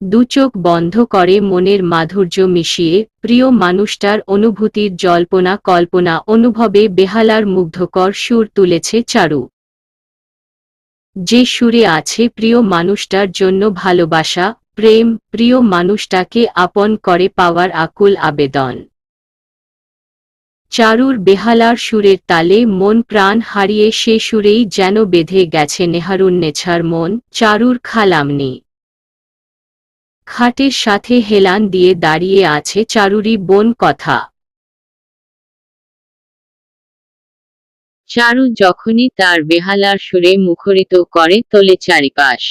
দুচোখ বন্ধ করে মনের মাধুর্য মিশিয়ে প্রিয় মানুষটার অনুভূতির জল্পনা কল্পনা অনুভবে বেহালার মুগ্ধকর সুর তুলেছে চারু। যে সুরে আছে প্রিয় মানুষটার জন্য ভালোবাসা, প্রেম, প্রিয় মানুষটাকে আপন করে পাওয়ার আকুল আবেদন। চারুর বেহালার সুরের তালে মন প্রাণ হারিয়ে সে সুরেই যেন বেঁধে গেছে নেহারুন্নেছার মন। চারুর খালামণি খাটের সাথে হেলান দিয়ে দাঁড়িয়ে আছে চারুরই বোন কথা। চারু যখনই তার বেহালার সুরে মুখরিত করে তোলে চারিপাশ,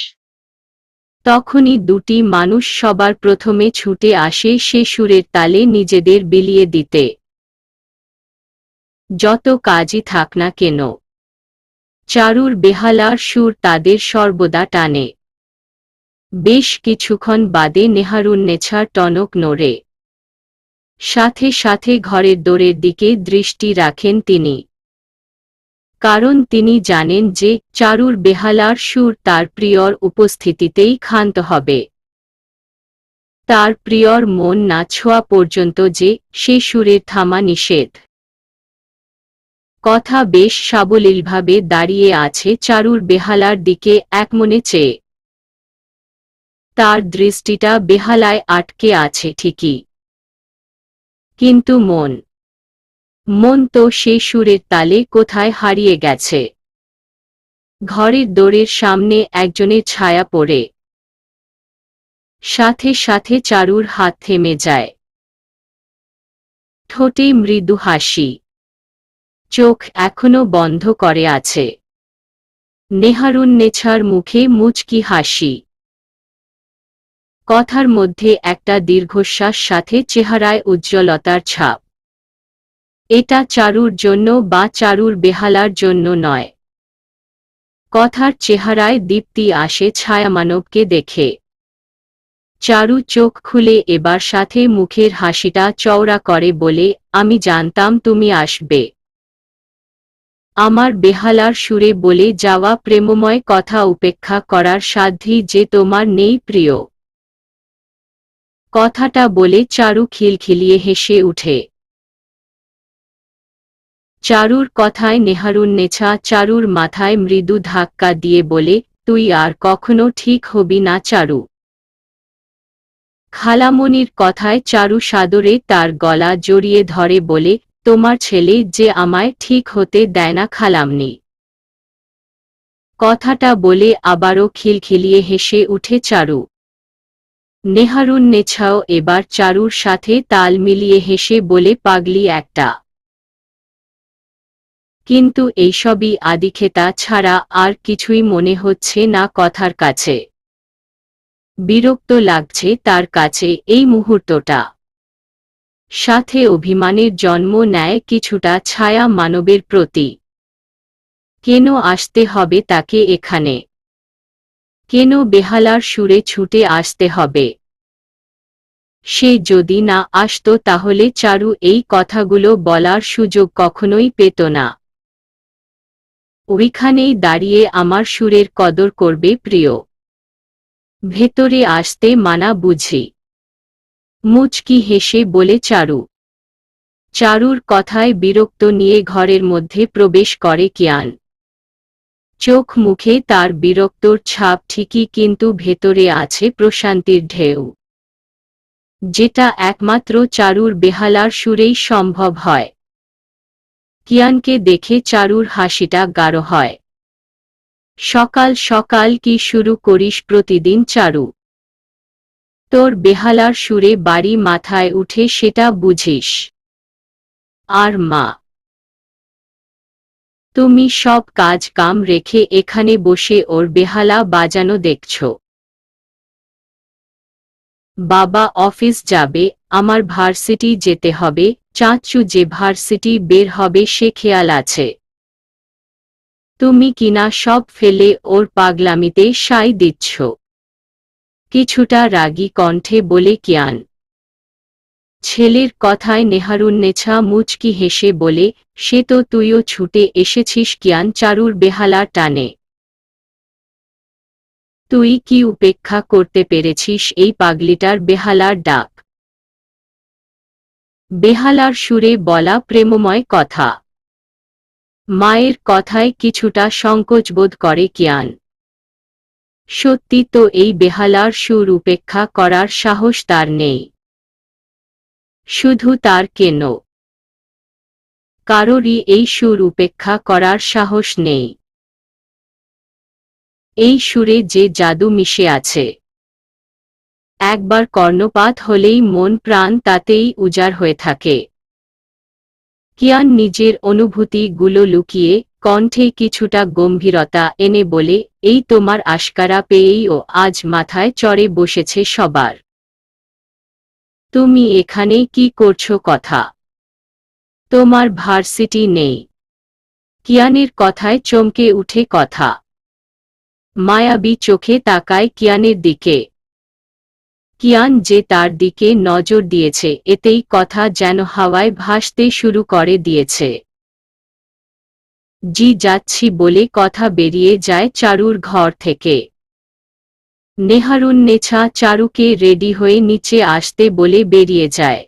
তখনই দুটি মানুষ সবার প্রথমে ছুটে আসে সে সুরের তালে নিজেদের বিলিয়ে দিতে। যত কাজই থাক না কেন, চারুর বেহালার সুর তাদের সর্বদা টানে। বেশ কিছুক্ষণ বাদে নেহারুন্নেছার টনক নড়ে। সাথে সাথে ঘরের দোরের দিকে দৃষ্টি রাখেন তিনি, কারণ তিনি জানেন যে চারুর বেহালার সুর তার প্রিয়র উপস্থিতিতেই ক্ষান্ত হবে। তার প্রিয়র মন না ছোঁয়া পর্যন্ত যে সে সুরের থামা নিষেধ। কথা বেশ সাবলীলভাবে দাঁড়িয়ে আছে চারুর বেহালার দিকে একমনে চেয়ে। তার দৃষ্টিটা বেহালায় আটকে আছে ঠিকই, কিন্তু মন তো সে সুরের তালে কোথায় হারিয়ে গেছে। ঘরের দোরের সামনে একজনের ছায়া পড়ে, সাথে সাথে চারুর হাত থেমে যায়। ঠোঁটে মৃদু হাসি, চোখ এখনো বন্ধ করে আছে। নেহারুন্নেছার মুখে মুচকি হাসি, কথার মধ্যে একটা দীর্ঘশ্বাস, সাথে চেহারায় উজ্জ্বলতার ছাপ। এটা চারুর জন্য বা চারুর বেহালার জন্য নয়। কথার চেহারায় দীপ্তি আসে ছায়ামানবকে দেখে। চারু চোখ খুলে এবার সাথে মুখের হাসিটা চওড়া করে বলে, আমি জানতাম তুমি আসবে। আমার বেহালার সুরে বলে যাওয়া প্রেমময় কথা উপেক্ষা করার সাধ্যই যে তোমার নেই প্রিয়। কথাটা বলে চারু খিলখিলিয়ে হেসে উঠে। চারুর কথায় নেহারুন্নেছা চারুর মাথায় মৃদু ধাক্কা দিয়ে বলে, তুই আর কখনো ঠিক হবি না চারু। খালামণির কথায় চারু সাদরে তার গলা জড়িয়ে ধরে বলে, তোমার ছেলে যে আমায় ঠিক হতে দেয় না খালামণি। কথাটা বলে আবারও খিলখিলিয়ে হেসে উঠে চারু। নেহারুন্নেছাও এবার চারুর সাথে তাল মিলিয়ে হেসে বলে, পাগলি একটা। কিন্তু এইসবই আদিক্ষেতা ছাড়া আর কিছুই মনে হচ্ছে না কথার কাছে। বিরক্ত লাগছে তার কাছে এই মুহূর্তটা। সাথে অভিমানের জন্ম নেয় কিছুটা ছায়া মানবের প্রতি। কেন আসতে হবে তাকে এখানে? কেন বেহালার সুরে ছুটে আসতে হবে? সে যদি না আসতো তাহলে চারু এই কথাগুলো বলার সুযোগ কখনোই পেত না। ওইখানেই দাঁড়িয়ে আমার সুরের কদর করবে প্রিয়। ভেতরে আসতে মানা বুঝি? মুচকি হেসে বলে চারু। চারুর কথায় বিরক্ত নিয়ে ঘরের মধ্যে প্রবেশ করে কিয়ান। চোখ মুখে তার বিরক্তর ছাপ ঠিকই, কিন্তু ভেতরে আছে প্রশান্তির ঢেউ, যেটা একমাত্র চারুর বেহালার সুরেই সম্ভব হয়। কিয়ানকে দেখে চারুর হাসিটা গাঢ় হয়। সকাল সকাল কি শুরু করিস প্রতিদিন চারু? তোর বেহালার সুরে বাড়ি মাথায় উঠে সেটা বুঝিস? আর মা? তুমি সব কাজ কাম রেখে এখানে বসে ওর বেহালা বাজানো দেখছ? বাবা অফিস যাবে, আমার ভার্সিটি যেতে হবে, চাচু যে ভার্সিটি বের হবে সে খেয়াল আছে। তুমি কিনা সব ফেলে ওর পাগলামিতে সায় দিচ্ছ। কিছুটা রাগী কণ্ঠে বলে কিয়ান। ছেলের কথায় নেহারুন্নেছা মুচকি হেসে বলে, সে তো তুইও ছুটে এসেছিস কিয়ান চারুর বেহালা টানে। তুই কি উপেক্ষা করতে পেরেছিস এই পাগলিটার বেহালার ডাক? বেহালার সুরে বলা প্রেমময় কথা। মায়ের কথায় কিছুটা সংকোচবোধ করে কিয়ান। সত্যি তো এই বেহালার সুর উপেক্ষা করার সাহস তার নেই। শুধু তার কেন, কারোরই এই সুর উপেক্ষা করার সাহস নেই। এই সুরে যে জাদু মিশে আছে, একবার কর্ণপাত হলেই মন প্রাণ তাতেই উজাড় হয়ে থাকে। কিয়ান নিজের অনুভূতিগুলো লুকিয়ে কণ্ঠে কিছুটা গম্ভীরতা এনে বলে, এই তোমার আশকারা পেয়েইও আজ মাথায় চড়ে বসেছে সবার। তুমি এখানে কি করছো কথা? তোমার ভার্সিটি নেই? কিয়ানের কথায় চমকে উঠে কথা। মায়াবী চোখে তাকায় কিয়ানের দিকে। কিয়ান যে তার দিকে নজর দিয়েছে এতেই কথা যেন হাওয়ায় ভাসতে শুরু করে দিয়েছে। জি যাচ্ছি বলে কথা বেরিয়ে যায় চারুর ঘর থেকে। নেহারুন্নেছা চারুকে রেডি হয়ে নিচে আসতে বলে বেরিয়ে যায়।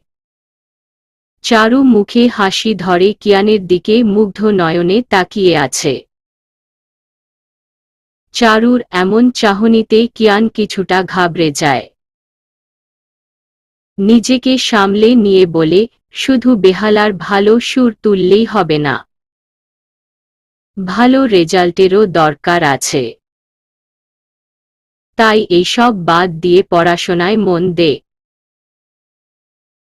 চারু মুখে হাসি ধরে কিয়ানের দিকে মুগ্ধ নয়নে তাকিয়ে আছে। চারুর এমন চাহনিতে কিয়ান কিছুটা ঘাবড়ে যায়। নিজেকে সামলে নিয়ে বলে, শুধু বেহালার ভালো সুর তুললেই হবে না, ভালো রেজাল্টেরও দরকার আছে। তাই এইসব বাদ দিয়ে পড়াশোনায় মন দে।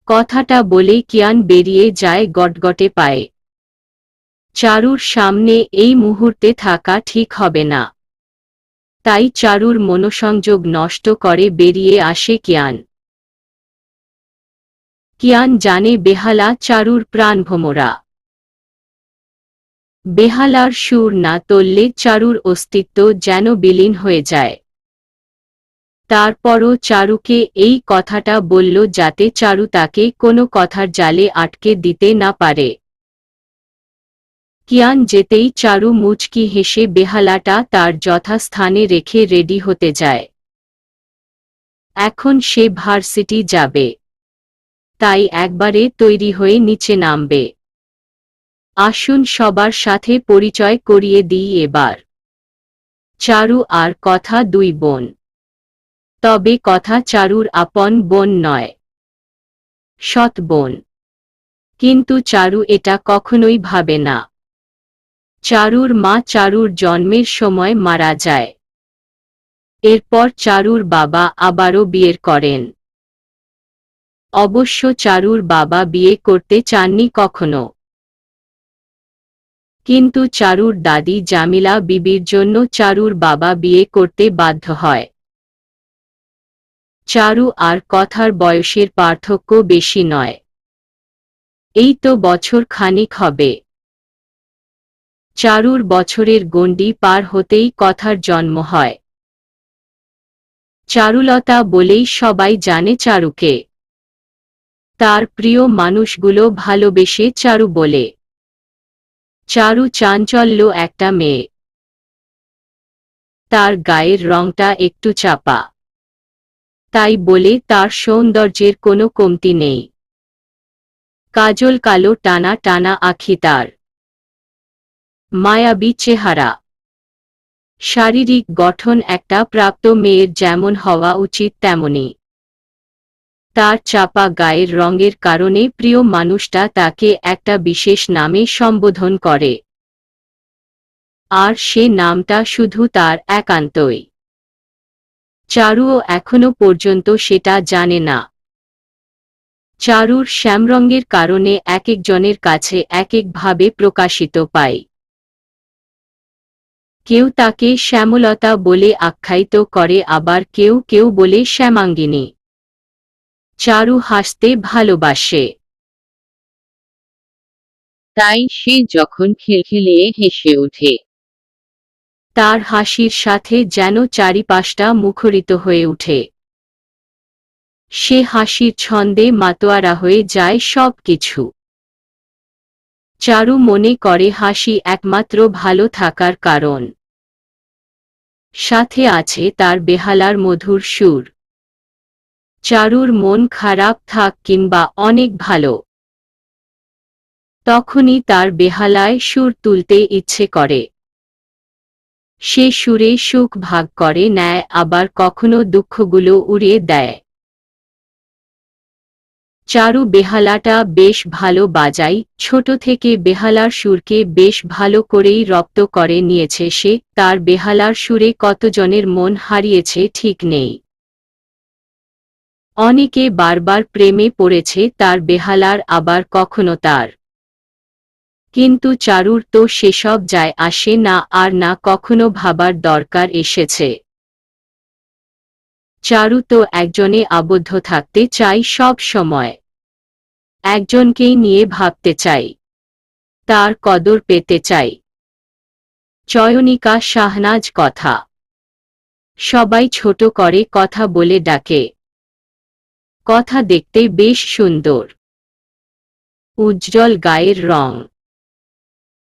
কথাটা বলেই কিয়ান বেরিয়ে যায় গটগটে পায়ে। চারুর সামনে এই মুহূর্তে থাকা ঠিক হবে না। তাই চারুর মনোসংযোগ নষ্ট করে বেরিয়ে আসে কিয়ান। কিয়ান জানে বেহালা চারুর প্রাণভোমরা। বেহালার সুর না তুললে চারুর অস্তিত্ব যেন বিলীন হয়ে যায়। তারপরও চারুকে এই কথাটা বলল যাতে চারু তাকে কোনো কথার জালে আটকে দিতে না পারে। কিয়ান যেতেই চারু মুচকি হেসে বেহালাটা তার যথাস্থানে রেখে রেডি হতে যায়। এখন সে ভার্সিটি যাবে, তাই একবারে তৈরি হয়ে নিচে নামবে। আসুন সবার সাথে পরিচয় করিয়ে দিই এবার। চারু আর কথা দুই বোন। তবে কথা চারুর আপন বোন নয়, সৎ বোন। কিন্তু চারু এটা কখনোই ভাবে না। চারুর মা চারুর জন্মের সময় মারা যায়। এরপর চারুর বাবা আবারও বিয়ে করেন। অবশ্য চারুর বাবা বিয়ে করতে চাননি কখনো। কিন্তু চারুর দাদি জামিলা বিবির জন্য চারুর বাবা বিয়ে করতে বাধ্য হয়। চারু আর কথার বয়সের পার্থক্য বেশি নয়। এই তো বছর খানিক হবে। চারুর বছরের গণ্ডি পার হতেই কথার জন্ম হয়। চারুলতা বলেই সবাই জানে চারুকে। তার প্রিয় মানুষগুলো ভালোবেসে চারু বলে। চারু চাঞ্চল্য একটা মেয়ে। তার গায়ের রংটা একটু চাপা, তাই বলে তার সৌন্দর্যের কোনো কমতি নেই। কাজল কালো টানা টানা আঁখি তার। মায়াবী চেহারা। শারীরিক গঠন একটা প্রাপ্ত মেয়ের যেমন হওয়া উচিত তেমনই। তার চাপা গায়ের রঙের কারণে প্রিয় মানুষটা তাকে একটা বিশেষ নামে সম্বোধন করে। আর সে নামটা শুধু তার একান্তই। চারুও এখনো পর্যন্ত সেটা জানে না। চারুর শ্যামরঙের কারণে একেকজনের কাছে একেকভাবে প্রকাশিত পায়। কেউ তাকে শ্যামলতা বলে আখ্যায়িত করে, আবার কেউ কেউ বলে শ্যামাঙ্গিনী। চারু হাসতে ভালোবাসে। তাই সে যখন খিলখিলিয়ে হেসে ওঠে, তার হাসির সাথে যেন চারিপাশটা মুখরিত হয়ে ওঠে। সে হাসির ছন্দে মাতোয়ারা হয়ে যায় সব কিছু। চারু মনে করে হাসি একমাত্র ভালো থাকার কারণ। সাথে আছে তার বেহালার মধুর সুর। চারুর মন খারাপ থাক কিংবা অনেক ভালো, তখনই তার বেহালায় সুর তুলতে ইচ্ছে করে। সে সুরে সুখ ভাগ করে নেয়, আবার কখনো দুঃখগুলো উড়িয়ে দেয়। চারু বেহালাটা বেশ ভালো বাজায়, ছোট থেকে বেহালার সুরকে বেশ ভালো করেই রপ্ত করে নিয়েছে সে। তার বেহালার সুরে কতজনের মন হারিয়েছে ঠিক নেই। অনেকে বারবার প্রেমে পড়েছে তার বেহালার, আবার কখনো তার। কিন্তু চারুর তো সেসব যায় আসে না, আর না কখনো ভাবার দরকার এসেছে। চারু তো একজনে আবদ্ধ থাকতে চাই সব সময়, একজনকেই নিয়ে ভাবতে চাই, তার কদর পেতে চাই। চয়নিকা শাহনাজ কথা। সবাই ছোট করে কথা বলে ডাকে। কথা দেখতে বেশ সুন্দর, উজ্জ্বল গায়ের রং।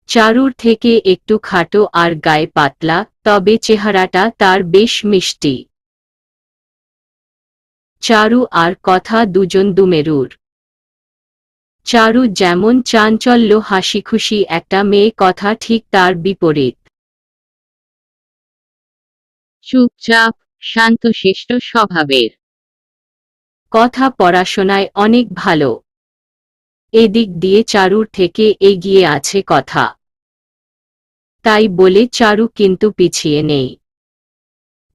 চারুর থেকে একটু খাটো আর গায়ে পাতলা, তবে চেহারাটা তার বেশ মিষ্টি। চারু আর কথা দুজন দুমেরুর। চারু যেমন চাঞ্চল্য হাসিখুশি একটা মেয়ে, কথা ঠিক তার বিপরীত। চুপচাপ, শান্তশিষ্ট স্বভাবের। কথা পড়াশোনায় অনেক ভালো, এদিক দিয়ে চারুর থেকে এগিয়ে আছে কথা। তাই বলে চারু কিন্তু পিছিয়ে নেই,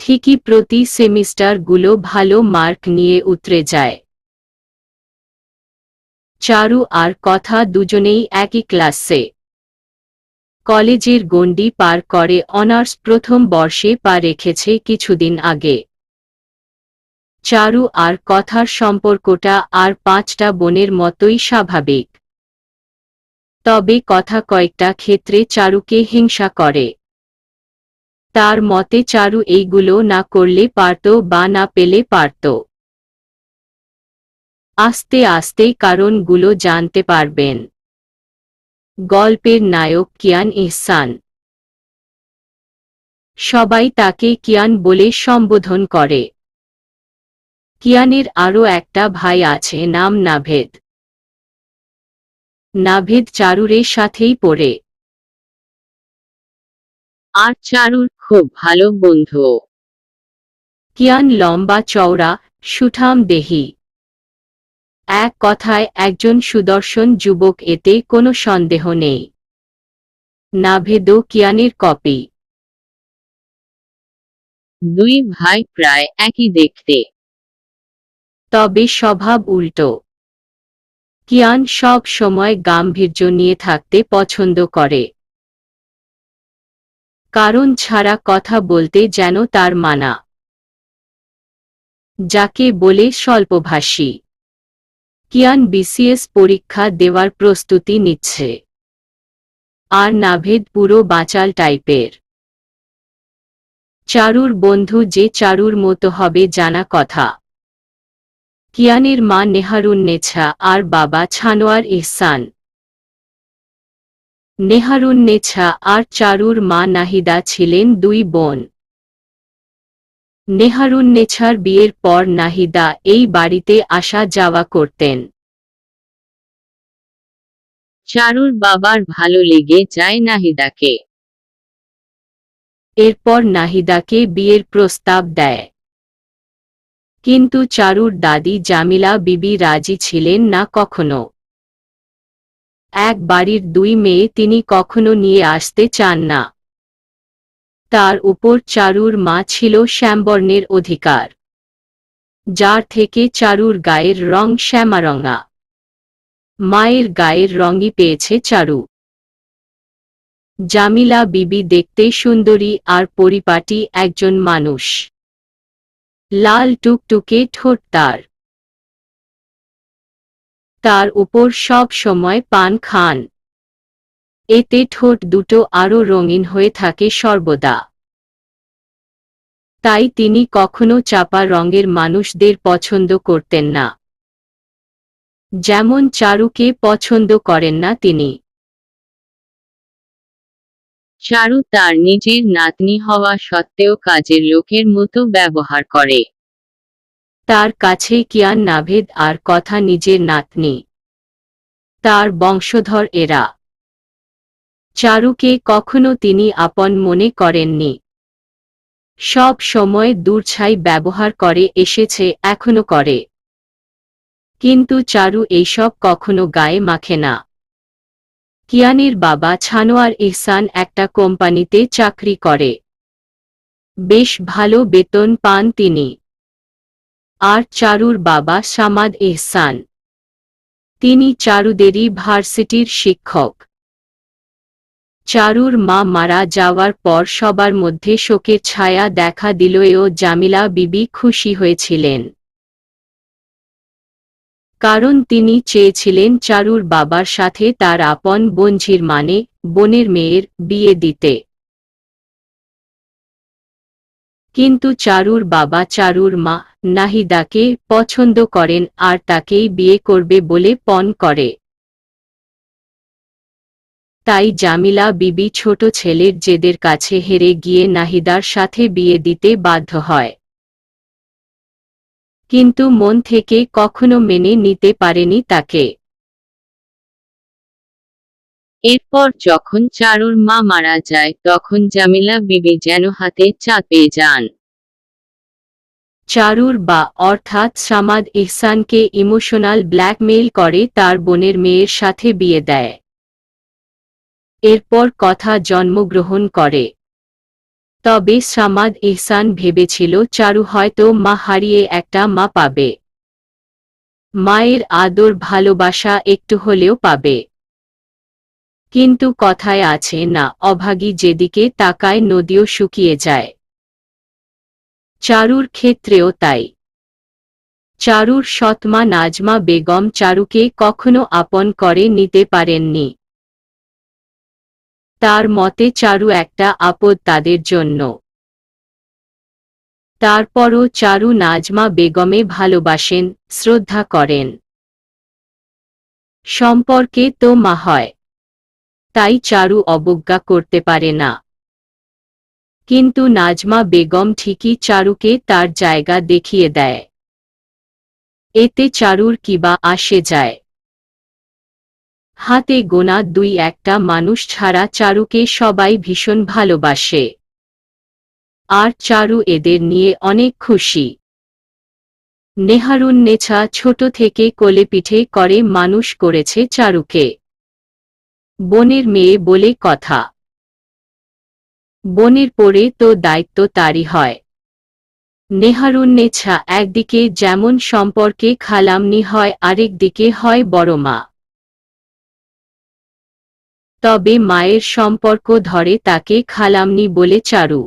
ঠিকই প্রতি সেমিস্টারগুলো ভালো মার্ক নিয়ে উতরে যায়। চারু আর কথা দুজনেই একই ক্লাসে। কলেজের গণ্ডি পার করে অনার্স প্রথম বর্ষে পা রেখেছে কিছুদিন আগে। চারু আর কথার সম্পর্কটা আর পাঁচটা বোনের মতোই স্বাভাবিক। তবে কথা কয়েকটা ক্ষেত্রে চারুকে হিংসা করে। তার মতে চারু এইগুলো না করলে পারত বা না পেলে পারত। আস্তে আস্তে কারণগুলো জানতে পারবেন। গল্পের নায়ক কিয়ান ইহসান। সবাই তাকে কিয়ান বলে সম্বোধন করে। কিয়ানের আরও একটা ভাই আছে, নাম নাভেদ। নাভেদ চারুরের সাথেই পড়ে, আর চারুর খুব ভালো বন্ধু। কিয়ান লম্বা চওড়া, সুঠাম দেহী, এক কথায় একজন সুদর্শন যুবক, এতে কোনো সন্দেহ নেই। নাভেদও কিয়ানের কপি। দুই ভাই প্রায় একই দেখতে, তবে স্বভাব উল্টো। কিয়ান সব সময় গাম্ভীর্য নিয়ে থাকতে পছন্দ করে, কারণ ছাড়া কথা বলতে যেন তার মানা, যাকে বলে স্বল্পভাষী। কিয়ান বিসিএস পরীক্ষা দেওয়ার প্রস্তুতি নিচ্ছে, আর নাভেদ পুরো বাচাল টাইপের। চারুর বন্ধু যে চারুর মতো হবে জানা কথা। কিয়ানের মা নেহারুন্নেছা আর বাবা ছানোয়ার ইহসান। নেহারুন্নেছা আর চারুর মা নাহিদা ছিলেন দুই বোন। নেহারুন্নেছার বিয়ের পর নাহিদা এই বাড়িতে আসা যাওয়া করতেন। চারুর বাবার ভালো লেগে যায় নাহিদাকে। এরপর নাহিদাকে বিয়ের প্রস্তাব দেয়, কিন্তু চারুর দাদি জামিলা বিবি রাজি ছিলেন না কখনো। এক বাড়ির দুই মেয়ে তিনি কখনো নিয়ে আসতে চান না। তার উপর চারুর মা ছিল শ্যামবর্ণের অধিকার, যার থেকে চারুর গায়ের রং শ্যামারঙা। মায়ের গায়ের রঙই পেয়েছে চারু। জামিলা বিবি দেখতে সুন্দরী আর পরিপাটি একজন মানুষ। লাল টুকটুকে ঠোঁট তার, তার উপর সব সময় পান খান, এতে ঠোঁট দুটো আরও রঙিন হয়ে থাকে সর্বদা। তাই তিনি কখনো চাপা রঙের মানুষদের পছন্দ করতেন না, যেমন চারুকে পছন্দ করেন না তিনি। চারু তার নিজের নাতনি হওয়া সত্ত্বেও কাজের লোকের মতো ব্যবহার করে। তার কাছে কিয়ান নাভেদ আর কথা নিজের নাতনি, তার বংশধর এরা। চারুকে কখনো তিনি আপন মনে করেননি। সব সময় দূরছাই ব্যবহার করে এসেছে, এখনো করে। কিন্তু চারু এইসব কখনো গায়ে মাখে না। কিয়ানের বাবা ছানোয়ার ইহসান একটা কোম্পানিতে চাকরি করে। বেশ ভালো বেতন পান তিনি। আর চারুর বাবা সামাদ ইহসান, তিনি চারুদেরই ভার্সিটির শিক্ষক। চারুর মা মারা যাওয়ার পর সবার মধ্যে শোকের ছায়া দেখা দিলেও জামিলা বিবি খুশি হয়েছিলেন। কারণ তিনি চেয়েছিলেন চারুর বাবার সাথে তার আপন বোনঝির মানে বোনের মেয়ের বিয়ে দিতে। কিন্তু চারুর বাবা চারুর মা নাহিদাকে পছন্দ করেন আর তাকেই বিয়ে করবে বলে পণ করে। তাই জামিলা বিবি ছোট ছেলের জেদের কাছে হেরে গিয়ে নাহিদার সাথে বিয়ে দিতে বাধ্য হয়। কিন্তু মন থেকে কখনো মেনে নিতে পারেনি তাকে। এরপর যখন চারুর মা মারা যায় তখন জামিলা বিবি যেন হাতে চাঁদ পেয়ে যান। চারুর বা অর্থাৎ সামাদ ইহসানকে ইমোশনাল ব্ল্যাকমেইল করে তার বোনের মেয়ের সাথে বিয়ে দেয়। এরপর কথা জন্মগ্রহণ করে। তবে সামাদ ইহসান ভেবেছিল চারু হয়তো মা হারিয়ে একটা মা পাবে, মায়ের আদর ভালোবাসা একটু হলেও পাবে। কিন্তু কথায় আছে না, অভাগী যেদিকে তাকায় নদীও শুকিয়ে যায়। চারুর ক্ষেত্রেও তাই। চারুর সৎমা নাজমা বেগম চারুকে কখনো আপন করে নিতে পারেননি। তার মতে চারু একটা আপদ তাদের জন্য। তারপরও চারু নাজমা বেগমে ভালোবাসেন, শ্রদ্ধা করেন। সম্পর্কে তো মা হয়, তাই চারু অবজ্ঞা করতে পারে না। কিন্তু নাজমা বেগম ঠিকই চারুকে তার জায়গা দেখিয়ে দেয়। এতে চারুর কিবা আসে যায়? হাতে গোনা দুই একটা মানুষ ছাড়া চারুকে সবাই ভীষণ ভালোবাসে। আর চারু এদের নিয়ে অনেক খুশি। নেহারুন্নেছা ছোট থেকে কোলেপিঠে করে মানুষ করেছে চারুকে। বোনের মেয়ে বলে কথা। বোনের পরে তো দায়িত্ব তারই হয়। নেহারুন্নেছা একদিকে যেমন সম্পর্কে খালামনি হয়, আরেক দিকে হয় বড় মা। তবে মায়ের সম্পর্ক ধরে তাকে খালামনি বলে চারু।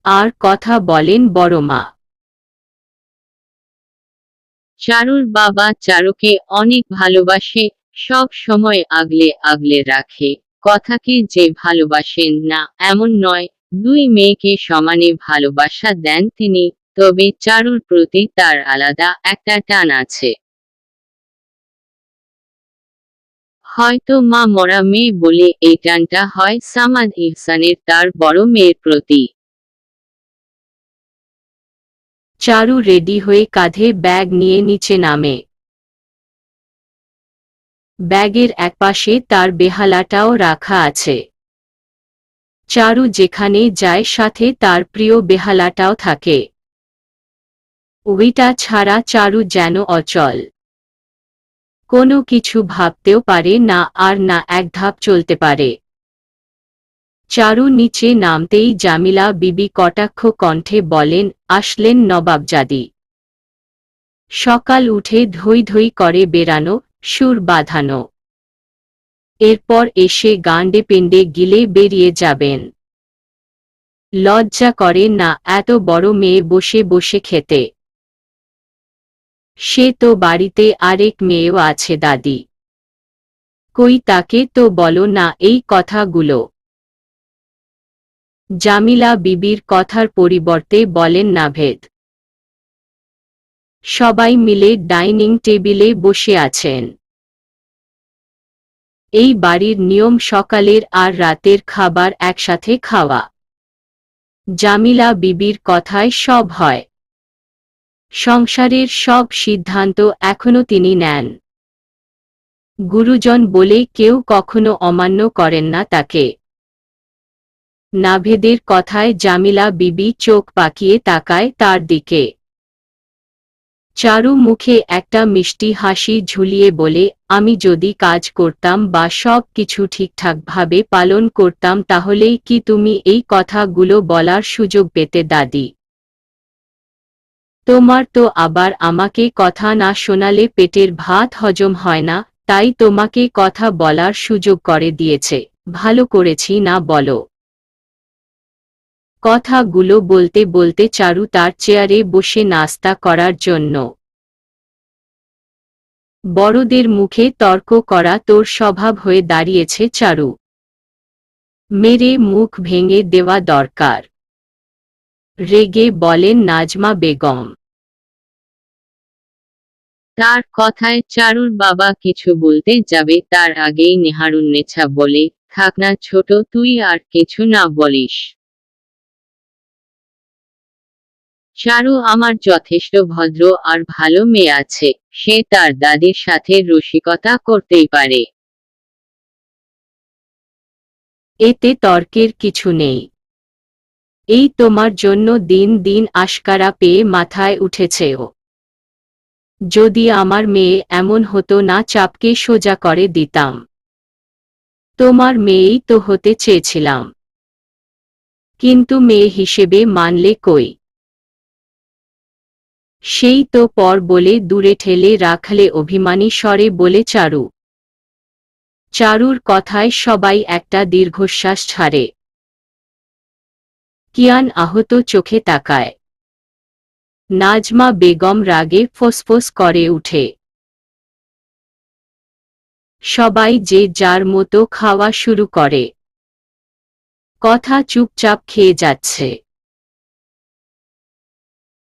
আর কথা বলেন বড় মা। চারুর বাবা চারুকে অনেক ভালোবাসে, সব সময় আগলে আগলে রাখে। কথাকে যে ভালোবাসেন না এমন নয়, দুই মেয়েকে সমানে ভালোবাসা দেন তিনি। তবে চারুর প্রতি তার আলাদা একটা টান আছে। হয়তো মা মরা মেয়ে বলে এই টানটা হয় সামাদ ইহসানের তার বড় মেয়ের প্রতি। চারু রেডি হয়ে কাঁধে ব্যাগ নিয়ে নিচে নামে। ব্যাগের একপাশে তার বেহালাটাও রাখা আছে। চারু যেখানে যায় সাথে তার প্রিয় বেহালাটাও থাকে। ওইটা ছাড়া চারু যেন অচল। কোনো কিছু ভাবতেও পারে না আর না এক ধাপ চলতে পারে। চারু নিচে নামতেই জামিলা বিবি কটাক্ষ কণ্ঠে বলেন, আসলেন নবাবজাদি। সকাল উঠে ধৈ ধৈ করে বেরানো, সুর বাঁধানো। এরপর এসে গান্ডে পিণ্ডে গিলে বেরিয়ে যাবেন। লজ্জা করে না এত বড় মেয়ে বসে বসে খেতে? সে তো বাড়িতে আরেক মেয়েও আছে দাদি। কই তাকে তো বলো না এই কথাগুলো। জামিলা বিবির কথার পরিবর্তে বলেন নাভেদ। সবাই মিলে ডাইনিং টেবিলে বসে আছেন। এই বাড়ির নিয়ম সকালের আর রাতের খাবার একসাথে খাওয়া। জামিলা বিবির কথায় সব হয়। সংসারের সব সিদ্ধান্ত এখনো তিনি নেন। গুরুজন বলে কেউ কখনো অমান্য করেন না তাকে। নাভেদের কথায় জামিলা বিবি চোখ পাকিয়ে তাকায় তার দিকে। চারু মুখে একটা মিষ্টি হাসি ঝুলিয়ে বলে, আমি যদি কাজ করতাম বা সব কিছু ঠিকঠাকভাবে পালন করতাম তাহলেই কি তুমি এই কথাগুলো বলার সুযোগ পেতে দাদি? তোমার তো আবার আমাকে কথা না শোনালে পেটের ভাত হজম হয় না, তাই তোমাকে কথা বলার সুযোগ করে দিয়েছে। ভালো করেছি না বলো? কথাগুলো বলতে বলতে চারু তার চেয়ারে বসে নাস্তা করার জন্য। বড়দের মুখে তর্ক করা তোর স্বভাব হয়ে দাঁড়িয়েছে চারু। মেরে মুখ ভেঙে দেওয়া দরকার, রেগে বলেন নাজমা বেগম। তার কথায় চারুর বাবা কিছু বলতে যাবে তার আগেই নেহারুন্নেছা বলে, থাক না ছোট, তুই আর কিছু না বলিস। চারু আমার যথেষ্ট ভদ্র আর ভালো মেয়ে আছে, সে তার দাদির সাথে রসিকতা করতেই পারে। এতে তর্কের কিছু নেই। এই তোমার জন্য দিন দিন আশকারা পেয়ে মাথায় উঠেছে ও। যদি আমার মেয়ে এমন হতো না চাপকে সোজা করে দিতাম। তোমার মেয়েই তো হতে চেয়েছিলাম, কিন্তু মেয়ে হিসেবে মানলে কই? সেই তো পর বলে দূরে ঠেলে রাখলে অভিমানী স্বরে বলে চারু। চারুর কথায় সবাই একটা দীর্ঘশ্বাস ছাড়ে। কিয়ান আহত চোখে তাকায়। নাজমা বেগম রাগে ফোঁসফোঁস করে উঠে। সবাই যে যার মতো খাওয়া শুরু করে। কথা চুপচাপ খেয়ে যাচ্ছে।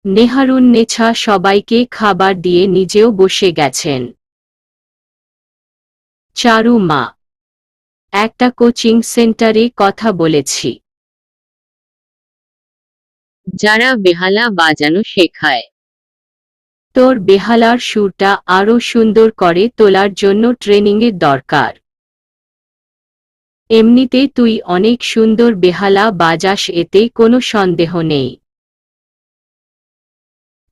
নেহারুন্নেছা সবাইকে খাবার দিয়ে নিজেও বসে গেছেন। চারু মা, একটা কোচিং সেন্টারে কথা বলেছি। যারা বেহালা বাজানো শেখায়। তোর বেহালার সুরটা আরো সুন্দর করে তোলার জন্য ট্রেনিংয়ের দরকার। এমনিতে তুই অনেক সুন্দর বেহালা বাজাস, এতে কোনো সন্দেহ নেই।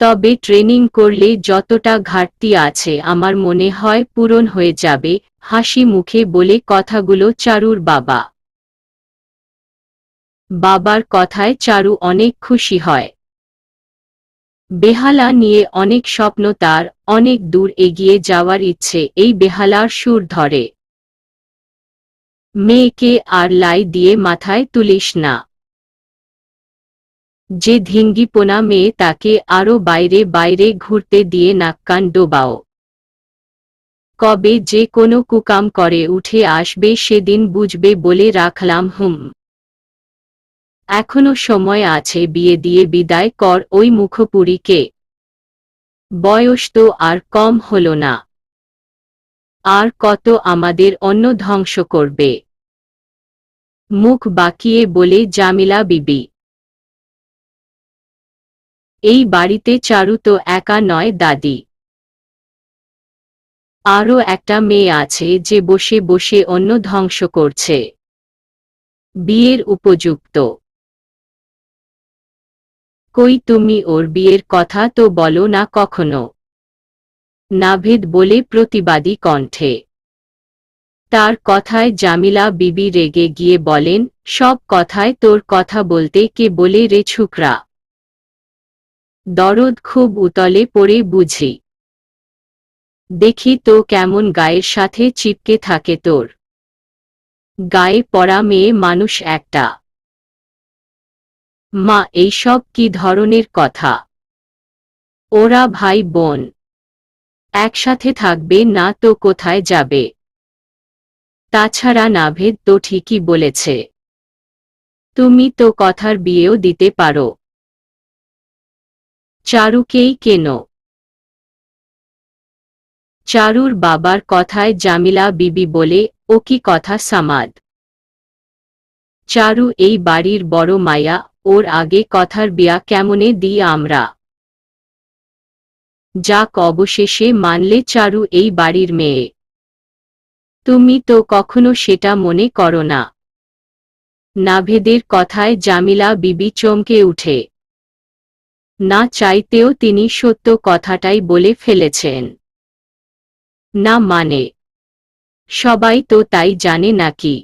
তবে ট্রেনিং করলে যতটা ঘাটতি আছে আমার মনে হয় পূরণ হয়ে যাবে, হাসি মুখে বলে কথাগুলো চারুর বাবা। বাবার কথায় চারু অনেক খুশি হয়। বেহালা নিয়ে অনেক স্বপ্ন তার, অনেক দূর এগিয়ে যাওয়ার ইচ্ছে এই বেহালার সুর ধরে। মেয়েকে আর লাই দিয়ে মাথায় তুলিস না। যে ধিঙ্গিপোনা মেয়ে তাকে আরো বাইরে বাইরে ঘুরতে দিয়ে নাক্কান ডোবাও। কবে যে কোনো কুকাম করে উঠে আসবে সেদিন বুঝবে বলে রাখলাম। এখনো সময় আছে, বিয়ে দিয়ে বিদায় কর ওই মুখপুরীকে। বয়স তো আর কম হলো না। আর কত আমাদের অন্ন ধ্বংস করবে? মুখ বাঁকিয়ে বলে জামিলা বিবি। এই বাড়িতে চারু তো একা নয় দাদি। আরও একটা মেয়ে আছে যে বসে বসে অন্ন ধ্বংস করছে। বিয়ের উপযুক্ত। কই তুমি ওর বিয়ের কথা তো বলো না কখনো? নাভেদ বলে প্রতিবাদী কণ্ঠে। তার কথায় জামিলা বিবি রেগে গিয়ে বলেন, সব কথায় তোর কথা বলতে কে বলে রে ছুকরা? দরদ খুব উতলে পড়ে বুঝি। দেখি তো কেমন গায়ের সাথে চিপকে থাকে তোর। গায়ে পড়া মেয়ে মানুষ একটা। মা, এইসব কি ধরনের কথা? ওরা ভাই বোন, একসাথে থাকবে না তো কোথায় যাবে? তাছাড়া নাভেদ তো ঠিকই বলেছে, তুমি তো কথার বিয়েও দিতে পারো। চারুকেই কেন? চারুর বাবার কথায় জামিলা বিবি বলে, ও কি কথা সামাদ। চারু এই বাড়ির বড় মায়া, ওর আগে কথার বিয়া কেমনে দিই আমরা। যাক অবশেষে মানলে চারু এই বাড়ির মেয়ে। তুমি তো কখনো সেটা মনে করো না। নাভেদের কথায় জামিলা বিবি চমকে উঠে। না চাইতেও তিনি সত্য কথাটাই বলে ফেলেছেন। না মানে, সবাই তো তাই জানে নাকি।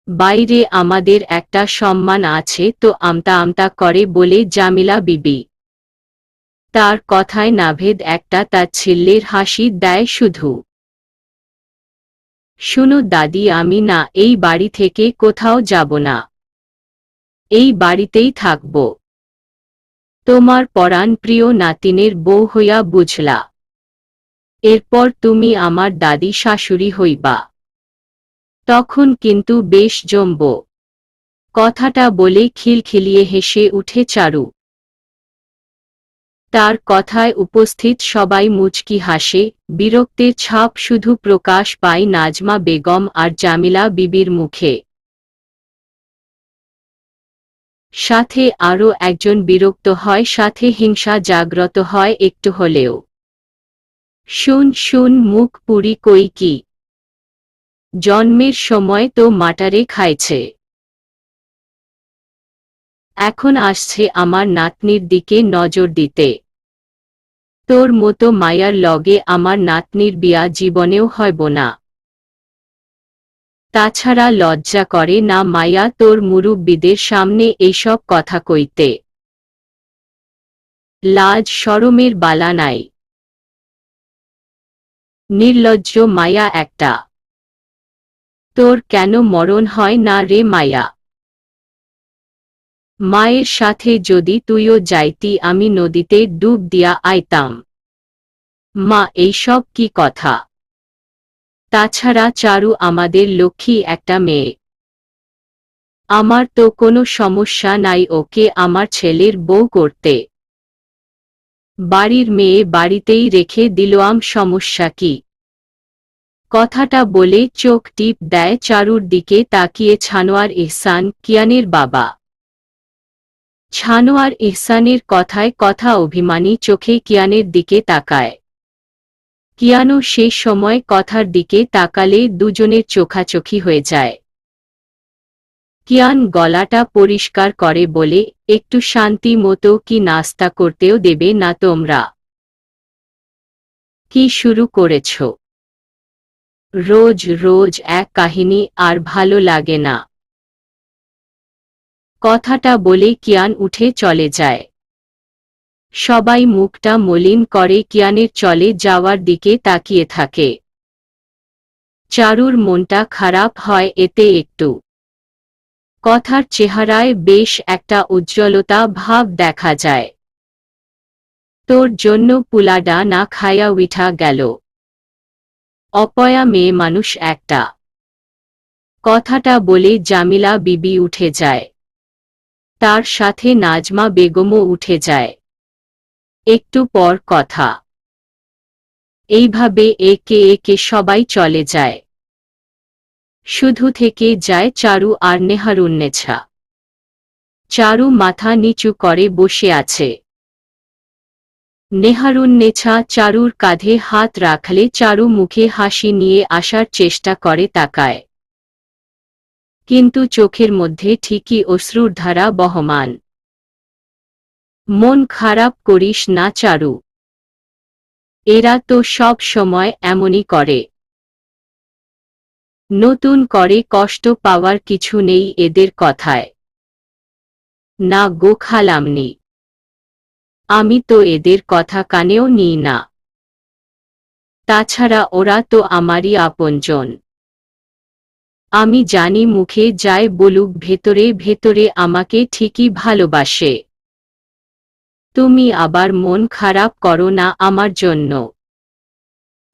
বাইরে আমাদের একটা সম্মান আছে তো আমতা আমতা করে বলে জামিলা বিবি। তার কথায় নাভেদ একটা তাচ্ছিল্যের হাসি দেয় শুধু। শুনো দাদি, আমি না এই বাড়ি থেকে কোথাও যাব না। এই বাড়িতেই থাকব। তোমার পরাণ প্রিয় নাতিনের বউ হইয়া বুঝলা। এরপর তুমি আমার দাদি শাশুড়ি হইবা। তখন কিন্তু বেশ জমব। কথাটা বলে খিলখিলিয়ে হেসে উঠে চারু। তার কথায় উপস্থিত সবাই মুচকি হাসে। বিরক্তের ছাপ শুধু প্রকাশ পায় নাজমা বেগম আর জামিলা বিবির মুখে। সাথে আরও একজন বিরক্ত হয়, সাথে হিংসা জাগ্রত হয় একটু হলেও। শুন শুন মুখ পুরি কই কি, জন্মের সময় তো মাটারে খাইছে, এখন আসছে আমার নাতনির দিকে নজর দিতে। তোর মতো মায়ার লগে আমার নাতনির বিয়া জীবনেও হইব না। তাছাড়া লজ্জা করে না মায়া তোর মুরুব্বিদের সামনে এইসব কথা কইতে? লাজ শরমের বালা নাই? নির্লজ্জ মায়া একটা। তোর কেন মরণ হয় না রে মায়া? মায়ের সাথে যদি তুইও যাইতি আমি নদীতে ডুব দিয়া আইতাম। মা, এইসব কি কথা? তাছাড়া চারু আমাদের লক্ষ্মী একটা মেয়ে। আমার তো কোনো সমস্যা নাই ওকে আমার ছেলের বউ করতে। বাড়ির মেয়ে বাড়িতেই রেখে দিলাম, সমস্যা কি? কথাটা বলে চোখ টিপ দেয় চারুর দিকে তাকিয়ে ছানোয়ার এহসান, কিয়ানের বাবা। ছানোয়ার এহসানের কথায় কথা অভিমানী চোখে কিয়ানের দিকে তাকায়। কিয়ানও সে সময় কথার দিকে তাকালে দুজনের চোখাচোখি হয়ে যায়। কিয়ান গলাটা পরিষ্কার করে বলে, একটু শান্তি মতো কি নাস্তা করতেও দেবে না তোমরা? কি শুরু করেছ? রোজ রোজ এক কাহিনী আর ভালো লাগে না। কথাটা বলে কিয়ান উঠে চলে যায়। সবাই মুখটা মলিন করে কিয়ানের চলে যাওয়ার দিকে তাকিয়ে থাকে। চারুর মনটা খারাপ হয় এতে একটু। কথার চেহারায় বেশ একটা উজ্জ্বলতা ভাব দেখা যায়। তোর জন্য পুলাডা না খায়া উঠা গেল। অপয়া মেয়ে মানুষ একটা। কথাটা বলে জামিলা বিবি উঠে যায়। তার সাথে নাজমা বেগমও উঠে যায়। একটু পর কথা। এইভাবে একে একে সবাই চলে যায়। শুধু থেকে যায় চারু আর নেহারুন্নেছা। চারু মাথা নিচু করে বসে আছে। নেহারুন্নেছা চারুর কাঁধে হাত রাখলে চারু মুখে হাসি নিয়ে আসার চেষ্টা করে তাকায়। কিন্তু চোখের মধ্যে ঠিকই অশ্রুর ধারা বহমান। মন খারাপ করিস না চারু। এরা তো সব সময় এমনই করে। নতুন করে কষ্ট পাওয়ার কিছু নেই এদের কথায়। না গো খালামনি, আমি তো এদের কথা কানেও নিই না। তাছাড়া ওরা তো আমারই আপনজন। আমি জানি মুখে যায় বলুক ভেতরে ভেতরে আমাকে ঠিকই ভালোবাসে। তুমি আবার মন খারাপ করো না আমার জন্য।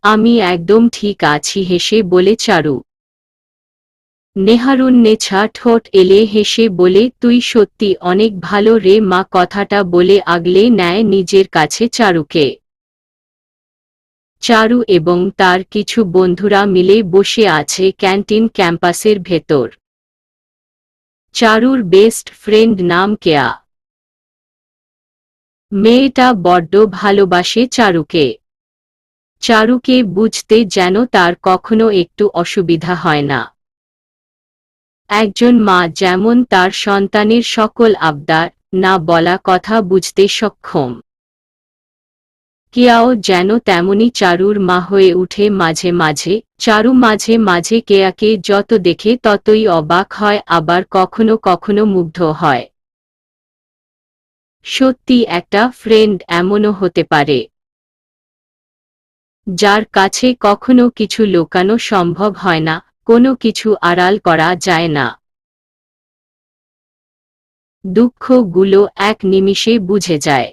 আমি একদম ঠিক আছি হেসে বলে চারু। নেহারুন্নেছা ঠোঁট এলে হেসে বলে, তুই সত্যি অনেক ভালো রে মা। কথাটা বলে আগলে নেয় নিজের কাছে চারুকে। চারু এবং তার কিছু বন্ধুরা মিলে বসে আছে ক্যান্টিন ক্যাম্পাসের ভেতর। চারুর বেস্ট ফ্রেন্ড নাম কেয়া। মেয়েটা বড্ড ভালোবাসে চারুকে। চারুকে বুঝতে যেন তার কখনো একটু অসুবিধা হয় না। একজন মা যেমন তার সন্তানের সকল আবদার, না বলা কথা বুঝতে সক্ষম, কেয়াও যেন তেমনি চারুর মা হয়ে উঠে মাঝে মাঝে। চারু মাঝে মাঝে কেয়াকে যত দেখে ততই অবাক হয়, আবার কখনো কখনো মুগ্ধ হয়। সত্যি একটা ফ্রেন্ড এমনও হতে পারে, যার কাছে কখনো কিছু লুকানো সম্ভব হয় না, কোনো কিছু আড়াল করা যায় না। দুঃখগুলো এক নিমিষে বুঝে যায়।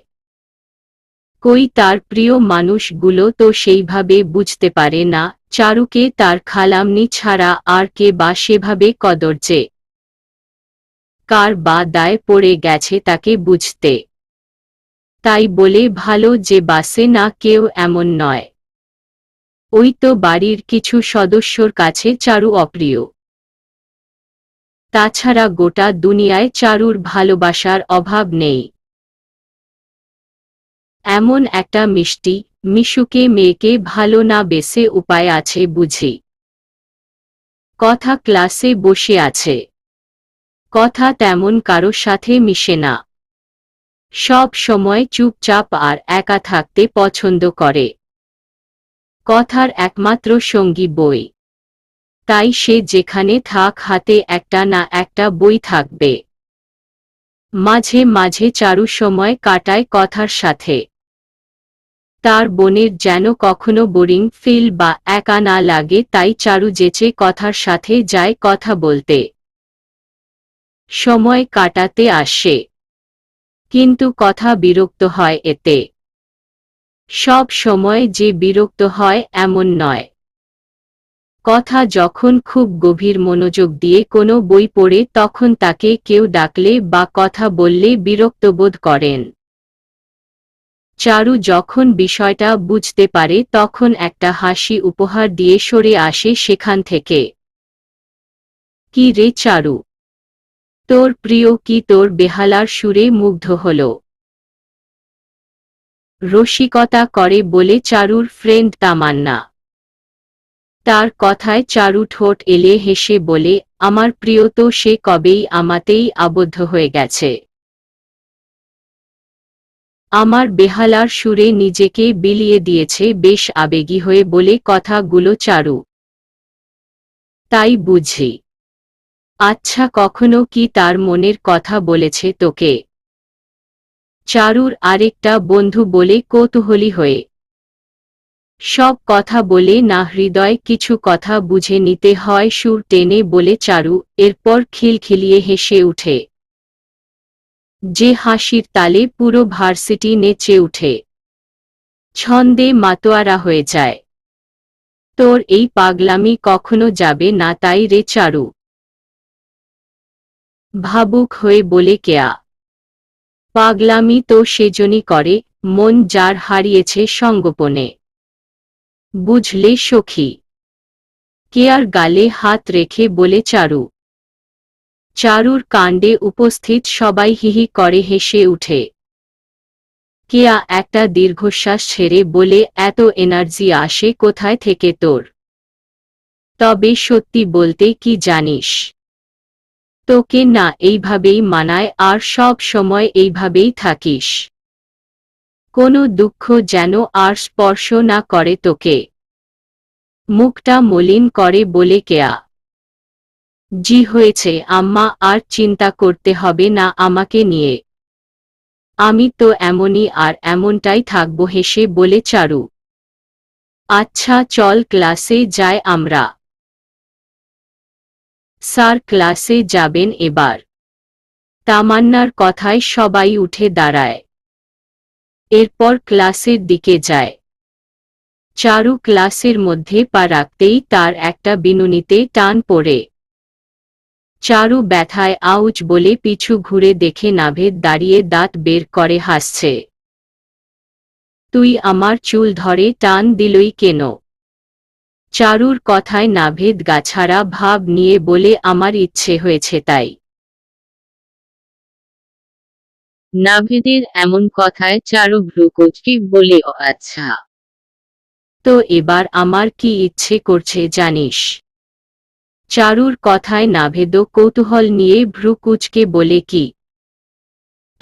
কই তার প্রিয় মানুষগুলো তো সেইভাবে বুঝতে পারে না। চারুকে তার খালামনি ছাড়া আর কে বা সেভাবে কদরছে, কার বা দায় পড়ে গেছে তাকে বুঝতে। তাই বলে ভালো যে বাসে না কেউ এমন নয়। ওই তো বাড়ির কিছু সদস্যর কাছে চারু অপ্রিয়। তাছাড়া গোটা দুনিয়ায় চারুর ভালোবাসার অভাব নেই। এমন একটা মিষ্টি মিশুকে মেয়েকে ভালো না বেসে উপায় আছে বুঝি। কথা ক্লাসে বসে আছে, কথা তেমন কারো সাথে মিশে না, সব সময় চুপচাপ আর একা থাকতে পছন্দ করে। কথার একমাত্র সঙ্গী বই, তাই সে যেখানে থাক হাতে একটা না একটা বই থাকবে। মাঝে মাঝে চারু সময় কাটায় কথার সাথে। তার বোনের যেন কখনো বোরিং ফিল বা একা না লাগে, তাই চারু যেচে কথার সাথে যায় কথা বলতে, সময় কাটাতে আসে। কিন্তু কথা বিরক্ত হয় এতে। সব সময় যে বিরক্ত হয় এমন নয়। কথা যখন খুব গভীর মনোযোগ দিয়ে কোনো বই পড়ে তখন তাকে কেউ ডাকলে বা কথা বললে বিরক্ত বোধ করেন। চারু যখন বিষয়টা বুঝতে পারে তখন একটা হাসি উপহার দিয়ে সরে আসে সেখান থেকে। কি রে চারু, তোর প্রিয় কি তোর বেহালার সুরে মুগ্ধ হল? রসিকতা করে বলে চারুর ফ্রেন্ড তামান্না। তার কথায় চারু ঠোঁট এলে হেসে বলে, আমার প্রিয় তো সে কবেই আমাতেই আবদ্ধ হয়ে গেছে। আমার বেহালার সুরে নিজেকে বিলিয়ে দিয়েছে বেশ আবেগী হয়ে বলে কথাগুলো চারু। তাই বুঝি। আচ্ছা, কখনো কি তার মনের কথা বলেছে তোকে? চারুর আরেকটা বন্ধু বলে কৌতূহলী হয়ে। সব কথা বলে না, হৃদয় কিছু কথা বুঝে নিতে হয় সুর টেনে বলে চারু, এরপর খিলখিলিয়ে হেসে উঠে। যে হাসির তালে পুরো ভার্সিটি নেচে উঠে, ছন্দে মাতোয়ারা হয়ে যায়। তোর এই পাগলামি কখনো যাবে না তাই রে চারু, ভাবুক হয়ে বলে কেয়া। পাগলামি তো সেজনই করে, মন যার হারিয়েছে সঙ্গোপনে। বুঝলে সখী? কেয়ার গালে হাত রেখে বলে চারু। চারুর কাণ্ডে উপস্থিত সবাই হিহি করে হেসে উঠে। কেয়া একটা দীর্ঘশ্বাস ছেড়ে বলে, এত এনার্জি আসে কোথায় থেকে তোর? তবে সত্যি বলতে কি জানিস, তোকে না এইভাবেই মানায়, আর সব সময় এইভাবেই থাকিস। কোনো দুঃখ যেন আর স্পর্শ না করে তোকে। মুখটা মলিন করে বলে কেয়া। জি হয়েছে আম্মা, আর চিন্তা করতে হবে না আমাকে নিয়ে। আমি তো এমনই আর এমনটাই থাকবো হেসে বলে চারু। আচ্ছা চল ক্লাসে যাই আমরা। স্যার ক্লাসে যাবেন এবার? তামান্নার কথায় সবাই উঠে দাঁড়ায়। এরপর ক্লাসের দিকে যায়। চারু ক্লাসের মধ্যে পা রাখতেই তার একটা বিনুনিতে টান পড়ে। চারু ব্যথায় আউচ বলে পিছু ঘুরে দেখে নাভেদ দাঁড়িয়ে দাঁত বের করে হাসছে। তুই আমার চুল ধরে টান দিলই কেন? চারুর কথায় নাভেদ গাছাড়া ভাব নিয়ে বলে, আমার ইচ্ছে হয়েছে তাই। নাভেদের এমন কথায় চারু ভ্রু কুঁচকে বলে, ও আচ্ছা। তো এবার আমার কি ইচ্ছে করছে জানিস? চারুর কথায় নাভেদও কৌতূহল নিয়ে ভ্রু কুঁচকে বলে, কি?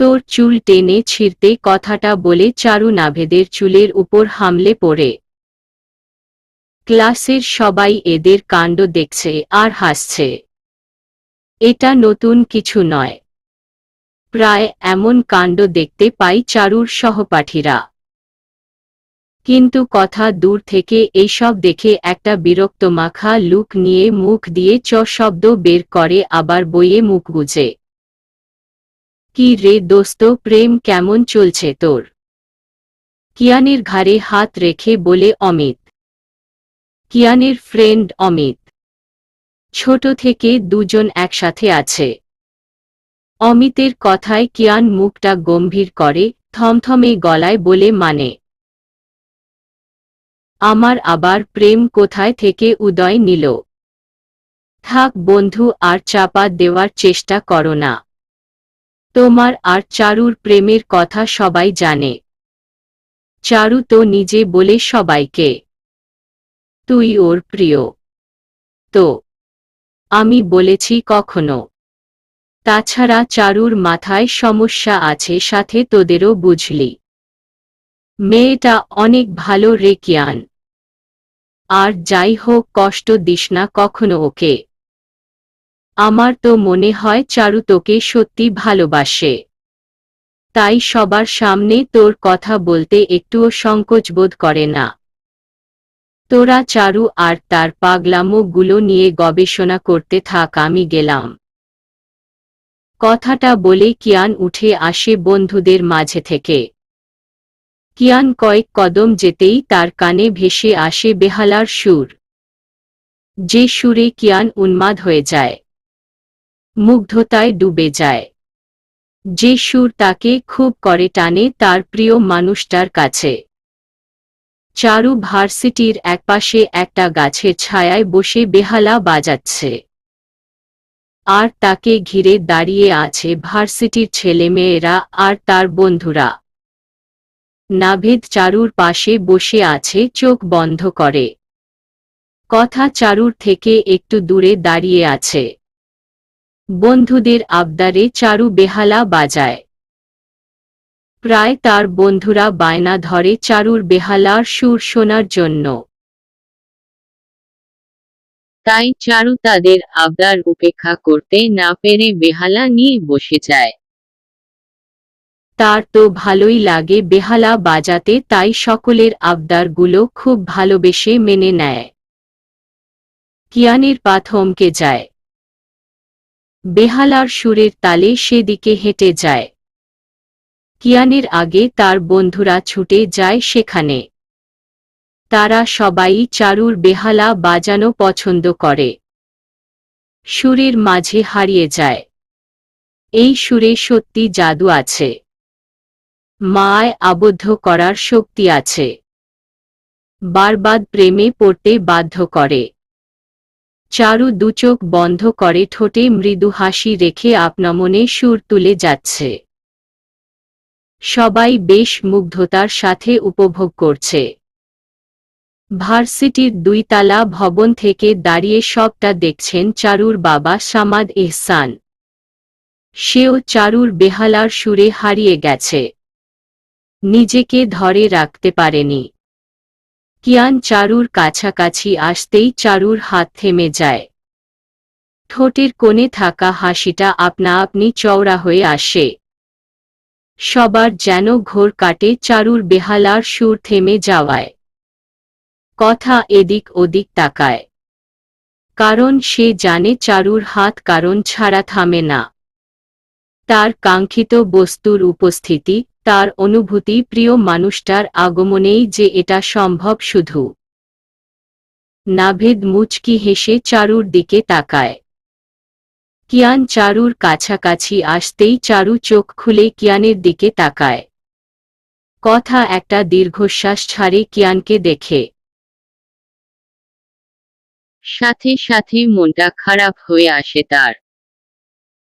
তোর চুল টেনে ছিঁড়তে কথাটা বলে চারু নাভেদের চুলের উপর হামলে পড়ে। ক্লাসের সবাই এদের কাণ্ড দেখছে আর হাসছে। এটা নতুন কিছু নয়। প্রায় এমন কাণ্ড দেখতে পাই চারুর সহপাঠীরা। কিন্তু কথা দূর থেকে এইসব দেখে একটা বিরক্তমাখা লুক নিয়ে মুখ দিয়ে চ শব্দ বের করে, আবার বইয়ে মুখ গুজে। কি রে দোস্ত, প্রেম কেমন চলছে তোর? কিয়ানের ঘাড়ে হাত রেখে বলে অমিত। কিয়ানের ফ্রেন্ড অমিত। ছোট থেকে দুজন একসাথে আছে। অমিতের কথায় কিয়ান মুখটা গম্ভীর করে, থমথমে গলায় বলে, মানে? আমার আবার প্রেম কোথায় থেকে উদয় নিল? থাক বন্ধু, আর চাপা দেওয়ার চেষ্টা করো না। তোমার আর চারুর প্রেমের কথা সবাই জানে। চারু তো নিজে বলে সবাইকে, তুই ওর প্রিয়। তো আমি বলেছি কখনো? তাছাড়া চারুর মাথায় সমস্যা আছে, সাথে তোদেরও, বুঝলি? মেয়েটা অনেক ভালো রে কিয়ান। আর যাই হোক, কষ্ট দিস না কখনো ওকে। আমার তো মনে হয় চারু তোকে সত্যি ভালোবাসে। তাই সবার সামনে তোর কথা বলতে একটুও সংকোচ বোধ করে না। তোরা চারু আর তার পাগলামো গুলো নিয়ে গবেষণা করতে থাক, আমি গেলাম। কথাটা বলে কিয়ান উঠে আসে বন্ধুদের মাঝে থেকে। কিয়ান কয়েক কদম যেতেই তার কানে ভেসে আসে বেহালার সুর। যে সুরে কিয়ান উন্মাদ হয়ে যায়, মুগ্ধতায় ডুবে যায়। যে সুর তাকে খুব করে টানে তার প্রিয় মানুষটার কাছে। চারু ভার্সিটির একপাশে একটা গাছের ছায়ায় বসে বেহালা বাজাচ্ছে। আর তাকে ঘিরে দাঁড়িয়ে আছে ভার্সিটির ছেলেমেয়েরা আর তার বন্ধুরা। নাভেদ চারুর পাশে বসে আছে চোখ বন্ধ করে। কথা চারুর থেকে একটু দূরে দাঁড়িয়ে আছে। বন্ধুদের আবদারে চারু বেহালা বাজায়। প্রায় তার বন্ধুরা বায়না ধরে চারুর বেহালার সুর শোনার জন্য। তাই চারু তাদের আবদার উপেক্ষা করতে না পেরে বেহালা নিয়ে বসে যায়। তার তো ভালোই লাগে বেহালা বাজাতে, তাই সকলের আবদারগুলো খুব ভালোবেসে মেনে নেয়। কিয়ানের পা থমকে যায়। বেহালার সুরের তালে সেদিকে হেঁটে যায়। কিয়ানের আগে তার বন্ধুরা ছুটে যায় সেখানে। তারা সবাই চারুর বেহালা বাজানো পছন্দ করে। সুরের মাঝে হারিয়ে যায়। এই সুরে সত্যি জাদু আছে। মায় আবদ্ধ করার শক্তি আছে। বারবার প্রেমে পড়তে বাধ্য করে। চারু দুচোখ বন্ধ করে ঠোঁটে মৃদু হাসি রেখে আপনামনে সুর তুলে যাচ্ছে। সবাই বেশ মুগ্ধতার সাথে উপভোগ করছে। ভার্সিটির 2 তলা ভবন থেকে দাঁড়িয়ে সবটা দেখছেন চারুর বাবা সামাদ এহসান। সেও চারুর বেহালার সুরে হারিয়ে গেছে। নিজেকে ধরে রাখতে পারেনি। কিয়ান চারুর কাছাকাছি আসতেই চারুর হাত থেমে যায়। ঠোঁটের কোণে থাকা হাসিটা আপনা আপনি চওড়া হয়ে আসে। সবার যেন ঘোর কাটে চারুর বেহালার সুর থেমে যাওয়ায়। কথা এদিক ওদিক তাকায়। কারণ সে জানে চারুর হাত কারণ ছাড়া থামে না। তার কাঙ্ক্ষিত বস্তুর উপস্থিতি, তার অনুভূতি, প্রিয় মানুষটার আগমনেই যে এটা সম্ভব। শুধু নাভেদ মুচকি হেসে চারুর দিকে তাকায়। কিয়ান চারুর কাছাকাছি আসতেই চারু চোখ খুলে কিয়ানের দিকে তাকায়। কথা একটা দীর্ঘশ্বাস ছাড়ে কিয়ানকে দেখে। সাথে সাথে মনটা খারাপ হয়ে আসে তার।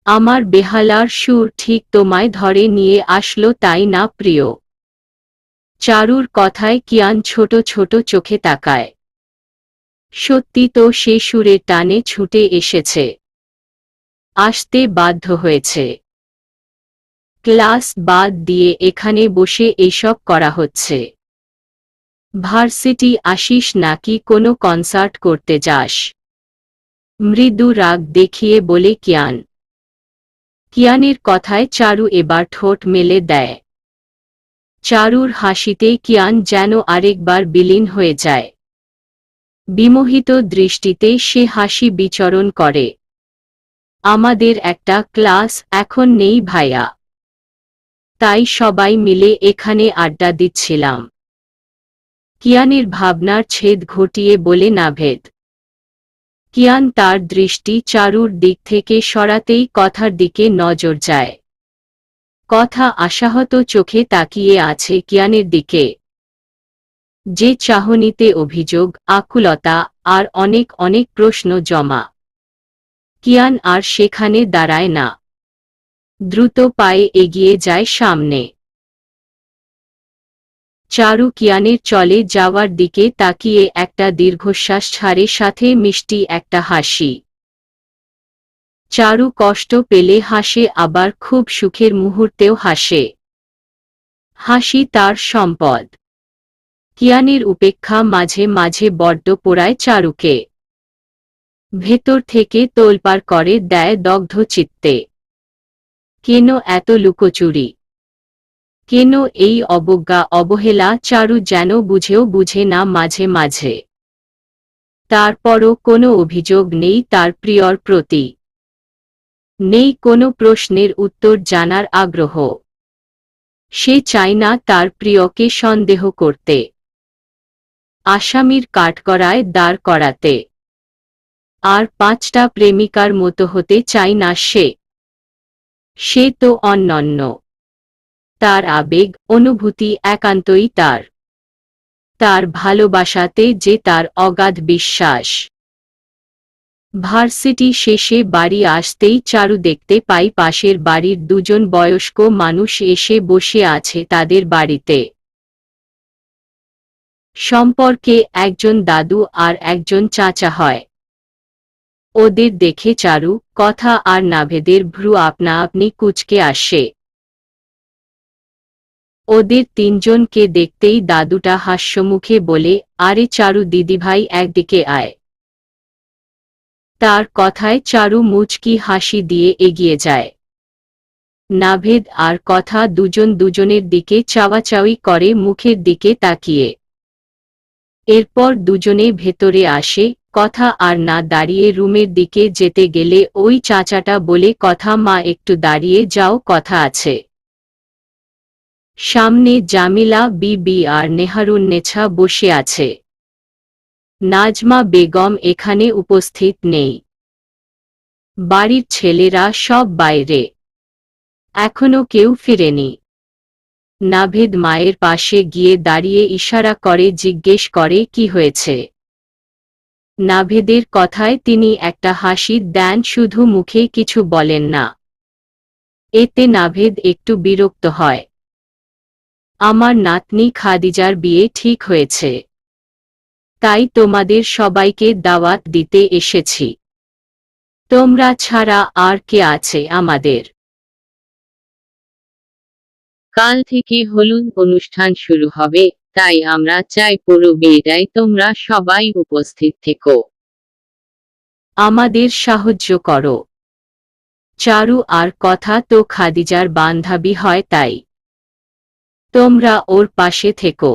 আমার বেহালার সুর ঠিক তোমায় ধরে নিয়ে আসলো তাই না প্রিয়? চারুর কথায় কিয়ান ছোট ছোট চোখে তাকায়। সত্যি তো সে সুরের টানে ছুটে এসেছে, আসতে বাধ্য হয়েছে। ক্লাস বাদ দিয়ে এখানে বসে এসব করা হচ্ছে। ভার্সিটি আসিস নাকি কোনো কনসার্ট করতে যাস? মৃদু রাগ দেখিয়ে বলে কিয়ান। কিয়ানের কথায় চারু এবার ঠোঁট মেলে দেয়। চারুর হাসিতে কিয়ান যেন আরেকবার বিলীন হয়ে যায়। বিমোহিত দৃষ্টিতে সে হাসি বিচরণ করে। আমাদের একটা ক্লাস এখন নেই ভাইয়া, তাই সবাই মিলে এখানে আড্ডা দিচ্ছিলাম। কিয়ানের ভাবনার ছেদ ঘটিয়ে বলে নাভেদ। কিয়ান তার দৃষ্টি চারুর দিক থেকে সরাতেই কথার দিকে নজর যায়। কথা আশাহত চোখে তাকিয়ে আছে কিয়ানের দিকে, যে চাহনিতে অভিযোগ, আকুলতা আর অনেক অনেক প্রশ্ন জমা। কিয়ান আর সেখানে দাঁড়ায় না, দ্রুত পায়ে এগিয়ে যায় সামনে। চারু কিয়ানের চলে যাওয়ার দিকে তাকিয়ে একটা দীর্ঘশ্বাস ছাড়ে, সাথে মিষ্টি একটা হাসি। চারু কষ্ট পেলে হাসে, আবার খুব সুখের মুহূর্তেও হাসে। হাসি তার সম্পদ। কিয়ানের উপেক্ষা মাঝে মাঝে বড্ড পোড়ায় চারুকে। ভেতর থেকে তোলপাড় করে দেয় দগ্ধ চিত্তে। কেন এত লুকোচুরি? কেন এই অবজ্ঞা অবহেলা? চারু যেন বুঝেও বুঝে না মাঝে মাঝে। তারপরও কোনো অভিযোগ নেই তার প্রিয়র প্রতি, নেই কোনো প্রশ্নের উত্তর জানার আগ্রহ। সে চায় না তার প্রিয়কে সন্দেহ করতে, আসামির কাঠগড়ায় দাঁড় করাতে। আর পাঁচটা প্রেমিকার মতো হতে চায় না সে। সে তো অনন্য। তার আবেগ অনুভূতি একান্তই তার। তার ভালোবাসাতে যে তার অগাধ বিশ্বাস। ভার্সিটি শেষে বাড়ি আসতেই চারু দেখতে পাই পাশের বাড়ির দুজন বয়স্ক মানুষ এসে বসে আছে তাদের বাড়িতে। সম্পর্কে একজন দাদু আর একজন চাচা হয়। ওদের দেখে চারু, কথা আর নাভেদের ভ্রু আপনা আপনি কুঁচকে আসে। ওদের তিনজনকে দেখতেই দাদুটা হাস্যমুখে বলে, আরে চারু দিদিভাই একদিকে আয়। তার কথায় চারু মুচকি হাসি দিয়ে এগিয়ে যায়। নাভেদ আর কথা দুজন দুজনের দিকে চাওয়াচাওয়ি করে মুখের দিকে তাকিয়ে। এরপর দুজনে ভেতরে আসে। কথা আর না দাঁড়িয়ে রুমের দিকে যেতে গেলে ওই চাচাটা বলে, কথা মা একটু দাঁড়িয়ে যাও, কথা আছে। সামনে জামিলা বিবি আর নেহারুন্নেছা বসে আছে। নাজমা বেগম এখানে উপস্থিত নেই। বাড়ির ছেলেরা সব বাইরে, এখনো কেউ ফিরেনি। নাভেদ মায়ের পাশে গিয়ে দাঁড়িয়ে ইশারা করে জিজ্ঞেস করে, কি হয়েছে? নাভেদের কথায় তিনি একটা হাসি দেন, শুধু মুখে কিছু বলেন না। এতে নাভেদ একটু বিরক্ত হয়। আমার নাতনি খাদিজার বিয়ে ঠিক হয়েছে, তাই তোমাদের সবাইকে দাওয়াত দিতে এসেছি। তোমরা ছাড়া আর কে আছে আমাদের? কাল থেকে হলুদ অনুষ্ঠান শুরু হবে, তাই আমরা চাই পুরো বিয়েটায় তোমরা সবাই উপস্থিত থেকো। আমাদের সাহায্য করো। চারু আর কথা তো খাদিজার বান্ধবী হয়, তাই তোমরা ওর পাশে থেকো।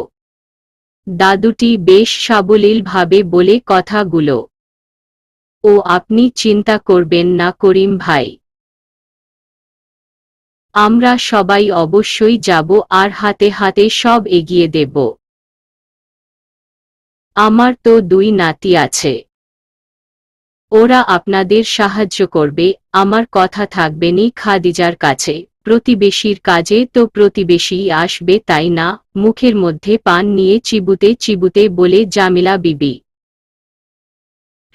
দাদুটি বেশ সাবলীলভাবে বলে কথাগুলো। ও আপনি চিন্তা করবেন না করিম ভাই, আমরা সবাই অবশ্যই যাব আর হাতে হাতে সব এগিয়ে দেব। আমার তো দুই নাতি আছে, ওরা আপনাদের সাহায্য করবে। আমার কথা থাকবেনি খাদিজার কাছে, প্রতিবেশীর কাজে তো প্রতিবেশীই আসবে তাই না? মুখের মধ্যে পান নিয়ে চিবুতে চিবুতে বলে জামিলা বিবি।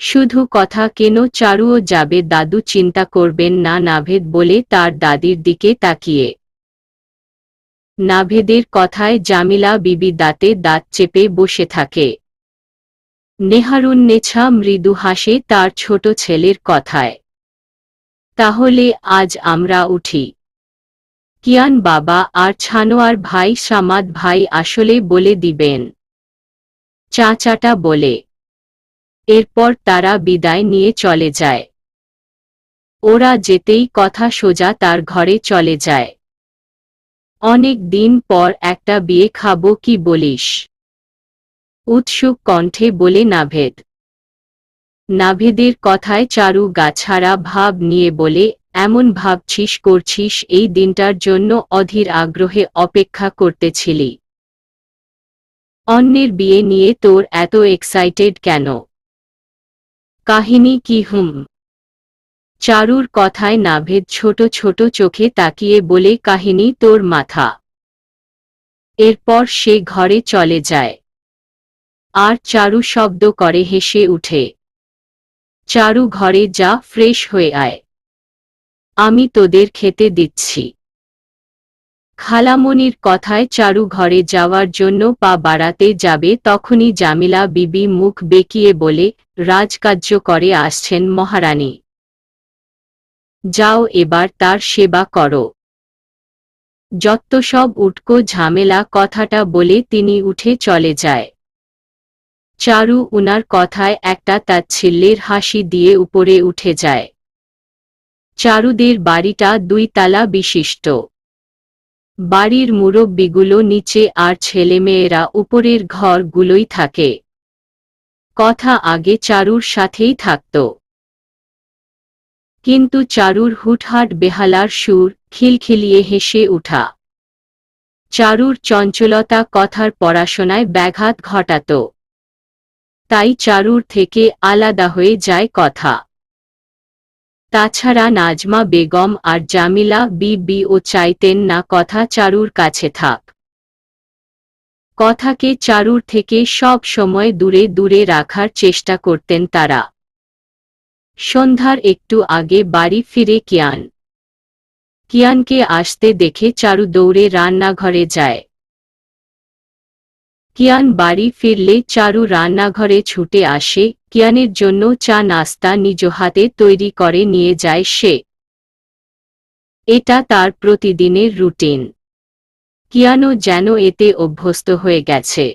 শুধু কথা কেন, চারুও যাবে দাদু, চিন্তা করবেন না, নাভেদ বলে তার দাদির দিকে তাকিয়ে। নাভেদের কথায় জামিলা বিবি দাঁতে দাঁত চেপে বসে থাকে। নেহারুন্নেছা মৃদু হাসে তার ছোট ছেলের কথায়। তাহলে আজ আমরা উঠি। কিয়ান বাবা আর ছানোয়ার ভাই সামাদ ভাই আসলে বলে দিবেন, চাচাটা বলে। এরপর তারা বিদায় নিয়ে চলে যায়। ওরা যেতেই কথা সোজা তার ঘরে চলে যায়। অনেক দিন পর একটা বিয়ে খাবো কি বলিস? উৎসুক কণ্ঠে বলে নাভেদ। নাভেদের কথায় চারু গাছাড়া ভাব নিয়ে বলে, এমন ভাবছিস করছিস এই দিনটার জন্য অধীর আগ্রহে অপেক্ষা করতেছিলি। অন্যের বিয়ে নিয়ে তোর এত এক্সাইটেড কেন? কাহিনী কি? চারুর কথায় নাভেদ ছোট ছোট চোখে তাকিয়ে বলে, কাহিনী তোর মাথা। এরপর সে ঘরে চলে যায়। আর চারু শব্দ করে হেসে উঠে। চারু ঘরে যা, ফ্রেশ হয়ে আয়, আমি তোদের খেতে দিচ্ছি। খালামণির কথায় চারু ঘরে যাওয়ার জন্য পা বাড়াতে যাবে তখনই জামিলা বিবি মুখ বেঁকিয়ে বলে, রাজকার্য করে আসছেন মহারানী, যাও এবার তার সেবা করো। যত সব উটকো ঝামেলা, কথাটা বলে তিনি উঠে চলে যায়। চারু উনার কথায় একটা তাচ্ছিল্যের হাসি দিয়ে উপরে উঠে যায়। চারুদের বাড়িটা 2 তালা বিশিষ্ট। বাড়ির মুরব্বিগুলো নিচে আর ছেলেমেয়েরা উপরের ঘরগুলোই থাকে। কথা আগে চারুর সাথেই থাকত। কিন্তু চারুর হুটহাট বেহালার সুর, খিলখিলিয়ে হেসে উঠা, চারুর চঞ্চলতা কথার পড়াশোনায় ব্যাঘাত ঘটাত। তাই চারুর থেকে আলাদা হয়ে যায় কথা। তাছাড়া নাজমা বেগম আর জামিলা বিবিও চাইতেন না কথা চারুর কাছে থাক। কথাকে চারুর থেকে সব সময় দূরে দূরে রাখার চেষ্টা করতেন তারা। সন্ধ্যার একটু আগে বাড়ি ফিরে কিয়ানকে আসতে দেখে চারু দৌড়ে রান্নাঘরে যায়। কিয়ান বাড়ি ফিরলে চারু রান্নাঘরে ছুটে আসে। কিয়ানের জন্য চা নাস্তা নিজ হাতে তৈরি করে নিয়ে যায় সে। এটা তার প্রতিদিনের রুটিন। কিয়ানও যেন এতে অভ্যস্ত হয়ে গেছে।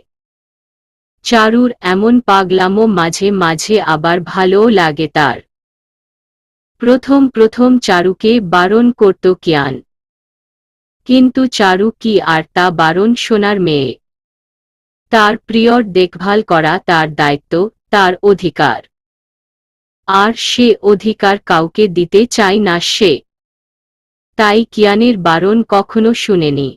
চারুর এমন পাগলামো মাঝে মাঝে আবার ভালোও লাগে তার। প্রথম প্রথম চারুকে বারণ করত কিয়ান, কিন্তু চারু কি আর তা বারণ শোনার মেয়ে? তার প্রিয়র দেখভাল করা তার দায়িত্ব, তার অধিকার। আর সে অধিকার কাউকে দিতে চায় না সে। তাই কিয়ানের বারণ কখনো শুনেনি।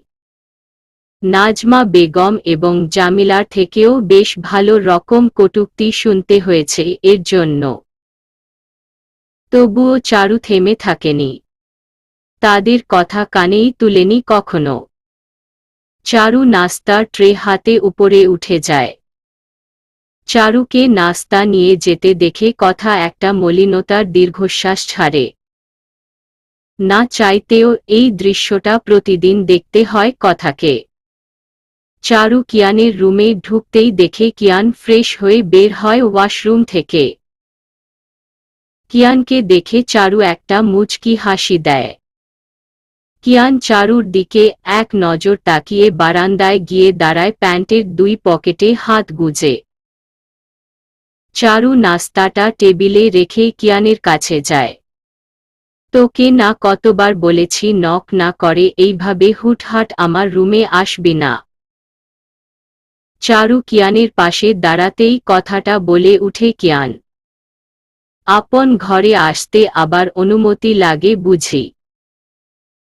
নাজমা বেগম এবং জামিলার থেকেও বেশ ভালো রকম কটূক্তি শুনতে হয়েছে এর জন্য। তবুও চারু থেমে থাকেনি। তাদের কথা কানেই তুলেনি কখনো। চারু নাস্তার ট্রে হাতে উপরে উঠে যায়। চারুকে নাস্তা নিয়ে যেতে দেখে কথা একটা মলিনতার দীর্ঘশ্বাস ছাড়ে। না চাইতেও এই দৃশ্যটা প্রতিদিন দেখতে হয় কথাকে। চারু কিয়ানের রুমে ঢুকতেই দেখে কিয়ান ফ্রেশ হয়ে বের হয় ওয়াশরুম থেকে। কিয়ানকে দেখে চারু একটা মুচকি হাসি দেয়। কিয়ান চারুর দিকে এক নজর তাকিয়ে বারান্দায় গিয়ে দাঁড়ায় প্যান্টের 2 পকেটে হাত গুজে। চারু নাস্তাটা টেবিলে রেখে কিয়ানের কাছে যায়। তোকে না কতবার বলেছি নক না করে এইভাবে হুটহাট আমার রুমে আসবি না। চারু কিয়ানের পাশে দাঁড়াতেই কথাটা বলে উঠে কিয়ান, আপন ঘরে আসতে আবার অনুমতি লাগে বুঝি?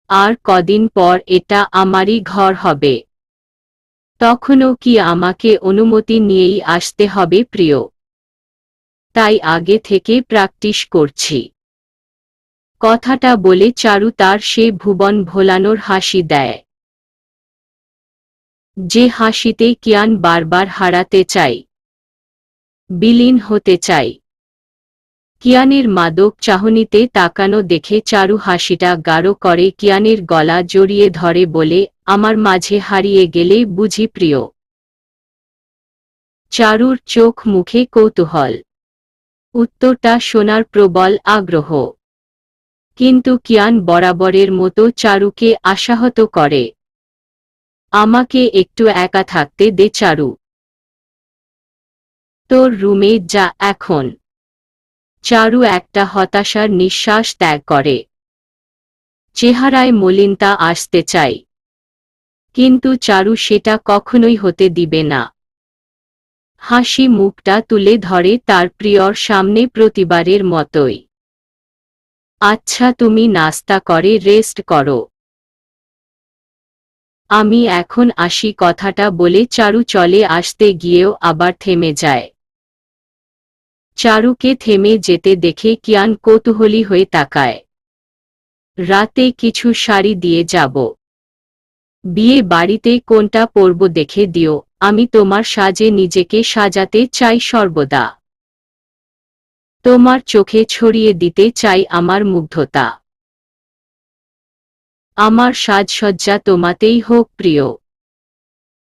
আর কদিন পর এটা আমারই ঘর হবে। তখনও কি আমাকে অনুমতি নিয়েই আসতে হবে প্রিয়? তাই আগে থেকে প্র্যাকটিস করছি। কথাটা বলে চারু তার সে ভুবন ভোলানোর হাসি দেয়, যে হাসিতে কিয়ান বারবার হারাতে চাই, বিলীন হতে চাই। কিয়ানের মাদক চাহনিতে তাকানো দেখে চারু হাসিটা গাঢ় করে কিয়ানের গলা জড়িয়ে ধরে বলে, আমার মাঝে হারিয়ে গেলে বুঝি প্রিয়। চারুর চোখ মুখে কৌতূহল, উত্তরটা শোনার প্রবল আগ্রহ। কিন্তু কিয়ান বরাবরের মতো চারুকে আশাহত করে, আমাকে একটু একা থাকতে দে চারু, তোর রুমে যা এখন। চারু একটা হতাশার নিঃশ্বাস ত্যাগ করে, চেহারায় মলিনতা আসতে চায়, কিন্তু চারু সেটা কখনোই হতে দিবে না। হাসি মুখটা তুলে ধরে তার প্রিয়র সামনে প্রতিবারের মতোই। আচ্ছা তুমি নাস্তা করে রেস্ট করো, আমি এখন আসি। কথাটা বলে চারু চলে আসতে গিয়েও আবার থেমে যায়। চারুকে থেমে যেতে দেখে কিয়ান কৌতূহলী হয়ে তাকায়। রাতে কিছু শাড়ি দিয়ে যাব, বিয়ে বাড়িতে কোনটা পরব দেখে দিও, আমি তোমার সাজে নিজেকে সাজাতে চাই সর্বদা। তোমার চোখে ছড়িয়ে দিতে চাই আমার মুগ্ধতা। আমার সাজসজ্জা তোমাতেই হোক প্রিয়।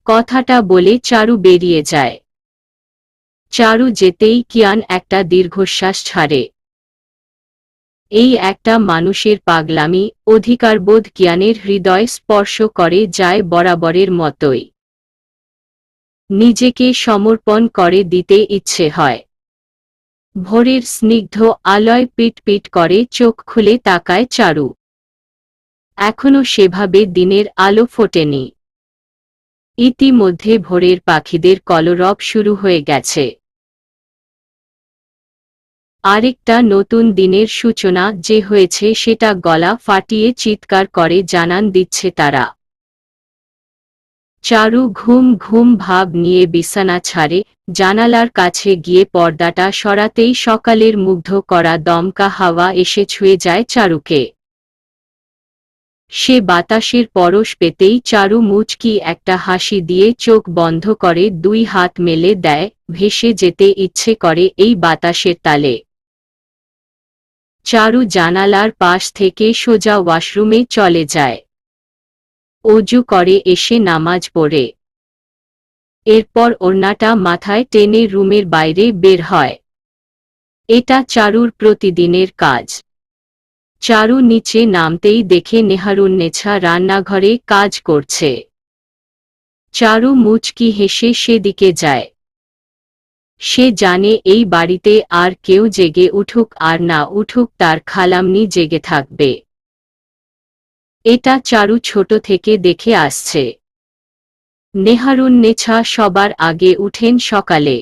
কথাটা বলে চারু বেরিয়ে যায়। চারু যেতেই কিয়ান একটা দীর্ঘশ্বাস ছাড়ে। এই একটা মানুষের পাগলামি, অধিকারবোধ কিয়ানের হৃদয় স্পর্শ করে যায় বরাবরের মতোই। নিজেকে সমর্পণ করে দিতে ইচ্ছে হয়। ভোরের স্নিগ্ধ আলোয় পিটপিট করে চোখ খুলে তাকায় চারু। এখনো সেভাবে দিনের আলো ফোটেনি। ইতিমধ্যে ভোরের পাখিদের কলরব শুরু হয়ে গেছে। আরেকটা নতুন দিনের সূচনা যে হয়েছে সেটা গলা ফাটিয়ে চিৎকার করে জানান দিচ্ছে তারা। চারু ঘুম ঘুম ভাব নিয়ে বিছানা ছাড়ে, জানালার কাছে গিয়ে পর্দাটা সরাতেই সকালের মুগ্ধ করা দমকা হাওয়া এসে ছুঁয়ে যায় চারুকে। সে বাতাসের পরশ পেতেই চারু মুচকি একটা হাসি দিয়ে চোখ বন্ধ করে দুই হাত মেলে দেয়, ভেসে যেতে ইচ্ছে করে এই বাতাসের তালে। চারু জানালার পাশ থেকে সোজা ওয়াশরুমে চলে যায়। অজু করে এসে নামাজ পড়ে। এরপর ওড়নাটা মাথায় টেনে রুমের বাইরে বের হয়। এটা চারুর প্রতিদিনের কাজ। চারু নিচে নামতেই দেখে নেহারুন্নেছা রান্নাঘরে কাজ করছে। চারু মুচকি হেসে সেদিকে যায়। সে জানে এই বাড়িতে আর কেউ জেগে উঠুক আর না উঠুক তার খালামনি জেগে থাকবে। এটা চারু ছোট থেকে দেখে আসছে। নেহারুন্নেছা সবার আগে উঠেন সকালে।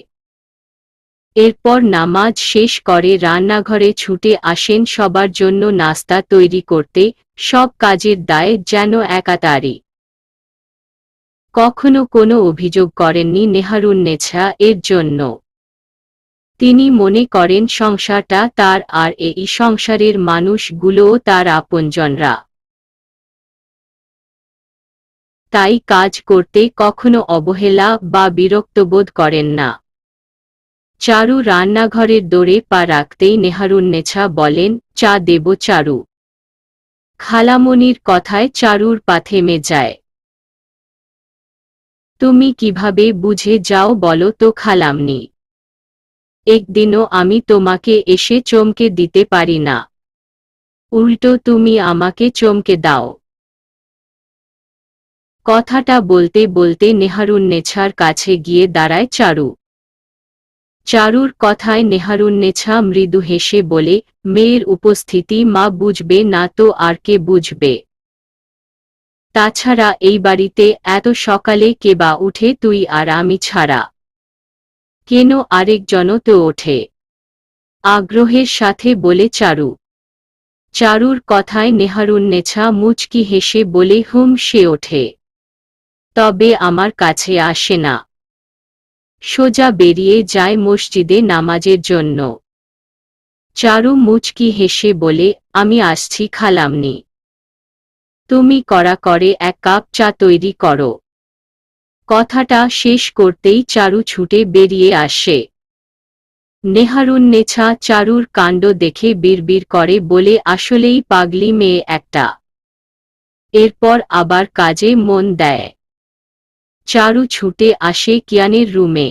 এরপর নামাজ শেষ করে রান্নাঘরে ছুটে আসেন সবার জন্য নাস্তা তৈরি করতে, সব কাজের দায় যেন একাতারি। কখনো কোনো অভিযোগ করেননি নেহারুন্নেছা এর জন্য। তিনি মনে করেন সংসারটা তার আর এই সংসারের মানুষগুলোও তার আপনজনরা। তাই কাজ করতে কখনো অবহেলা বা বিরক্তবোধ করেন না। চারু রান্নাঘরের দোরে পা রাখতেই নেহারুন্নেছা বলেন, চা দেব চারু। খালামণির কথায় চারুর পা থেমে যায়। তুমি কিভাবে বুঝে যাও বলো তো খালামণি? একদিনও আমি তোমাকে এসে চমকে দিতে পারি না, উল্টো তুমি আমাকে চমকে দাও। কথাটা বলতে বলতে নেহারুন্নেছার কাছে গিয়ে দাঁড়ায় চারু। চারুর কথায় নেহারুন্নেছা মৃদু হেসে বলে, মেয়ের উপস্থিতি মা বুঝবে না তো আর কে বুঝবে? তাছাড়া এই বাড়িতে এত সকালে কে বা উঠে তুই আর আমি ছাড়া? কেন আরেকজনও তো ওঠে? আগ্রহের সাথে বলে চারু। চারুর কথায় নেহারুন্নেছা মুচকি হেসে বলে, হুম সে ওঠে, তবে আমার কাছে আসে না। সোজা বেরিয়ে যায় মসজিদে নামাজের জন্য। চারু মুচকি হেসে বলে, আমি আসছি খালামণি। তুমি কড়া করে এক কাপ চা তৈরি করো। কথাটা শেষ করতেই চারু ছুটে বেরিয়ে আসে। নেহারুন্নেছা চারুর কাণ্ড দেখে বিড়বিড় করে বলে, আসলেই পাগলি মেয়ে একটা। এরপর আবার কাজে মন দেয়। চারু ছুটে আসে কিয়ানের রুমে।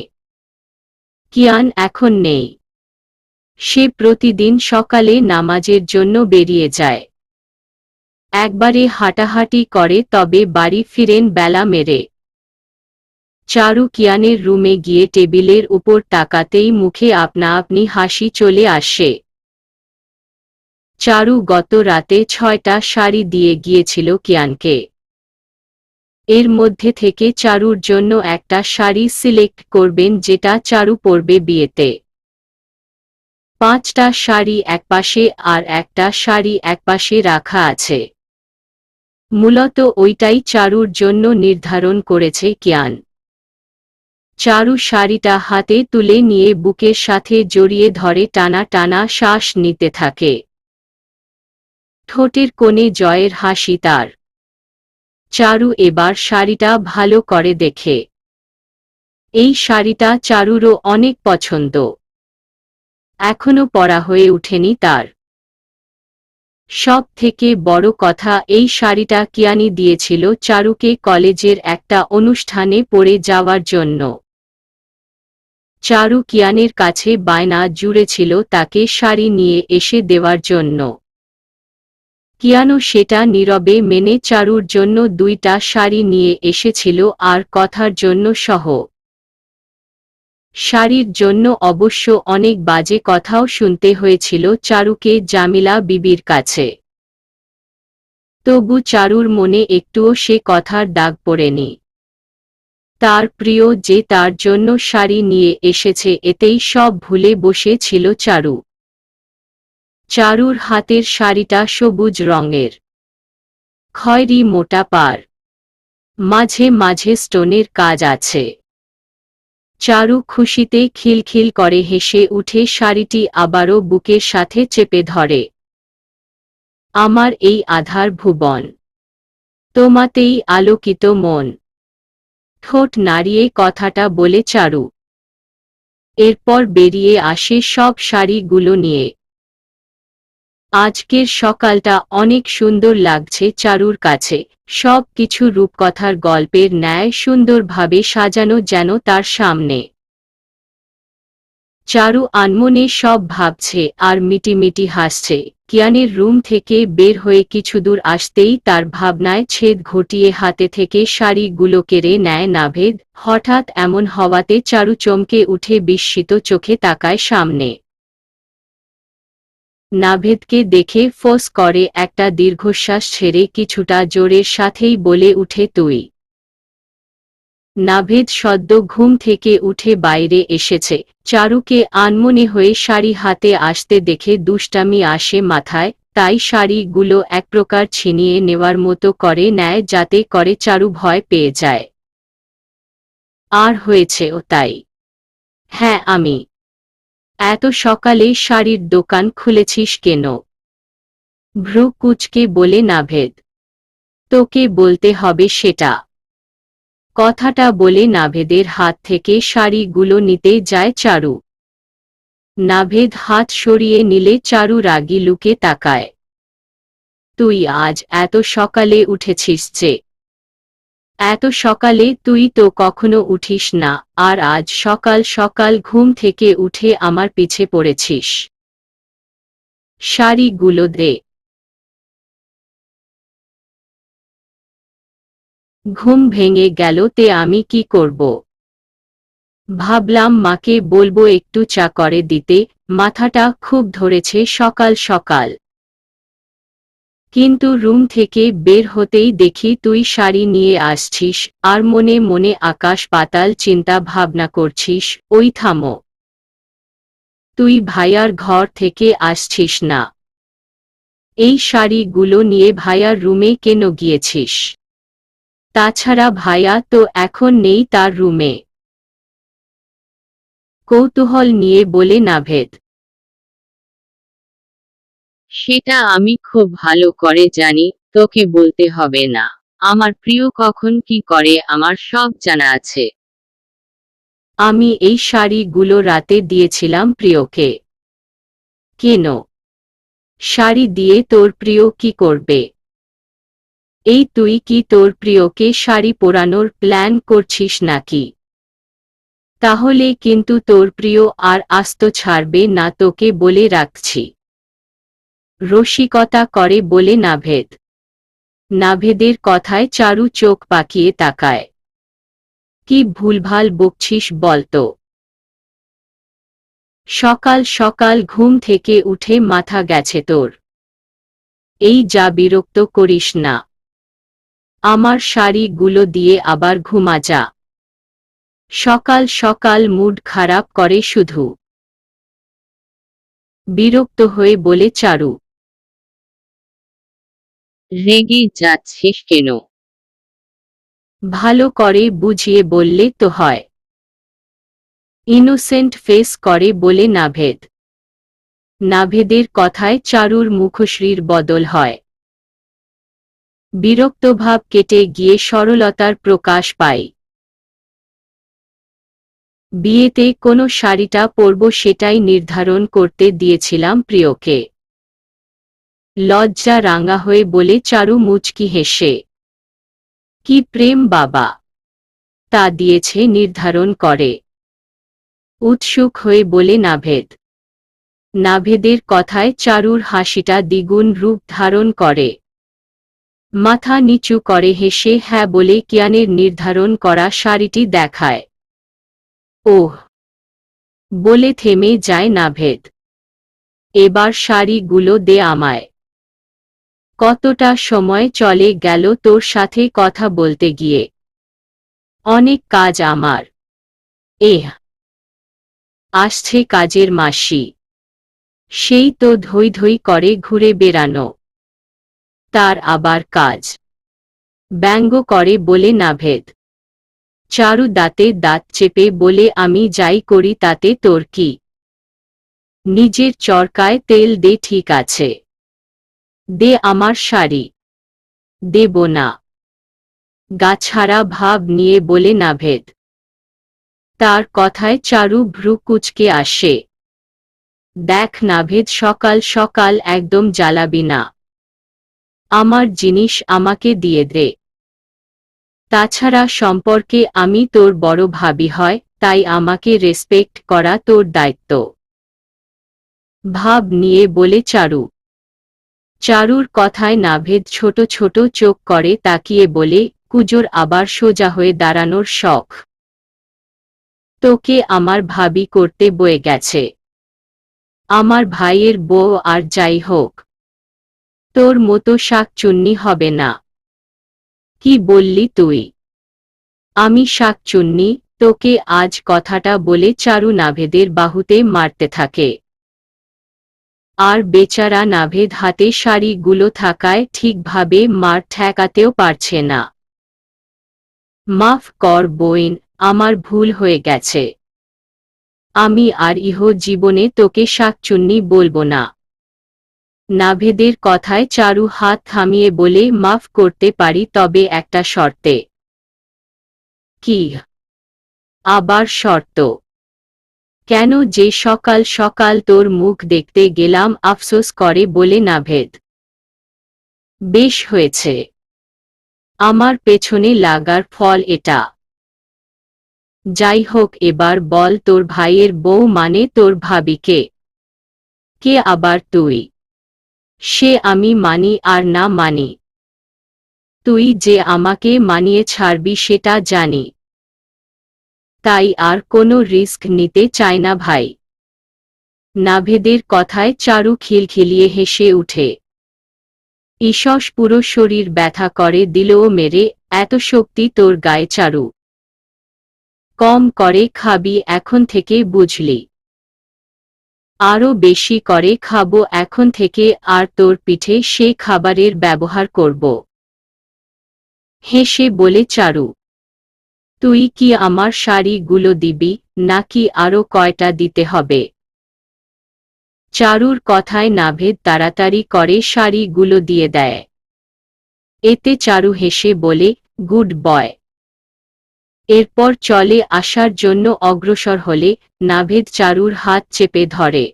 কিয়ান এখন নেই। সে প্রতিদিন সকালে নামাজের জন্য বেরিয়ে যায়। একবারে হাঁটাহাঁটি করে, তবে বাড়ি ফিরেন বেলা মেরে। চারু কিয়ানের রুমে গিয়ে টেবিলের উপর তাকাতেই মুখে আপনা আপনি হাসি চলে আসে। চারু গত রাতে 6টা শাড়ি দিয়ে গিয়েছিল কিয়ানকে। এর মধ্যে থেকে চারুর জন্য একটা শাড়ি সিলেক্ট করবেন, যেটা চারু পরবে বিয়েতে। 5টা শাড়ি একপাশে আর একটা শাড়ি একপাশে রাখা আছে। মূলত ওইটাই চারুর জন্য নির্ধারণ করেছে কিয়ান। চারু শাড়িটা হাতে তুলে নিয়ে বুকের সাথে জড়িয়ে ধরে টানা টানা শ্বাস নিতে থাকে। ঠোঁটের কোণে জয়ের হাসি তার। চারু এবার শাড়িটা ভালো করে দেখে। এই শাড়িটা চারুরও অনেক পছন্দ। এখনো পরা হয়ে ওঠেনি তার। সব থেকে বড় কথা, এই শাড়িটা কিয়ানি দিয়েছিল চারুকে কলেজের একটা অনুষ্ঠানে পরে যাওয়ার জন্য। চারু কিয়ানের কাছে বায়না জুড়েছিল তাকে শাড়ি নিয়ে এসে দেওয়ার জন্য। কিয়ানো সেটা নীরবে মেনে চারুর জন্য 2টা শাড়ি নিয়ে এসেছিল, আর কথার জন্য সহ। শাড়ির জন্য অবশ্য অনেক বাজে কথাও শুনতে হয়েছিল চারুকে জামিলা বিবির কাছে। তবু চারুর মনে একটুও সে কথার দাগ পড়েনি। তার প্রিয় যে তার জন্য শাড়ি নিয়ে এসেছে, এতেই সব ভুলে বসে ছিল চারু। চারুর হাতের শাড়িটা সবুজ রঙের, খয়েরি মোটা পাড়, মাঝে মাঝে স্টোনের কাজ আছে। চারু খুশিতে খিলখিল করে হেসে উঠে শাড়িটি আবারও বুকের সাথে চেপে ধরে। আমার এই আধার ভুবন, তোমাতেই আলোকিত মন। ঠোঁট নাড়িয়ে কথাটা বলে চারু। এরপর বেরিয়ে আসে সব শাড়িগুলো নিয়ে। আজকের সকালটা অনেক সুন্দর লাগছে চারুর কাছে। সব কিছু রূপকথার গল্পের ন্যায় সুন্দরভাবে সাজানো যেন তার সামনে। চারু আনমনে সব ভাবছে আর মিটিমিটি হাসছে। কিয়ানের রুম থেকে বের হয়ে কিছুদূর আসতেই তার ভাবনায় ছেদ ঘটিয়ে হাতে থেকে শাড়িগুলো কেড়ে নেয় নাভেদ। হঠাৎ এমন হওয়াতে চারু চমকে উঠে বিস্মিত চোখে তাকায় সামনে। নাভেদকে দেখে ফোঁস করে একটা দীর্ঘশ্বাস ছেড়ে কিছুটা জোরের সাথেই বলে উঠে, তুই? নাভেদ সদ্য ঘুম থেকে উঠে বাইরে এসেছে। চারুকে আনমনে হয়ে শাড়ি হাতে আসতে দেখে দুষ্টামি আসে মাথায়, তাই শাড়িগুলো এক প্রকার ছিনিয়ে নেওয়ার মতো করে নেয়, যাতে করে চারু ভয় পেয়ে যায়। আর হয়েছেও তাই। হ্যাঁ, আমি। এত সকালে শাড়ির দোকান খুলেছিস কেন? ভ্রু কুঁচকে বলে নাভেদ। তোকে বলতে হবে সেটা। কথাটা বলে নাভেদের হাত থেকে শাড়িগুলো নিতে যায় চারু। নাভেদ হাত সরিয়ে নিলে চারু রাগী লুকে তাকায়। তুই আজ এত সকালে উঠেছিস যে? এত সকালে তুই তো কখনো উঠিস না, আর আজ সকাল সকাল ঘুম থেকে উঠে আমার পিছে পড়েছিস। শাড়িগুলো দে। ঘুম ভেঙে গেল তে আমি কি করব? ভাবলাম মাকে বলবো একটু চা করে দিতে, মাথাটা খুব ধরেছে সকাল সকাল। কিন্তু রুম থেকে বের হতেই দেখি তুই শাড়ি নিয়ে আসছিস, আর মনে মনে আকাশ পাতাল চিন্তা ভাবনা করছিস। ওই থামো। তুই ভাইয়ার ঘর থেকে আসছিস না? এই শাড়িগুলো নিয়ে ভাইয়ার রুমে কেন গিয়েছিস? তাছাড়া ভাইয়া তো এখন নেই তার রুমে। কৌতূহল নিয়ে বলে নাভেদ। সেটা আমি খুব ভালো করে জানি, তোকে বলতে হবে না। আমার প্রিয় কখন কি করে আমার সব জানা আছে। আমি এই শাড়িগুলো রাতে দিয়েছিলাম প্রিয়কে। কেন? শাড়ি দিয়ে তোর প্রিয় কি করবে? এই তুই কি তোর প্রিয়কে শাড়ি পরানোর প্ল্যান করছিস নাকি? তাহলে কিন্তু তোর প্রিয় আর আস্ত ছাড়বে না, তোকে বলে রাখছি। রসিকতা করে বলে নাভেদ। নাভেদের কথায় চারু চোখ পাকিয়ে তাকায়। কি ভুলভাল বকছিস বলতো? সকাল সকাল ঘুম থেকে উঠে মাথা গেছে তোর? এই যা, বিরক্ত করিস না। আমার শাড়িগুলো দিয়ে আবার ঘুমা যা। সকাল সকাল মুড খারাপ করে শুধু। বিরক্ত হয়ে বলে চারু। রেগে যাচ্ছিস কেন? ভালো করে বুঝিয়ে বললে তো হয়। ইনোসেন্ট ফেস করে বলে নাভেদ। নাভেদের কথায় চারুর মুখশ্রীর বদল হয়। বিরক্তভাব কেটে গিয়ে সরলতার প্রকাশ পায়। বিয়েতে কোনো শাড়িটা পরব সেটাই নির্ধারণ করতে দিয়েছিলাম প্রিয়কে। লজ্জা রাঙা হয়ে বলে চারু মুচকি হেসে। কি প্রেম বাবা! তা দিয়েছে নির্ধারণ করে। উৎসুক হয়ে বলে নাভেদ। নাভেদের কথায় চারুর হাসিটা দ্বিগুণ রূপ ধারণ করে। মাথা নিচু করে হেসে হ্যাঁ বলে কিয়ানের নির্ধারণ করা শাড়িটি দেখায়। ওহ! বলে থেমে যায় নাভেদ। এবার শাড়িগুলো দে আমায়। কতটা সময় চলে গেল তোর সাথে কথা বলতে গিয়ে। অনেক কাজ আমার। এহ! আসছে কাজের মাসি। সেই তো ধৈ ধৈ করে ঘুরে বেড়ানো। তার আবার কাজ। ব্যঙ্গ করে বলে নাভেদ। চারু দাঁতে দাঁত চেপে বলে আমি যাই করি তাতে তোর কি? নিজের চরকায় তেল দে, ঠিক আছে? দে আমার শাড়ি। দেব না। গাছাড়া ভাব নিয়ে বলে নাভেদ। তার কথায় চারু ভ্রু কুঁচকে আসে। দেখ নাভেদ, সকাল সকাল একদম জ্বালাবি না। আমার জিনিস আমাকে দিয়ে দে। তাছাড়া সম্পর্কে আমি তোর বড় ভাবি হয়, তাই আমাকে রেসপেক্ট করা তোর দায়িত্ব। ভাব নিয়ে বলে চারু। চারুর কথায় নাভেদ ছোট ছোট চোখ করে তাকিয়ে বলে, কুজোর আবার সোজা হয়ে দাঁড়ানোর শখ? তোকে আমার ভাবি করতে বয়ে গেছে। আমার ভাইয়ের বউ আর যাই হোক, তোর মতো শাকচুন্নি হবে না। কি বললি তুই? আমি শাকচুন্নি? তোকে আজ কথাটা বলে চারু নাভেদের বাহুতে মারতে থাকে। আর বেচারা নাভেদ হাতে শাড়িগুলো থাকায় ঠিকভাবে মার ঠেকাতেও পারছে না। মাফ কর বইন, আমার ভুল হয়ে গেছে। আমি আর ইহ জীবনে তোকে শাকচুন্নি বলবো না। নাভেদের কথায় চারু হাত থামিয়ে বলে মাফ করতে পারি, তবে একটা শর্তে। কি? আবার শর্ত? কেন যে সকাল সকাল তোর মুখ দেখতে গেলাম, আফসোস করে বলে নাভেদ। বেশ হয়েছে। আমার পেছনে লাগার ফল এটা। যাই হোক, এবার বল তোর ভাইয়ের বউ মানে তোর ভাবিকে? কে আবার তুই? সে আমি মানি আর না মানি। তুই যে আমাকে মানিয়ে ছাড়বি সেটা জানি। তাই আর কোনো রিস্ক নিতে চাই না ভাই। নাভেদের কথায় চারু খিলখিলিয়ে হেসে উঠে। ঈষৎ পুরো শরীর ব্যথা করে দিল মেরে, এত শক্তি তোর গায়ে চারু? কম করে খাবি এখন থেকে, বুঝলি? আরো বেশি করে খাবো এখন থেকে, আর তোর পিঠে সে খাবারের ব্যবহার করব। হেসে বলে চারু। তুই কি আমার শাড়িগুলো দিবি, নাকি আরো কয়টা দিতে হবে? চারুর কথায় নাভেদ তাড়াতাড়ি করে শাড়িগুলো দিয়ে দেয়। এতে চারু হেসে বলে, গুড বয়। এরপর চলে আসার জন্য অগ্রসর হলে নাভেদ চারুর হাত চেপে ধরে।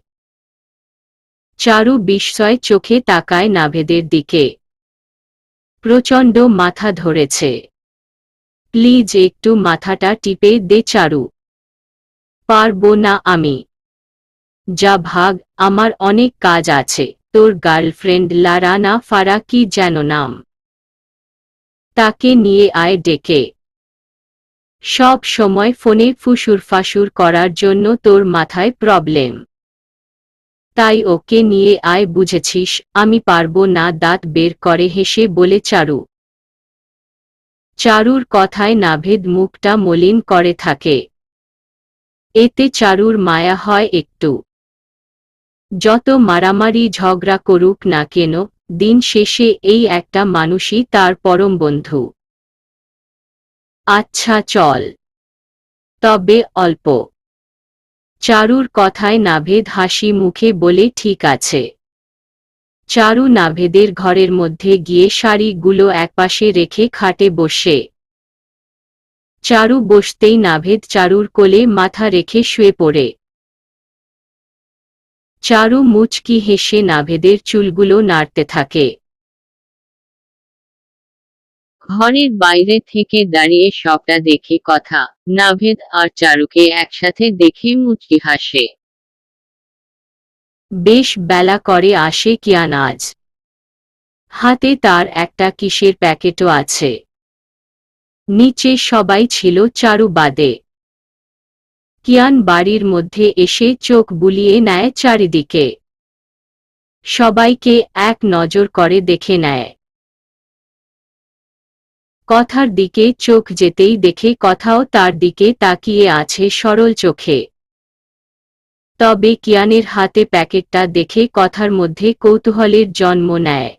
চারু বিস্ময় চোখে তাকায় নাভেদের দিকে। প্রচণ্ড মাথা ধরেছে। প্লিজ একটু মাথাটা টিপে দে চারু। পারবো না আমি। যা ভাগ, আমার অনেক কাজ আছে। তোর গার্লফ্রেন্ড লারানা ফারা কি যেন নাম, তাকে নিয়ে আয় ডেকে। সব সময় ফোনে ফুসুর করার জন্য তোর মাথায় প্রবলেম। তাই ওকে নিয়ে আয়, বুঝেছিস? আমি পারবো না, দাঁত বের করে হেসে বলে চারু। চারুর কথায় নাভেদ মুখটা মলিন করে থাকে। এতে চারুর মায়া হয় একটু। যত মারামারি ঝগড়া করুক না কেন, দিন শেষে এই একটা মানুষই তার পরম বন্ধু। আচ্ছা চল তবে অল্প। চারুর কথায় নাভেদ হাসি মুখে বলে ঠিক আছে। চারু নাভেদের ঘরের মধ্যে গিয়ে শাড়িগুলো একপাশে রেখে খাটে বসে। চারু বসতেই নাভেদ চারুর কোলে মাথা রেখে শুয়ে পড়ে। চারু মুচকি হেসে নাভেদের চুলগুলো নাড়তে থাকে। ঘরের বাইরে থেকে দাঁড়িয়ে সবটা দেখে কথা নাভেদ আর চারুকে একসাথে দেখে মুচকি হাসে। বেশ বেলা করে আসে কিয়ান আজ। হাতে তার একটা কিসের প্যাকেটও আছে। নিচে সবাই ছিল চারু বাদে। কিয়ান বাড়ির মধ্যে এসে চোখ বুলিয়ে নেয় চারিদিকে। সবাইকে এক নজর করে দেখে নেয়। কথার দিকে চোখ যেতেই দেখে কথাও তার দিকে তাকিয়ে আছে সরল চোখে। তবে কিয়ানের হাতে প্যাকেটটা দেখে কথার মধ্যে কৌতূহলের জন্ম নেয়।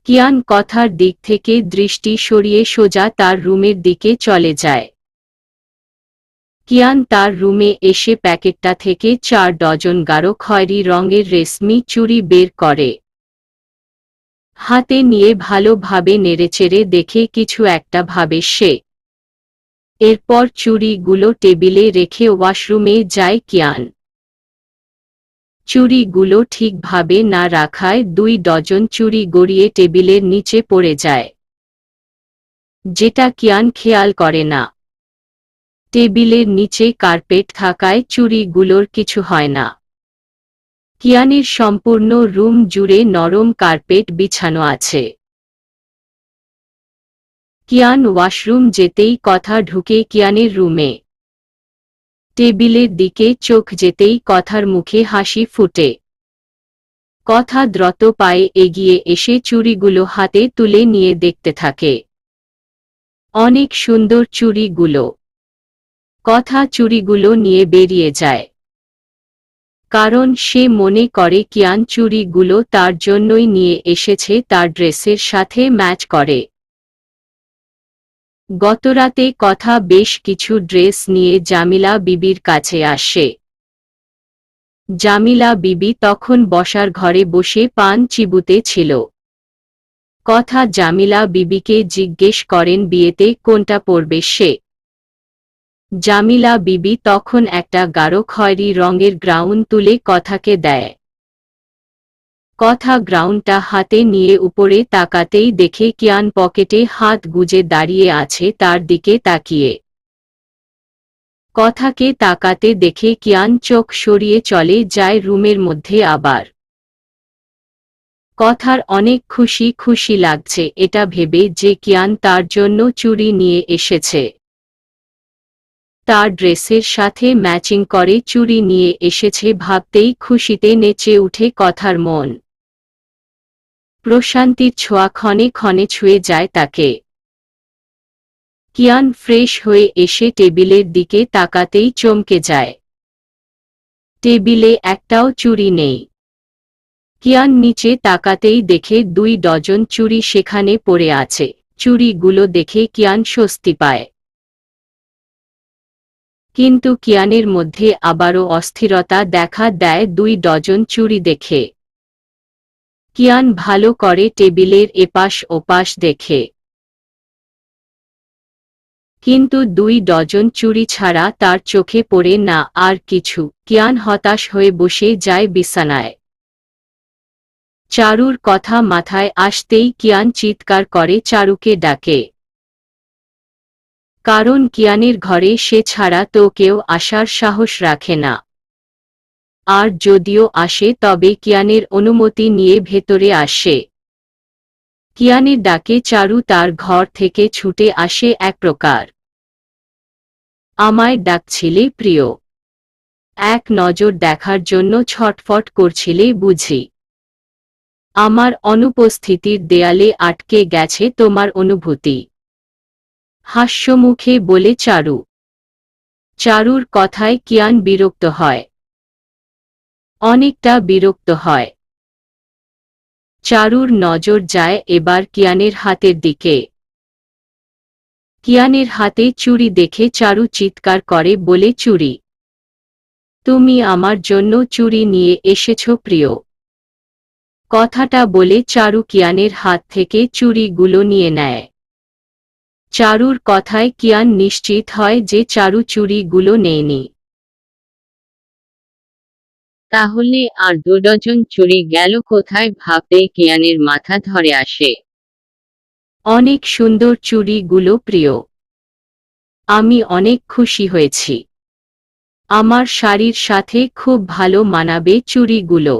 কিয়ান কথার দিক থেকে দৃষ্টি সরিয়ে সোজা তার রুমের দিকে চলে যায়। কিয়ান তার রুমে এসে প্যাকেটটা থেকে 4 ডজন গাঢ় খয়েরি রঙের রেশমি চুড়ি বের করে। হাতে নিয়ে ভালোভাবে নেড়েচেড়ে দেখে কিছু একটা ভাবে সে। এরপর চুড়িগুলো টেবিলে রেখে ওয়াশরুমে যায় কিয়ান। চুড়িগুলো ঠিকভাবে না রাখায় 2 ডজন চুড়ি গড়িয়ে টেবিলের নিচে পড়ে যায়, যেটা কিয়ান খেয়াল করে না। টেবিলের নিচে কার্পেট থাকায় চুড়িগুলোর কিছু হয় না। কিয়ানের সম্পূর্ণ রুম জুড়ে নরম কার্পেট বিছানো আছে। কিয়ান ওয়াশরুম যেতেই কথা ঢুকে কিয়ানের রুমে। টেবিলের দিকে চোখ যেতেই কথার মুখে হাসি ফুটে। কথা দ্রুত পায়ে এগিয়ে এসে চুড়িগুলো হাতে তুলে নিয়ে দেখতে থাকে। অনেক সুন্দর চুড়িগুলো। কথা চুড়িগুলো নিয়ে বেরিয়ে যায়, কারণ সে মনে করে কিয়ান চুড়িগুলো তার জন্যই নিয়ে এসেছে, তার ড্রেসের সাথে ম্যাচ করে। গতরাতে কথা বেশ কিছু ড্রেস নিয়ে জামিলা বিবির কাছে আসে। জামিলা বিবি তখন বসার ঘরে বসে পান চিবুতে ছিল। কথা জামিলা বিবিকে জিজ্ঞেস করেন বিয়েতে কোনটা পরবে সে। জামিলা বিবি তখন একটা গাঢ় খয়েরি রঙের গাউন তুলে কথাকে দেয়। কথা গাউনটা হাতে নিয়ে উপরে তাকাতেই দেখে কিয়ান পকেটে হাত গুজে দাঁড়িয়ে আছে তার দিকে তাকিয়ে। কথাকে তাকাতে দেখে কিয়ান চোখ সরিয়ে চলে যায় রুমের মধ্যে আবার। কথার অনেক খুশি খুশি লাগছে এটা ভেবে যে কিয়ান তার জন্য চুড়ি নিয়ে এসেছে। তার ড্রেসের সাথে ম্যাচিং করে চুড়ি নিয়ে এসেছে ভাবতেই খুশিতে নেচে উঠে কথার মন। প্রশান্তির ছোঁয়া ক্ষণে ক্ষণে ছুঁয়ে যায় তাকে। কিয়ান ফ্রেশ হয়ে এসে টেবিলের দিকে তাকাতেই চমকে যায়। টেবিলে একটাও চুড়ি নেই। কিয়ান নিচে তাকাতেই দেখে 2 ডজন চুড়ি সেখানে পড়ে আছে। চুড়িগুলো দেখে কিয়ান স্বস্তি পায়। কিন্তু কিয়ানের মধ্যে আবারও অস্থিরতা দেখা দেয় 2 ডজন চুড়ি দেখে। কিয়ান ভালো করে টেবিলের এপাশ ওপাশ দেখে, কিন্তু 2 ডজন চুড়ি ছাড়া তার চোখে পড়ে না আর কিছু। কিয়ান হতাশ হয়ে বসে যায় বিছানায়। চারুর কথা মাথায় আসতেই কিয়ান চিৎকার করে চারুকে ডাকে। কারণ কিয়ানের ঘরে সে ছাড়া তো কেউ আসার সাহস রাখে না। আর যদিও আসে তবে কিয়ানের অনুমতি নিয়ে ভেতরে আসে। কিয়ানের ডাকে চারু তার ঘর থেকে ছুটে আসে এক প্রকার। আমায় ডাকছিলে প্রিয়? এক নজর দেখার জন্য ছটফট করছিলে বুঝি? আমার অনুপস্থিতির দেয়ালে আটকে গেছে তোমার অনুভূতি। হাস্যমুখে বলে চারু। চারুর কথায় কিয়ান বিরক্ত হয়, অনেকটা বিরক্ত হয়। চারুর নজর যায় এবার কিয়ানের হাতের দিকে। কিয়ানের হাতে চুড়ি দেখে চারু চিৎকার করে বলে চুড়ি? তুমি আমার জন্য চুড়ি নিয়ে এসেছ প্রিয়? কথাটা বলে চারু কিয়ানের হাত থেকে চুড়িগুলো নিয়ে নেয়। চারুর কথায় কিয়ান নিশ্চিত হয় যে চারু চুড়িগুলো নেয়নি। তাহলে আর 2 ডজন চুড়ি গেল কোথায় ভাবতে কিয়ানের মাথা ধরে আসে। অনেক সুন্দর চুড়িগুলো প্রিয়। আমি অনেক খুশি হয়েছি। আমার শাড়ির সাথে খুব ভালো মানাবে চুড়িগুলো।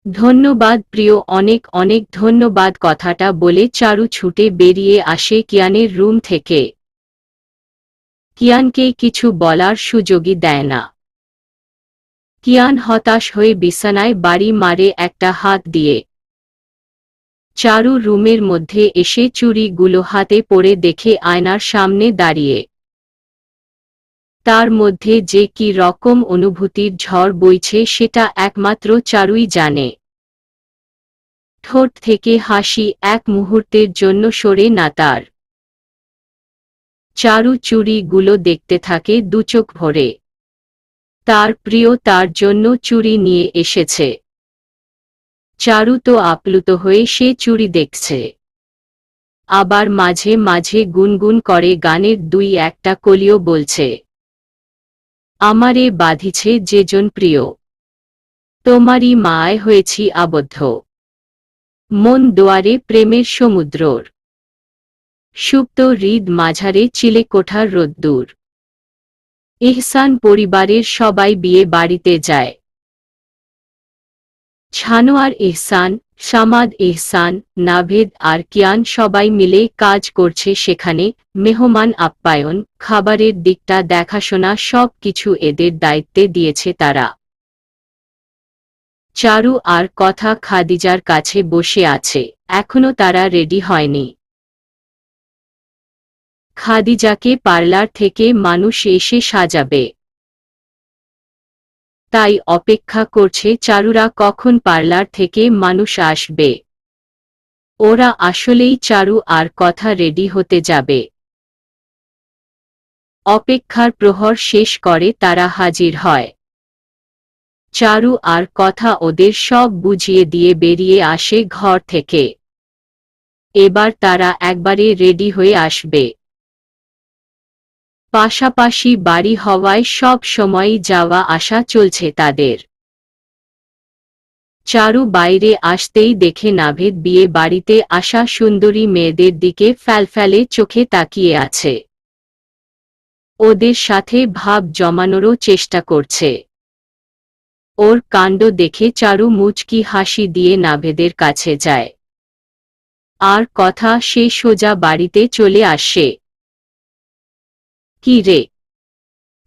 ধন্যবাদ প্রিয়, অনেক অনেক ধন্যবাদ। কথাটা বলে চারু ছুটে বেরিয়ে আসে কিয়ানের রুম থেকে। কিয়ানকে কিছু বলার সুযোগই দেয় না। কিয়ান হতাশ হয়ে বিছানায় বাড়ি মারে একটা হাত দিয়ে। চারু রুমের মধ্যে এসে চুড়িগুলো হাতে পড়ে দেখে আয়নার সামনে দাঁড়িয়ে। তার মধ্যে যে কি রকম অনুভূতির ঝড় বইছে সেটা একমাত্র চারুই জানে। ঠোঁট থেকে হাসি এক মুহূর্তের জন্য সরে না তার। চারু চুড়িগুলো দেখতে থাকে দুচোখ ভরে। তার প্রিয় তার জন্য চুড়ি নিয়ে এসেছে। চারু তো আপ্লুত হয়ে সে চুড়ি দেখছে। আবার মাঝে মাঝে গুনগুন করে গানের 2-1টা কলিও বলছে। আমারে বাঁধিছে যেজন প্রিয়, তোমারই মায় হয়েছি আবদ্ধ। মন দুয়ারে প্রেমের সমুদ্রর, সুপ্ত হৃদ মাঝারে চিলেকোঠার রোদ্দুর। ইহসান পরিবারের সবাই বিয়ে বাড়িতে যায়। ছানোয়ার ইহসান, সামাদ ইহসান, নাভেদ আর কিয়ান সবাই মিলে কাজ করছে সেখানে। মেহমান আপ্যায়ন, খাবারের দিকটা দেখাশোনা সব কিছু এদের দায়িত্বে দিয়েছে তারা। চারু আর কথা খাদিজার কাছে বসে আছে, এখনো তারা রেডি হয়নি। খাদিজাকে পার্লার থেকে মানুষ এসে সাজাবে, তাই অপেক্ষা করছে চারুরা কখন পার্লার থেকে মানুষ আসবে। ওরা আসলেই চারু আর কথা রেডি হতে যাবে। অপেক্ষার প্রহর শেষ করে তারা হাজির হয়। চারু আর কথা ওদের সব বুঝিয়ে দিয়ে বেরিয়ে আসে ঘর থেকে। এবার তারা একবারে রেডি হয়ে আসবে। পাশাপাশি বাড়ি হওয়ায় সব সময়ই যাওয়া আসা চলছে তাদের। চারু বাইরে আসতেই দেখে নাভেদ বিয়ে বাড়িতে আসা সুন্দরী মেয়েদের দিকে ফ্যালফ্যালে চোখে তাকিয়ে আছে। ওদের সাথে ভাব জমানোরও চেষ্টা করছে। ওর কাণ্ড দেখে চারু মুচকি হাসি দিয়ে নাভেদের কাছে যায়। আর কথা সে সোজা বাড়িতে চলে আসে। কি রে,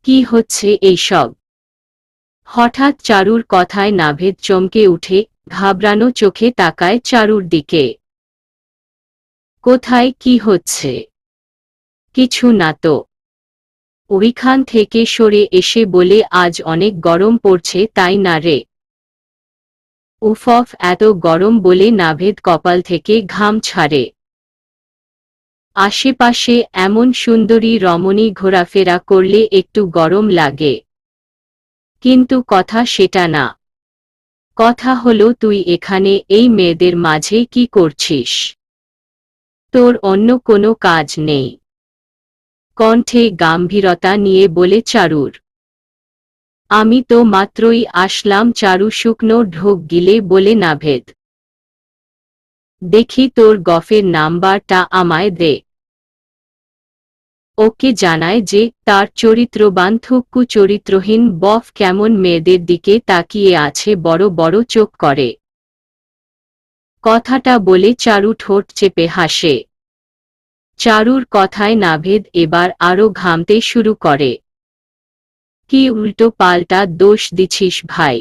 কি হচ্ছে এইসব? হঠাৎ চারুর কথায় নাভেদ চমকে উঠে, ঘাবড়ানো চোখে তাকায় চারুর দিকে। কোথায় কি হচ্ছে? কিছু না তো। ওইখান থেকে সরে এসে বলে আজ অনেক গরম পড়ছে তাই না রে? উফ, এত গরম বলে নাভেদ কপাল থেকে ঘাম ছাড়ে। আশেপাশে এমন সুন্দরী রমণী ঘোরাফেরা করলে একটু গরম লাগে, কিন্তু কথা সেটা না। কথা হলো তুই এখানে এই মেয়েদের মাঝে কি করছিস? তোর অন্য কোনো কাজ নেই? কণ্ঠে গাম্ভীরতা নিয়ে বলে চারুর। আমি তো মাত্রই আসলাম। চারু শুকনো ঢোক গিলে বলে নাভেদ, দেখি তোর গফের নাম্বারটা আমায় দে। ওকে জানায় যে তার চরিত্রবান থুক্কু চরিত্রহীন বফ কেমন মেয়েদের দিকে তাকিয়ে আছে, বড় বড় চোখ করে। কথাটা বলে চারু ঠোঁট চেপে হাসে। চারুর কথায় নাভেদ এবার আরো ঘামতে শুরু করে। কি উল্টো পাল্টা দোষ দিছিস ভাই?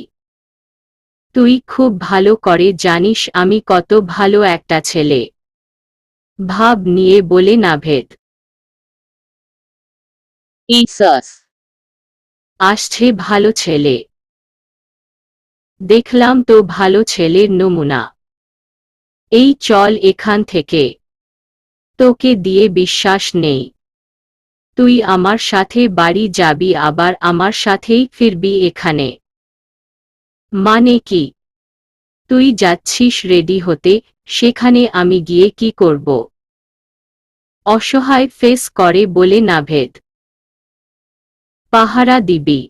তুই খুব ভালো করে জানিস আমি কত ভালো একটা ছেলে। ভাব নিয়ে বলে নাভেদ। ইসস। আসছে ভালো ছেলে। দেখলাম তো ভালো ছেলের নমুনা। এই চল এখান থেকে। তোকে দিয়ে বিশ্বাস নেই। তুই আমার সাথে বাড়ি যাবি, আবার আমার সাথেই ফিরবি এখানে। মানে কি? তুই যাচ্ছিস রেডি হতে, সেখানে আমি গিয়ে কি করব? অসহায় ফেস করে বলে নাভেদ। পাহারা দিবি।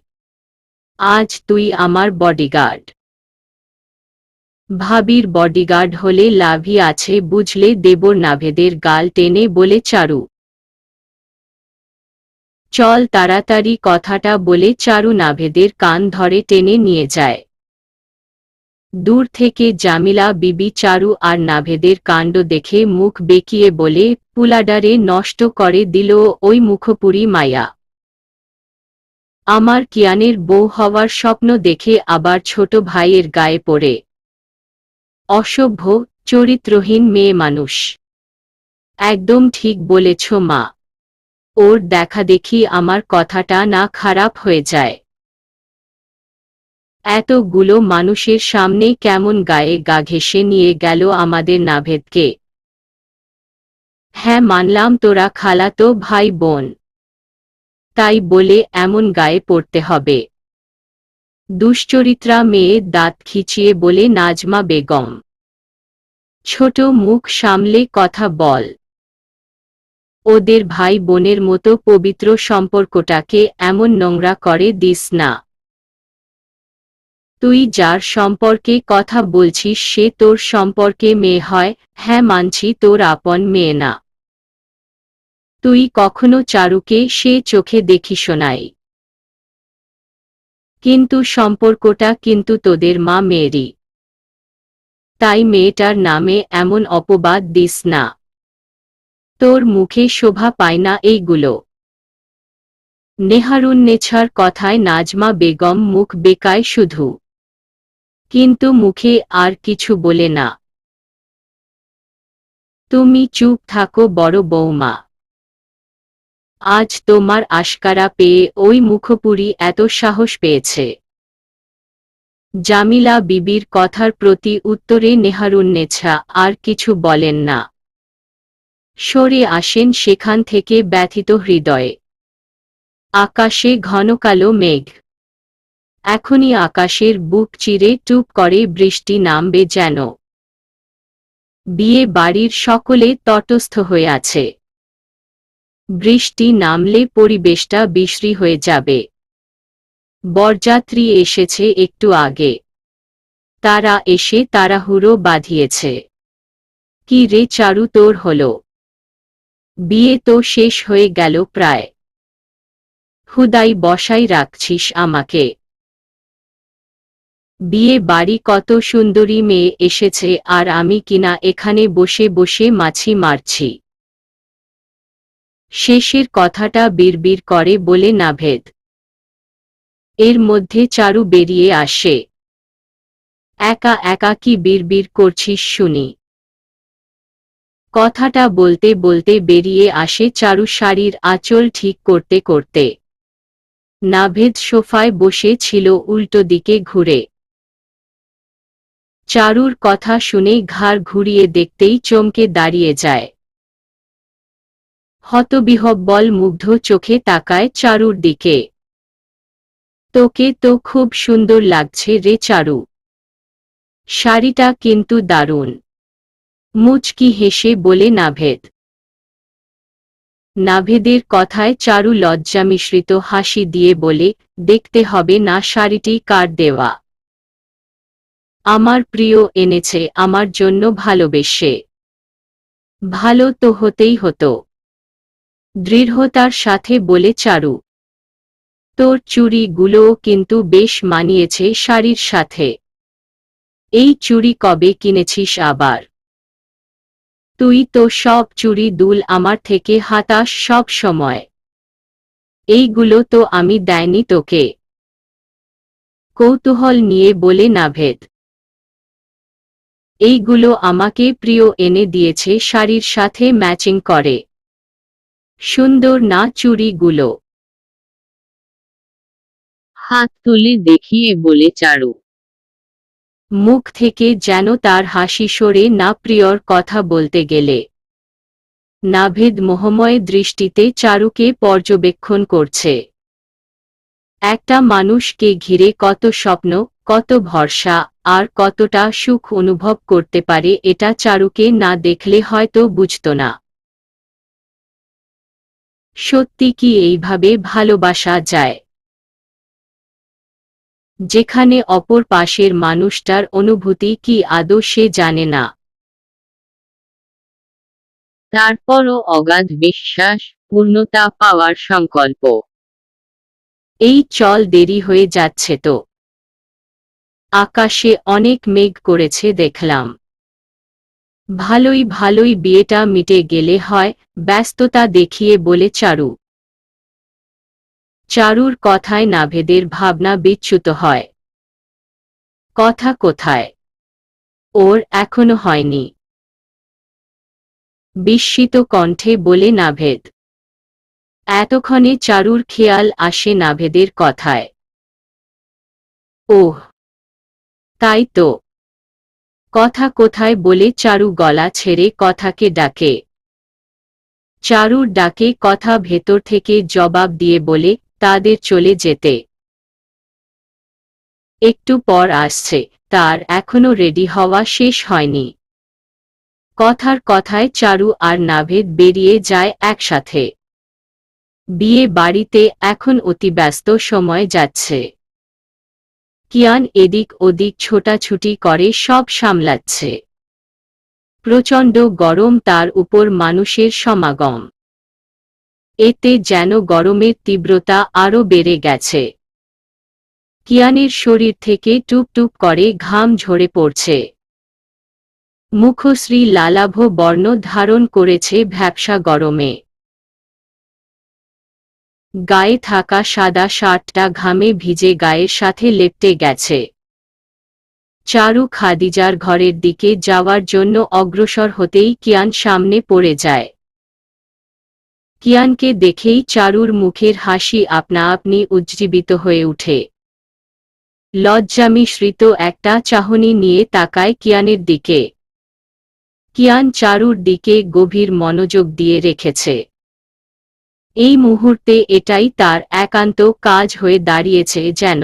আজ তুই আমার বডিগার্ড। ভাবির বডিগার্ড হলে লাভই আছে বুঝলে, দেবর নাভেদের গাল টেনে বলে চারু। চল তাড়াতাড়ি। কথাটা বলে চারু নাভেদের কান ধরে টেনে নিয়ে যায়। দূর থেকে জামিলা বিবি চারু আর নাভেদের কাণ্ড দেখে মুখ বেঁকিয়ে বলে, পুলাডারে নষ্ট করে দিল ওই মুখপুরি মায়া। আমার কিয়ানের বউ হওয়ার স্বপ্ন দেখে আবার ছোট ভাইয়ের গায়ে পড়ে। অসভ্য, চরিত্রহীন মেয়ে মানুষ। একদম ঠিক বলেছ মা। ওর দেখা দেখি আমার কথাটা না খারাপ হয়ে যায়। এতগুলো মানুষের সামনে কেমন গায়ে গা ঘেঁষে নিয়ে গেল আমাদের নাভেদকে। হ্যাঁ মানলাম তোরা খালাতো ভাই বোন, তাই বলে এমন গায়ে পড়তে হবে? দুশ্চরিত্রা মেয়ে দাঁত খিচিয়ে বলে নাজমা বেগম। ছোট মুখ সামলে কথা বল। ওদের ভাই বোনের মতো পবিত্র সম্পর্কটাকে এমন নোংরা করে দিস না। তুই যার সম্পর্কে কথা বলছিস সে তোর সম্পর্কে মেয়ে হয়। হ্যাঁ মানছি তোর আপন মেয়ে না। তুই কখনো চারুকে সে চোখে দেখিস নাই। কিন্তু সম্পর্কটা কিন্তু তোদের মা মেয়েরই। তাই মেয়েটার নামে এমন অপবাদ দিস না। তোর মুখে শোভা পায় না এইগুলো। নেহারুন্নেছার কথায় নাজমা বেগম মুখ বেঁকায় শুধু, কিন্তু মুখে আর কিছু বলে না। তুমি চুপ থাকো বড় বৌমা। আজ তোমার আশকারা পেয়ে ওই মুখপুরি এত সাহস পেয়েছে। জামিলা বিবির কথার প্রতি উত্তরে নেহারুন্নেছা আর কিছু বলেন না। সরে আসেন সেখান থেকে ব্যথিত হৃদয়ে। আকাশে ঘন কালো মেঘ। এখনই আকাশের বুক চিরে টুপ করে বৃষ্টি নামবে যেন। বিয়ে বাড়ির সকলে তটস্থ হয়ে আছে। বৃষ্টি নামলে পরিবেশটা বিশ্রী হয়ে যাবে। বরযাত্রী এসেছে একটু আগে। তারা এসে তাড়াহুড়ো বাঁধিয়েছে। কি রে চারু, তোর হলো? বিয়ে তো শেষ হয়ে গেল প্রায়। হুদাই বসাই রাখছিস আমাকে। বিয়ে বাড়ি কত সুন্দরী মেয়ে এসেছে আর আমি কিনা এখানে বসে বসে মাছি মারছি। শেষের কথাটা বিড়বিড় করে বলে নাভেদ। এর মধ্যে চারু বেরিয়ে আসে। একা একা কি বিড়বিড় করছিস শুনি? কথাটা বলতে বলতে বেরিয়ে আসে চারু শাড়ির আঁচল ঠিক করতে করতে। নাভেদ সোফায় বসে ছিল উল্টো দিকে ঘুরে। চারুর কথা শুনে ঘাড় ঘুরিয়ে দেখতেই চমকে দাঁড়িয়ে যায়। হতবিহ্বল মুগ্ধ চোখে তাকায় চারুর দিকে। তোকে তো খুব সুন্দর লাগছে রে চারু। শাড়িটা কিন্তু দারুণ। মুচকি হেসে বলে নাভেদ। নাভেদের কথায় চারু লজ্জা মিশ্রিত হাসি দিয়ে বলে, দেখতে হবে না শাড়িটি কার দেওয়া। আমার প্রিয় এনেছে আমার জন্য ভালোবেসে। ভালো তো হতেই হতো। দৃঢ়তার সাথে বলে চারু। তোর চুড়িগুলোও কিন্তু বেশ মানিয়েছে শাড়ির সাথে। এই চুড়ি কবে কিনেছিস আবার? তুই তো সব চুড়ি দুল আমার থেকে হাতাস সব সময়। এইগুলো তো আমি দেয়নি তোকে। কৌতূহল নিয়ে বলে নাভেদ। এইগুলো আমাকে প্রিয় এনে দিয়েছে শাড়ির সাথে ম্যাচিং করে। সুন্দর না চুড়িগুলো? হাত তুলে দেখিয়ে বলে চারু। মুখ থেকে যেন তার হাসি সরে না প্রিয়র কথা বলতে গেলে। নাভেদ মোহময় দৃষ্টিতে চারুকে পর্যবেক্ষণ করছে। একটা মানুষকে ঘিরে কত স্বপ্ন, কত ভরসা, আর কতটা সুখ অনুভব করতে পারে এটা চারুকে না দেখলে হয়তো বুঝত না। সত্যি কি এইভাবে ভালোবাসা যায়? যেখানে অপর পাশের মানুষটার অনুভূতি কি আদৌ সে জানে না। তারপরও অগাধ বিশ্বাস, পূর্ণতা পাওয়ার সংকল্প। এই চল, দেরি হয়ে যাচ্ছে তো। আকাশে অনেক মেঘ করেছে দেখলাম। ভালোই ভালোই বিয়েটা মিটে গেলে হয়। ব্যস্ততা দেখিয়ে বলে চারু। চারুর কথায় নাভেদের ভাবনা বিচ্যুত হয়। কথা কোথায়? ওর এখনো হয়নি। বিস্মিত কণ্ঠে বলে নাভেদ। এতক্ষণে চারুর খেয়াল আসে নাভেদের কথায়। ওহ, তাই তো। কথা কোথায় বলে চারু গলা ছেড়ে কথাকে ডাকে। চারুর ডাকে কথা ভেতর থেকে জবাব দিয়ে বলে, তাদের চলে যেতে। একটু পর আসছে, তার এখনো রেডি হওয়া শেষ হয়নি। কথার কথায় চারু আর নাভেদ বেরিয়ে যায় একসাথে। বিয়ে বাড়িতে এখন অতি ব্যস্ত সময় যাচ্ছে। কিয়ান এদিক ওদিক ছোটাছুটি করে সব সামলাচ্ছে। প্রচণ্ড গরম, তার উপর মানুষের সমাগম। এতে যেন গরমের তীব্রতা আরও বেড়ে গেছে। কিয়ানের শরীর থেকে টুপটুপ করে ঘাম ঝরে পড়ছে। মুখশ্রী লালাভ বর্ণ ধারণ করেছে ভ্যাপসা গরমে। গায়ে থাকা সাদা শার্টটা ঘামে ভিজে গায়ের সাথে লেপ্টে গেছে। চারু খাদিজার ঘরের দিকে যাওয়ার জন্য অগ্রসর হতেই কিয়ান সামনে পড়ে যায়। কিয়ানকে দেখেই চারুর মুখের হাসি আপনা আপনি উজ্জীবিত হয়ে ওঠে। লজ্জামিশ্রিত একটা চাহনি নিয়ে তাকায় কিয়ানের দিকে। কিয়ান চারুর দিকে গভীর মনোযোগ দিয়ে রেখেছে। এই মুহূর্তে এটাই তার একান্ত কাজ হয়ে দাঁড়িয়েছে যেন।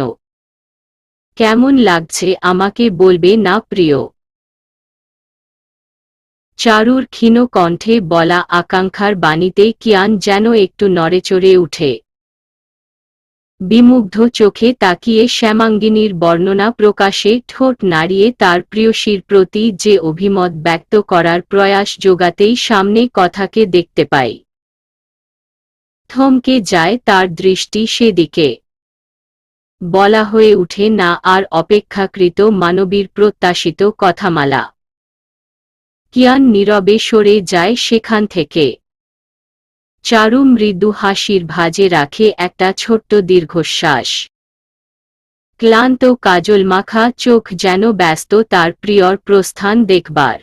কেমন লাগছে আমাকে বলবে না প্রিয়? চারুর ক্ষীণ কণ্ঠে বলা আকাঙ্ক্ষার বাণীতে কিয়ান যেন একটু নড়েচড়ে উঠে। বিমুগ্ধ চোখে তাকিয়ে শ্যামাঙ্গিনীর বর্ণনা প্রকাশে ঠোঁট নাড়িয়ে তার প্রিয়সীর প্রতি যে অভিমত ব্যক্ত করার প্রয়াস জোগাতেই সামনে কথাকে দেখতে পাই। থমকে যায় তার দৃষ্টি সেদিকে। বলা হয়ে উঠে না আর অপেক্ষাকৃত মানবীর প্রত্যাশিত কথামালা। কিয়ান নীরবে সরে যায় সেখান থেকে। চারু মৃদু হাসির ভাঁজে রাখে একটা ছোট্ট দীর্ঘশ্বাস। ক্লান্ত কাজল মাখা চোখ যেন ব্যস্ত তার প্রিয়র প্রস্থান দেখবার।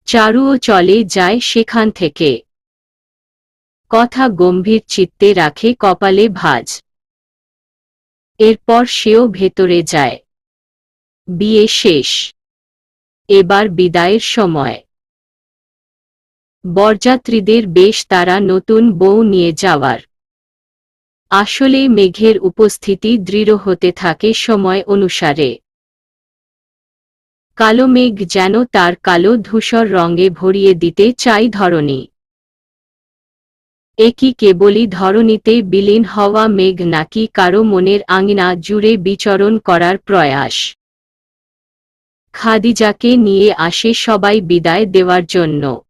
চারুও চলে যায় সেখান থেকে। কথা গম্ভীর চিত্তে রাখে কপালে ভাঁজ। এরপর সেও ভেতরে যায়। বিয়ে শেষ। এবার বিদায়ের সময়। বরযাত্রীদের বেশ তারা নতুন বউ নিয়ে যাওয়ার। আসলে মেঘের উপস্থিতি দৃঢ় হতে থাকে সময় অনুসারে। কালো মেঘ যেন তার কালো ধূসর রঙে ভরিয়ে দিতে চাই ধরণী। এ কি কেবলই ধরণীতে বিলীন হওয়া মেঘ, নাকি কারো মনের আঙিনা জুড়ে বিচরণ করার প্রয়াস? খাদিজাকে নিয়ে আসে সবাই বিদায় দেওয়ার জন্য।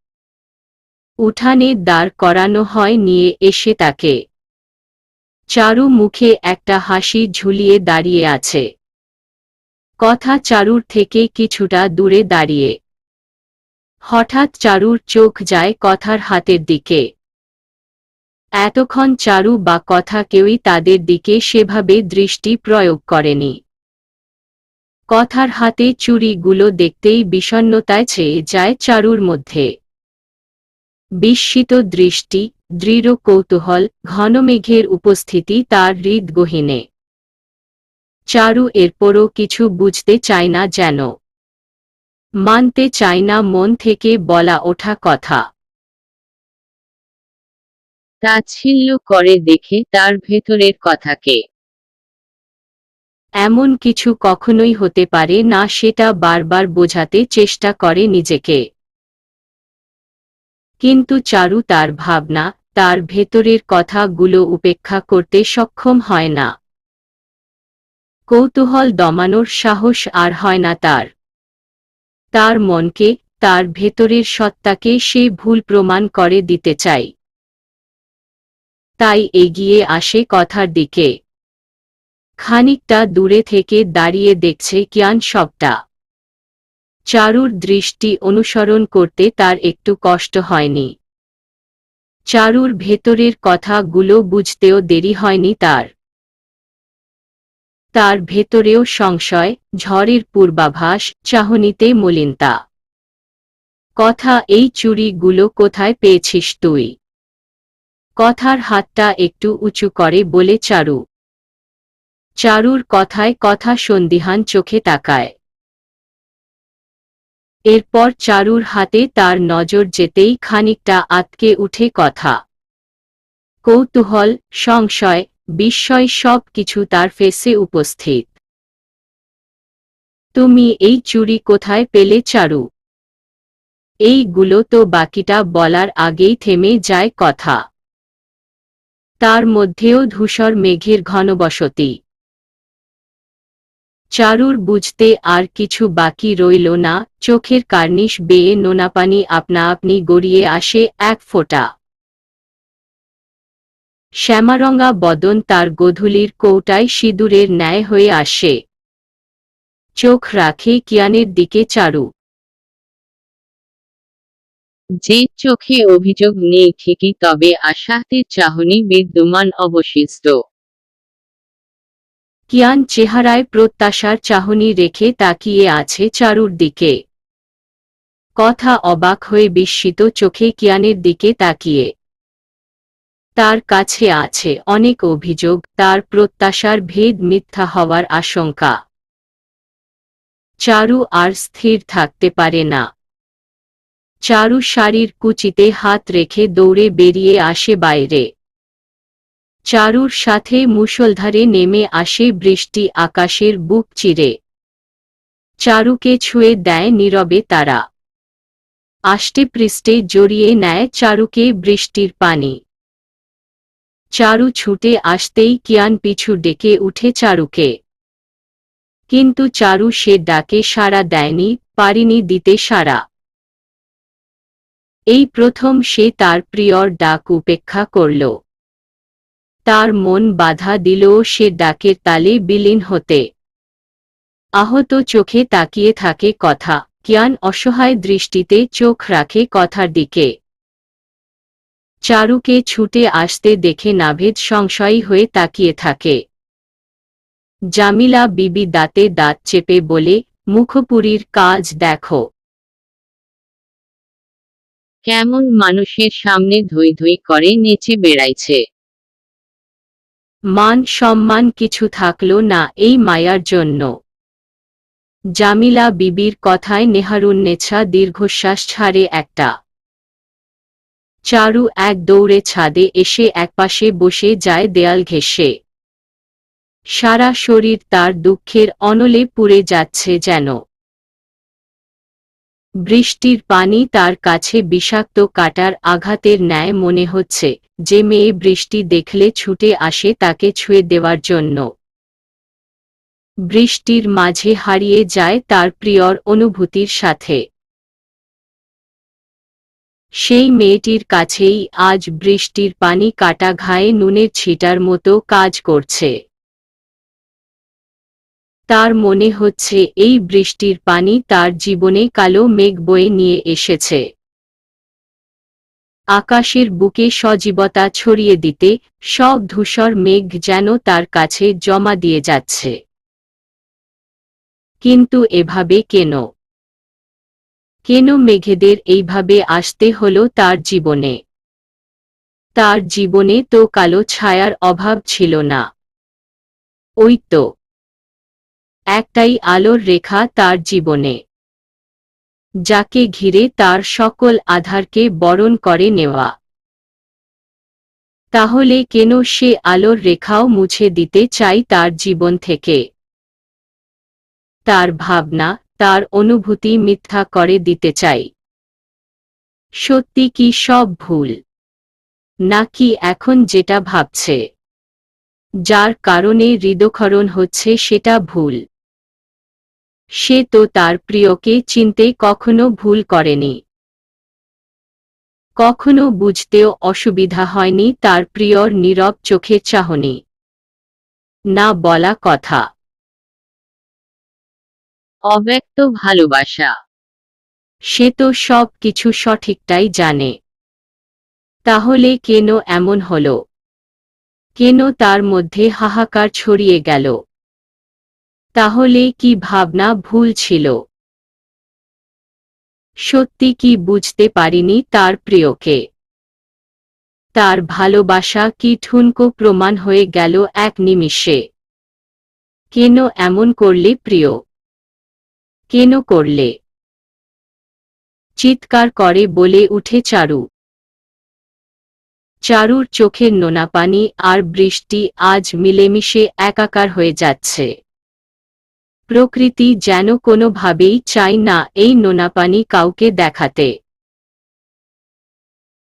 উঠানে দাঁড় করানো হয় নিয়ে এসে তাকে। চারু মুখে একটা হাসি ঝুলিয়ে দাঁড়িয়ে আছে। কথা চারুর থেকে কিছুটা দূরে দাঁড়িয়ে। হঠাৎ চারুর চোখ যায় কথার হাতের দিকে। এতক্ষণ চারু বা কথা কেউই তাদের দিকে সেভাবে দৃষ্টি প্রয়োগ করেনি। কথার হাতে চুড়িগুলো দেখতেই বিষণ্ণতায় ছেয়ে যায় চারুর মধ্যে। বিস্মিত দৃষ্টি, দৃঢ় কৌতূহল, ঘন মেঘের উপস্থিতি তার হৃদগহীনে। চারু এরপরও কিছু বুঝতে চায় না, যেন মানতে চায় না মন থেকে বলা ওঠা কথা। তাচ্ছিল্য করে দেখে তার ভেতরের কথাকে। এমন কিছু কখনোই হতে পারে না, সেটা বারবার বোঝাতে চেষ্টা করে নিজেকে। কিন্তু চারু তার ভাবনা, তার ভেতরের কথাগুলো উপেক্ষা করতে সক্ষম হয় না। কৌতূহল দমানোর সাহস আর হয় না তার। তার মনকে, তার ভেতরের সত্তাকে সে ভুল প্রমাণ করে দিতে চায়। তাই এগিয়ে আসে কথার দিকে। খানিকটা দূরে থেকে দাঁড়িয়ে দেখছে কিয়ান সবটা। চারুর দৃষ্টি অনুসরণ করতে তার একটু কষ্ট হয়নি। চারুর ভেতরের কথাগুলো বুঝতেও দেরি হয়নি তার। তার ভেতরেও সংশয়, ঝড়ের পূর্বাভাস, চাহনিতে মলিনতা। কথা, এই চুড়িগুলো কোথায় পেয়েছিস তুই? কথার হাতটা একটু উঁচু করে বলে চারু। চারুর কথায় কথা সন্দিহান চোখে তাকায়। এরপর চারুর হাতে তার নজর যেতেই খানিকটা আঁতকে উঠে কথা। কৌতূহল, সংশয়, বিস্ময় সব কিছু তার ফেসে উপস্থিত। তুমি এই চুড়ি কোথায় পেলে চারু? এইগুলো তো, বাকিটা বলার আগেই থেমে যায় কথা। তার মধ্যেও ধূসর মেঘের ঘনবসতি। চারুর বুঝতে আর কিছু বাকি রইল না, চোখের কার্নিশ বেয়ে নোনাপানি আপনা আপনি গড়িয়ে আসে এক ফোঁটা। শ্যামারঙা বদন তার গোধূলির কৌটায় সিঁদুরের ন্যায় হয়ে আসে। চোখ রাখে কিয়ানের দিকে চারু। যে চোখে অভিযোগ নেই ঠিকই, তবে আশাতের চাহনি বিদ্যমান অবশিষ্ট। কিয়ান চেহারায় প্রত্যাশার চাহনি রেখে তাকিয়ে আছে চারুর দিকে। কথা অবাক হয়ে বিস্মিত চোখে কিয়ানের দিকে তাকিয়ে। তার কাছে আছে অনেক অভিযোগ, তার প্রত্যাশার ভেদ মিথ্যা হওয়ার আশঙ্কা। চারু আর স্থির থাকতে পারে না। চারু শাড়ির কুচিতে হাত রেখে দৌড়ে বেরিয়ে আসে বাইরে। চারুর সাথে মুষলধারে নেমে আসে বৃষ্টি আকাশের বুক চিরে। চারুকে ছুঁয়ে দেয় নীরবে তারা। আষ্টেপৃষ্ঠে জড়িয়ে নেয় চারুকে বৃষ্টির পানি। চারু ছুটে আসতেই কিয়ান পিছু ডেকে উঠে চারুকে। কিন্তু চারু সে ডাকে সাড়া দেয়নি, পারিনি দিতে সাড়া। এই প্রথম সে তার প্রিয়র ডাক উপেক্ষা করল। তার মন বাধা দিলও সে ডাকের তালে বিলীন হতে। আহত চোখে তাকিয়ে থাকে কথা। কিয়ান অসহায় দৃষ্টিতে চোখ রাখে কথার দিকে। চারুকে ছুটে আসতে দেখে নাভেদ সংশয়ী হয়ে তাকিয়ে থাকে। জামিলা বিবি দাঁতে দাঁত চেপে বলে, মুখপুরীর কাজ দেখো। কেমন মানুষের সামনে ধৈ ধৈ করে নেচে বেড়াইছে। মান সম্মান কিছু থাকলো না এই মায়ার জন্য। জামিলা বিবির কথায় নেহারুন্নেছা দীর্ঘশ্বাস ছাড়ে একটা। চারু এক দৌড়ে ছাদে এসে একপাশে বসে যায় দেয়াল ঘেঁষে। সারা শরীর তার দুঃখের অনলে পুড়ে যাচ্ছে যেন। বৃষ্টির পানি তার কাছে বিষাক্ত কাঁটার আঘাতের ন্যায় মনে হচ্ছে, যে মেয়ে বৃষ্টি দেখলে ছুটে আসে তাকে ছুঁয়ে দেওয়ার জন্য। বৃষ্টির মাঝে হারিয়ে যায় তার প্রিয়র অনুভূতির সাথে। সেই মেয়েটির কাছেই আজ বৃষ্টির পানি কাটা ঘায়ে নুনের ছিটার মতো কাজ করছে। তার মনে হচ্ছে এই বৃষ্টির পানি তার জীবনে কালো মেঘ বয়ে নিয়ে এসেছে, আকাশের বুকে সজীবতা ছড়িয়ে দিতে। সব ধূসর মেঘ যেন তার কাছে জমা দিয়ে যাচ্ছে। কিন্তু এভাবে কেন? কেন মেঘেদের এইভাবে আসতে হলো তার জীবনে? তার জীবনে তো কালো ছায়ার অভাব ছিল না। ওই তো একটাই আলোর রেখা তার জীবনে, যাকে ঘিরে তার সকল আধারকে বরণ করে নেওয়া। তাহলে কেন সে আলোর রেখাও মুছে দিতে চাই তার জীবন থেকে? তার ভাবনা, তার অনুভূতি মিথ্যা করে দিতে চাই। সত্যি কি সব ভুল? নাকি এখন যেটা ভাবছে, যার কারণে হৃদয়ক্ষরণ হচ্ছে, সেটা ভুল? সে তো তার প্রিয়কে চিনতে কখনো ভুল করেনি। কখনো বুঝতেও অসুবিধা হয়নি তার প্রিয়র নীরব চোখের চাহনি, না বলা কথা। অব্যক্ত ভালোবাসা। সে তো সব কিছু সঠিকটাই জানে। তাহলে কেন এমন হলো? কেন তার মধ্যে হাহাকার ছড়িয়ে গেল? তাহলে কি ভাবনা ভুল ছিল? সত্যি কি বুঝতে পারিনি তার প্রিয়কে? তার ভালোবাসা কি ঠুনকো প্রমাণ হয়ে গেল এক নিমিষে? কেন এমন করলে প্রিয়? কেন করলে? চিৎকার করে বলে উঠে চারু। চারুর চোখের নোনা পানি আর বৃষ্টি আজ মিলেমিশে একাকার হয়ে যাচ্ছে। প্রকৃতি যেন কোনোভাবেই চায় না এই নোনা পানি কাউকে দেখাতে।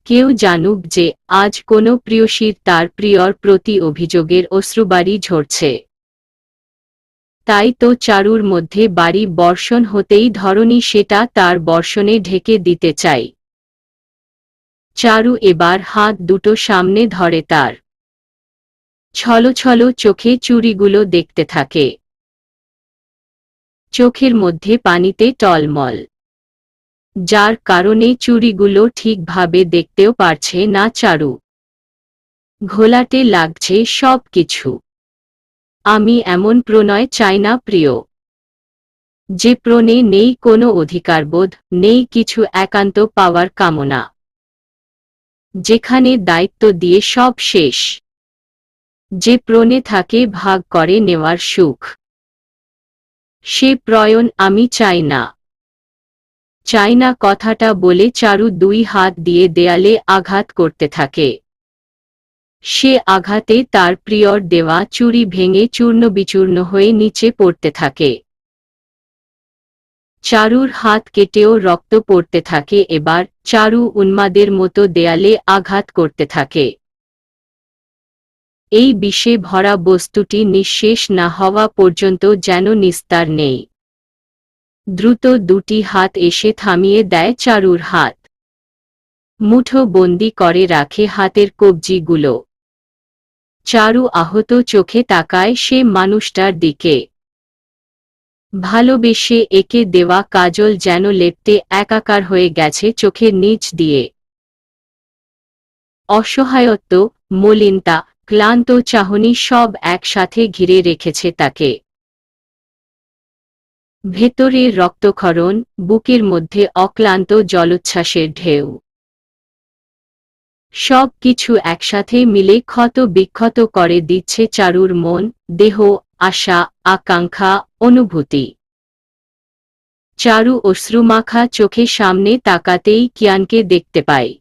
কেউ জানুক যে আজ কোনো প্রিয়সীর তার প্রিয়র প্রতি অভিযোগের অশ্রুবারি ঝরছে। তাই তো চারুর মধ্যে বাড়ি বর্ষণ হতেই ধরণী সেটা তার বর্ষণে ঢেকে দিতে চাই। চারু এবার হাত দুটো সামনে ধরে তার। ছলো চোখে চুড়িগুলো দেখতে থাকে। চোখের মধ্যে পানিতে টলমল, যার কারণে চুড়িগুলো ঠিকভাবে দেখতেও পারছে না চারু। ঘোলাটে লাগছে সব কিছু। আমি এমন প্রণয় চাই না প্রিয়, যে প্রণে নেই কোনো অধিকারবোধ, নেই কিছু একান্ত পাওয়ার কামনা, যেখানে দায়িত্ব দিয়ে সব শেষ। যে প্রণে থাকে ভাগ করে নেওয়ার সুখ, সে প্রয়ণ আমি চাই না। চাই না কথাটা বলে চারু দুই হাত দিয়ে দেয়ালে আঘাত করতে থাকে। সে আঘাতে তার প্রিয়র দেওয়া চুড়ি ভেঙে চূর্ণবিচূর্ণ হয়ে নিচে পড়তে থাকে। চারুর হাত কেটেও রক্ত পড়তে থাকে। এবার চারু উন্মাদের মতো দেয়ালে আঘাত করতে থাকে। এই বিষে ভরা বস্তুটি নিঃশেষ না হওয়া পর্যন্ত যেন নিস্তার নেই। দ্রুত দুটি হাত এসে থামিয়ে দেয় চারুর হাত। মুঠো বন্দি করে রাখে হাতের কবজিগুলো। চারু আহত চোখে তাকায় সে মানুষটার দিকে। ভালোবেসে একে দেওয়া কাজল যেন লেপ্টে একাকার হয়ে গেছে চোখের নিচ দিয়ে। অসহায়ত্ব, মলিনতা, ক্লান্ত চাহনি সব একসাথে ঘিরে রেখেছে তাকে। ভেতরে রক্তক্ষরণ, বুকের মধ্যে অক্লান্ত জলোচ্ছ্বাসের ঢেউ। সব কিছু একসাথে মিলে ক্ষত বিক্ষত করে দিচ্ছে চারুর মন, দেহ, আশা, আকাঙ্ক্ষা, অনুভূতি। চারু অশ্রুমাখা চোখে সামনে তাকাতেই কিয়ানকে দেখতে পায়।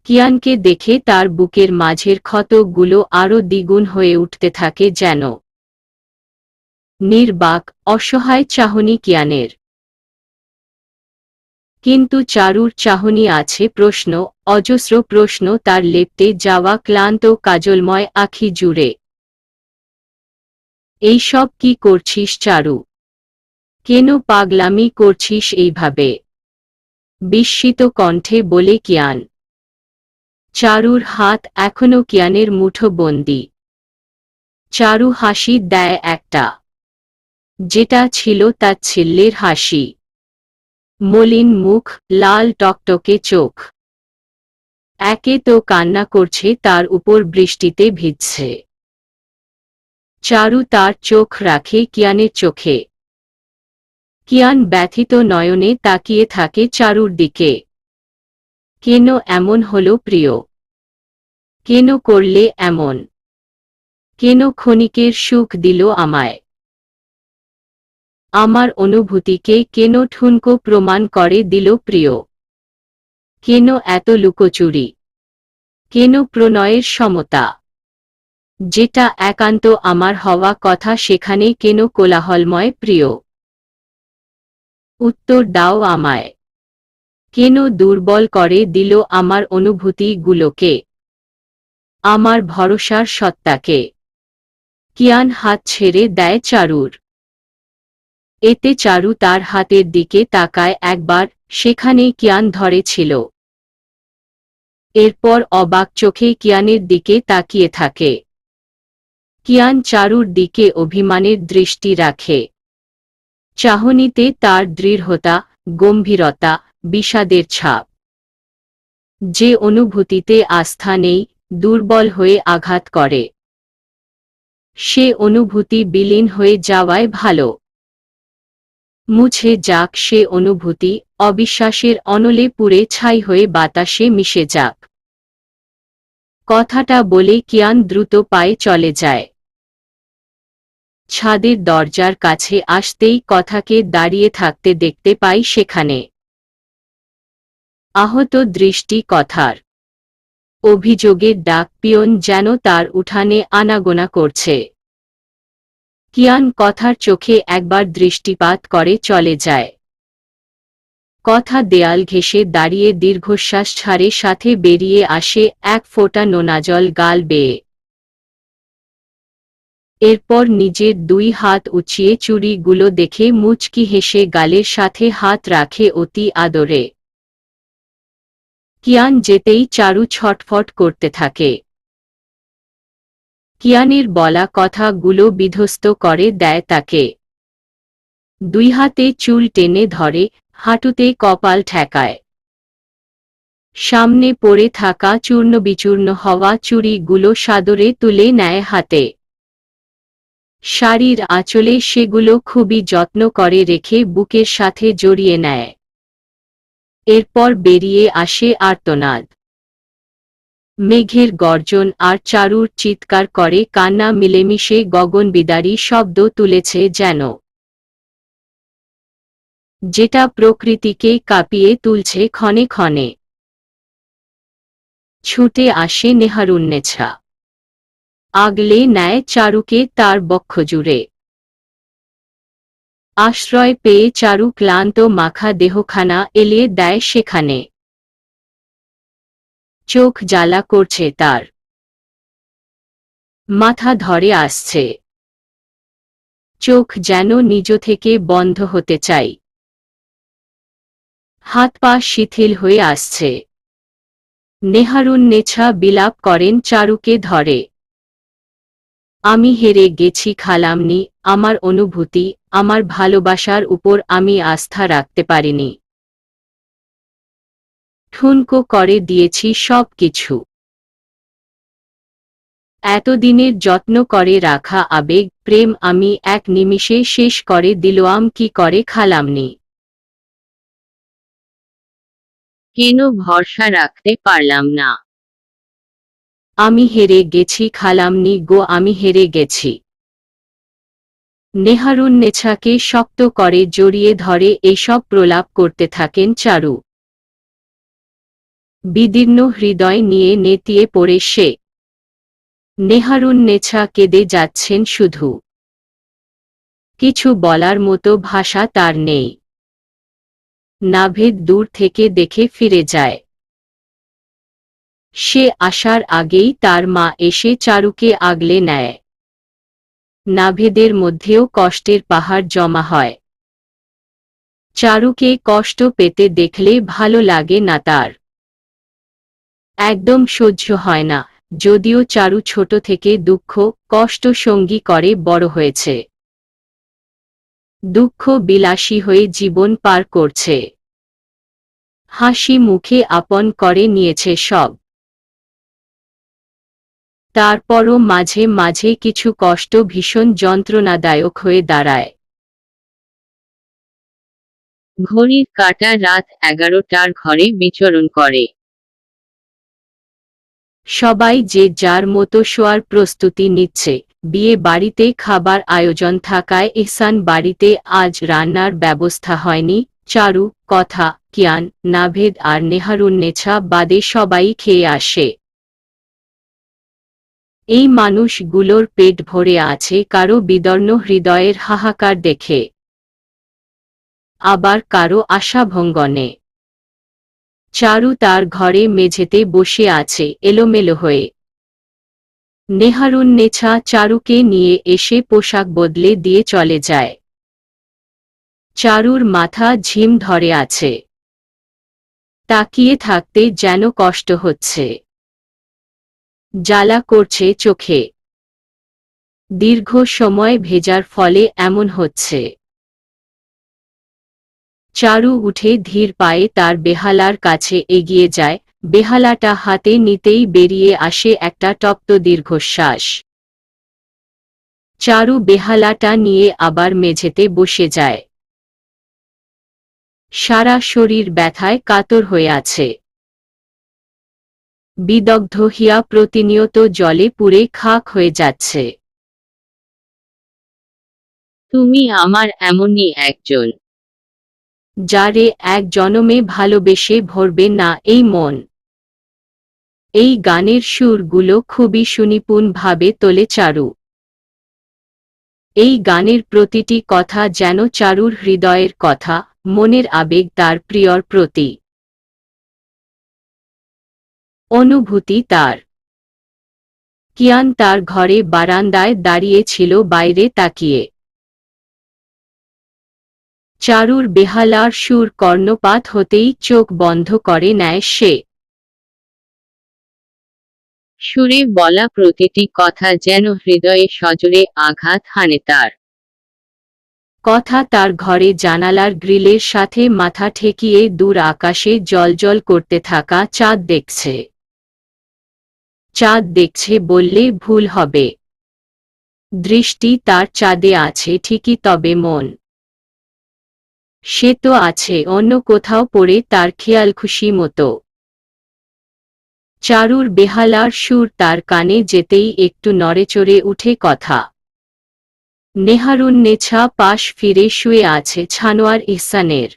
কিয়ানকে দেখে তার বুকের মাঝের ক্ষতগুলো আরো দ্বিগুণ হয়ে উঠতে থাকে যেন। নির্বাক, অসহায় চাহনি কিয়ানের। কিন্তু চারুর চাহনি আছে প্রশ্ন, অজস্র প্রশ্ন তার লেপ্টে যাওয়া ক্লান্ত কাজলময় আঁখি জুড়ে। এইসব কি করছিস চারু? কেন পাগলামি করছিস এইভাবে? বিস্মিত কণ্ঠে বলে কিয়ান। চারুর হাত এখনো কিয়ানের মুঠোবন্দি। চারু হাসি দেয় একটা, যেটা ছিল তাচ্ছিল্যের হাসি। মলিন মুখ, লাল টকটকে চোখ। একে তো কান্না করছে, তার উপর বৃষ্টিতে ভিজছে। চারু তার চোখ রাখে কিয়ানের চোখে। কিয়ান ব্যথিত নয়নে তাকিয়ে থাকে চারুর দিকে। কেন এমন হলো প্রিয়? কেন করলে এমন? কেন ক্ষণিকের সুখ দিল আমায়? আমার অনুভূতিকে কেন ঠুনকো প্রমাণ করে দিল প্রিয়? কেন এত লুকোচুরি? কেন প্রণয়ের সমতা, যেটা একান্ত আমার হওয়া কথা, সেখানে কেন কোলাহলময় প্রিয়? উত্তর দাও আমায়। কেন দুর্বল করে দিল আমার অনুভূতিগুলোকে, আমার ভরসার সত্তাকে? কিয়ান হাত ছেড়ে দেয় চারুর। এতে চারু তার হাতের দিকে তাকায় একবার, সেখানে কিয়ান ধরে ছিল। এরপর অবাক চোখে কিয়ানের দিকে তাকিয়ে থাকে। কিয়ান চারুর দিকে অভিমানের দৃষ্টি রাখে। চাহনিতে তার দৃঢ়তা, গম্ভীরতা, বিষাদের ছাপ। যে অনুভূতিতে আস্থা নেই, দুর্বল হয়ে আঘাত করে। সে অনুভূতি বিলীন হয়ে যাওয়ায় ভালো। মুছে যাক সে অনুভূতি, অবিশ্বাসের অনলে পুড়ে ছাই হয়ে বাতাসে মিশে যাক। কথাটা বলে কিয়ান দ্রুত পায়ে চলে যায়। ছাদের দরজার কাছে আসতেই কথাকে দাঁড়িয়ে থাকতে দেখতে পাই সেখানে। আহত দৃষ্টি কথার। অভিযোগের ডাক, পিয়ন যেন তার উঠানে আনাগোনা করছে। কিয়ান কথার চোখে একবার দৃষ্টিপাত করে চলে যায়। কথা দেয়াল ঘেঁষে দাঁড়িয়ে দীর্ঘশ্বাস ছাড়ে, সাথে বেরিয়ে আসে এক ফোঁটা নোনা জল গাল বেয়ে। এরপর নিজের দুই হাত উঁচিয়ে চুড়িগুলো দেখে মুচকি হেসে গালের সাথে হাত রাখে অতি আদরে। কিয়ান যেতেই চারু ছটফট করতে থাকে। কিয়ানের বলা কথাগুলো বিধ্বস্ত করে দেয় তাকে। দুই হাতে চুল টেনে ধরে, হাঁটুতে কপাল ঠেকায়। সামনে পড়ে থাকা চূর্ণবিচূর্ণ হওয়া চুড়িগুলো সাদরে তুলে নেয় হাতে। শাড়ির আঁচলে সেগুলো খুবই যত্ন করে রেখে বুকের সাথে জড়িয়ে নেয়। এরপর বেরিয়ে আসে আর্তনাদ। মেঘের গর্জন আর চারুর চিৎকার করে কান্না মিলেমিশে গগনবিদারী শব্দ তুলেছে যেন, যেটা প্রকৃতিকে কাঁপিয়ে তুলছে ক্ষণে ক্ষণে। ছুটে আসে নেহারুন্নেছা। আগলে নেয় চারুকে তার বক্ষজুড়ে। আশ্রয় পেয়ে চারু ক্লান্ত মাখা দেহখানা এলিয়ে দেয় সেখানে। চোখ জ্বালা করছে তার। মাথা ধরে আসছে। চোখ যেন নিজ থেকে বন্ধ হতে চাই। হাত পা শিথিল হয়ে আসছে। নেহারুন্নেছা বিলাপ করেন চারুকে ধরে। আমি হেরে গেছি খালামণি, আমার অনুভূতি, আমার ভালোবাসার উপর আমি আস্থা রাখতে পারিনি। ঠুনকো করে দিয়েছি সব কিছু। এতদিনের যত্ন করে রাখা আবেগ, প্রেম আমি এক নিমিষে শেষ করে দিলাম কি করে খালামণি। কেন ভরসা রাখতে পারলাম না? আমি হেরে গেছি খালামণি গো, আমি হেরে গেছি। নেহারুন্নেছাকে শক্ত করে জড়িয়ে ধরে এইসব প্রলাপ করতে থাকেন চারু। বিদীর্ণ হৃদয় নিয়ে নেতিয়ে পড়ে সে। নেহারুন্নেছা কেঁদে যাচ্ছেন শুধু। কিছু বলার মতো ভাষা তার নেই। নাভেদ দূর থেকে দেখে ফিরে যায়। সে আসার আগেই তার মা এসে চারুকে আগলে নেয়। নাভেদের মধ্যেও কষ্টের পাহাড় জমা হয়। চারুকে কষ্ট পেতে দেখলে ভালো লাগে না তার। একদম সহ্য হয় না, যদিও চারু ছোট থেকে দুঃখ কষ্ট সঙ্গী করে বড় হয়েছে। দুঃখ বিলাসী হয়ে জীবন পার করছে। হাসি মুখে আপন করে নিয়েছে সব। তারপরও মাঝে মাঝে কিছু কষ্ট ভীষণ যন্ত্রণাদায়ক হয়ে দাঁড়ায়। ঘড়ির কাঁটা রাত 11টার ঘরে বিচরণ করে। সবাই যে যার মতো শোয়ার প্রস্তুতি নিচ্ছে। বিয়ে বাড়িতে খাবার আয়োজন থাকায় ইহসান বাড়িতে আজ রান্নার ব্যবস্থা হয়নি। চারু, কথা, কিয়ান, নাভেদ আর নেহারুন্নেছা বাদে সবাই খেয়ে আসে। এই মানুষগুলোর পেট ভরে আছে কারো বিদর্ণ হৃদয়ের হাহাকার দেখে, আবার কারো আশাভঙ্গনে। চারু তার ঘরে মেঝেতে বসে আছে এলোমেলো হয়ে। নেহারুন্নেছা চারুকে নিয়ে এসে পোশাক বদলে দিয়ে চলে যায়। চারুর মাথা ঝিম ধরে আছে। তাকিয়ে থাকতে যেন কষ্ট হচ্ছে। জ্বালা করছে চোখে। দীর্ঘ সময় ভেজার ফলে এমন হচ্ছে। চারু উঠে ধীর পায়ে তার বেহালার কাছে এগিয়ে যায়। বেহালাটা হাতে নিতেই বেরিয়ে আসে একটা তপ্ত দীর্ঘশ্বাস। চারু বেহালাটা নিয়ে আবার মেঝেতে বসে যায়। সারা শরীর ব্যথায় কাতর হয়ে আছে। বিদগ্ধ হিয়া প্রতিনিয়ত জলে পুড়ে খাক হয়ে যাচ্ছে। তুমি আমার এমনই একজন, যারে এক জনমে ভালোবেসে ভরবে না এই মন। এই গানের সুরগুলো খুবই সুনিপুণভাবে তোলে চারু। এই গানের প্রতিটি কথা যেন চারুর হৃদয়ের কথা, মনের আবেগ তার প্রিয়র প্রতি। অনুভূতি তার। কিয়ান তার ঘরে বারান্দায় দাঁড়িয়ে ছিল বাইরে তাকিয়ে। চারুর বেহালার সুর কর্ণপাত হতেই চোখ বন্ধ করে নেয় সে। সুরে বলা প্রতিটি কথা যেন হৃদয়ে সজোরে আঘাত হানে তার। কথা তার ঘরে জানালার গ্রিলের সাথে মাথা ঠেকিয়ে দূর আকাশে জ্বলজ্বল করতে থাকা চাঁদ দেখছে। চাঁদ দেখছে বললে ভুল হবে। দৃষ্টি তার চাঁদে আছে ঠিকই, তবে মন সে তো আছে অন্য কোথাও পড়ে তার খেয়াল খুশি মতো। চারুর বেহালার সুর তার কানে যেতেই একটু নড়েচড়ে উঠে কথা। নেহারুন্নেছা পাশ ফিরে শুয়ে আছে ছানোয়ার ইহসানের।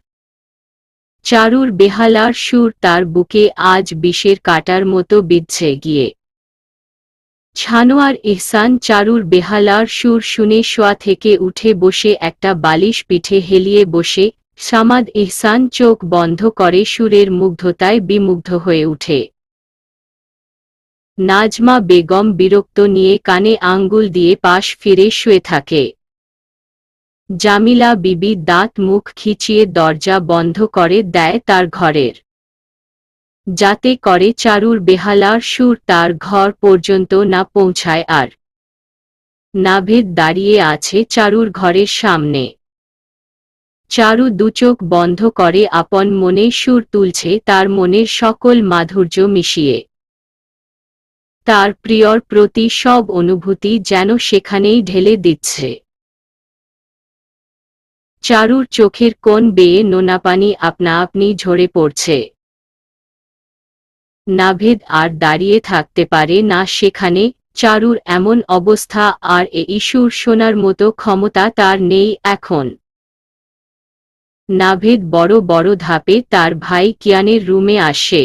চারুর বেহালার সুর তার বুকে আজ বিষের কাঁটার মতো বিঁধছে গিয়ে। ছানোয়ার ইহসান চারুর বেহালার সুর শুনে শোয়া থেকে উঠে বসে একটা বালিশ পিঠে হেলিয়ে বসে। সামাদ ইহসান চোখ বন্ধ করে সুরের মুগ্ধতায় বিমুগ্ধ হয়ে উঠে। নাজমা বেগম বিরক্ত নিয়ে কানে আঙ্গুল দিয়ে পাশ ফিরে শুয়ে থাকে। জামিলা বিবি দাঁত মুখ খিচিয়ে দরজা বন্ধ করে দেয় তার ঘরের, যাতে করে চারুর বেহালার সুর তার ঘর পর্যন্ত না পৌঁছায়। আর নাভেদ দাঁড়িয়ে আছে চারুর ঘরের সামনে। চারু দুচোখ বন্ধ করে আপন মনে সুর তুলছে তার মনের সকল মাধুর্য মিশিয়ে। তার প্রিয়র প্রতি সব অনুভূতি যেন সেখানেই ঢেলে দিচ্ছে। চারুর চোখের কোণ বেয়ে নোনা পানি আপনা আপনি ঝরে পড়ছে। নাভেদ আর দাঁড়িয়ে থাকতে পারে না সেখানে। চারুর এমন অবস্থা আর এই সুর শোনার মতো ক্ষমতা তার নেই এখন। নাভেদ বড় বড় ধাপে তার ভাই কিয়ানের রুমে আসে।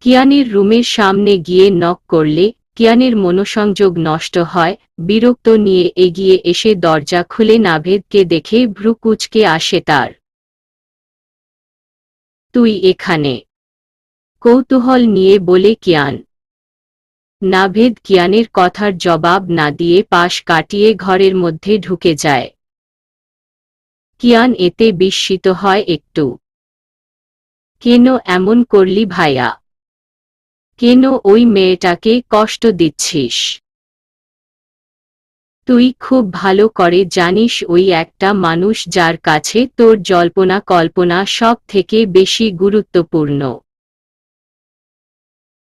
কিয়ানের রুমের সামনে গিয়ে নক করলে কিয়ানের মনোসংযোগ নষ্ট হয়। বিরক্ত নিয়ে এগিয়ে এসে দরজা খুলে নাভেদকে দেখে ভ্রু কুঁচকে আসে তার। তুই এখানে? কৌতূহল নিয়ে বলে কিয়ান। নাভেদ কিয়ানের কথার জবাব না দিয়ে পাশ কাটিয়ে ঘরের মধ্যে ঢুকে যায়। কিয়ান এতে বিস্মিত হয় একটু। কেন এমন করলি ভাইয়া? কেন ওই মেয়েটাকে কষ্ট দিচ্ছিস? তুই খুব ভালো করে জানিস ওই একটা মানুষ যার কাছে তোর জল্পনা কল্পনা সব থেকে বেশি গুরুত্বপূর্ণ।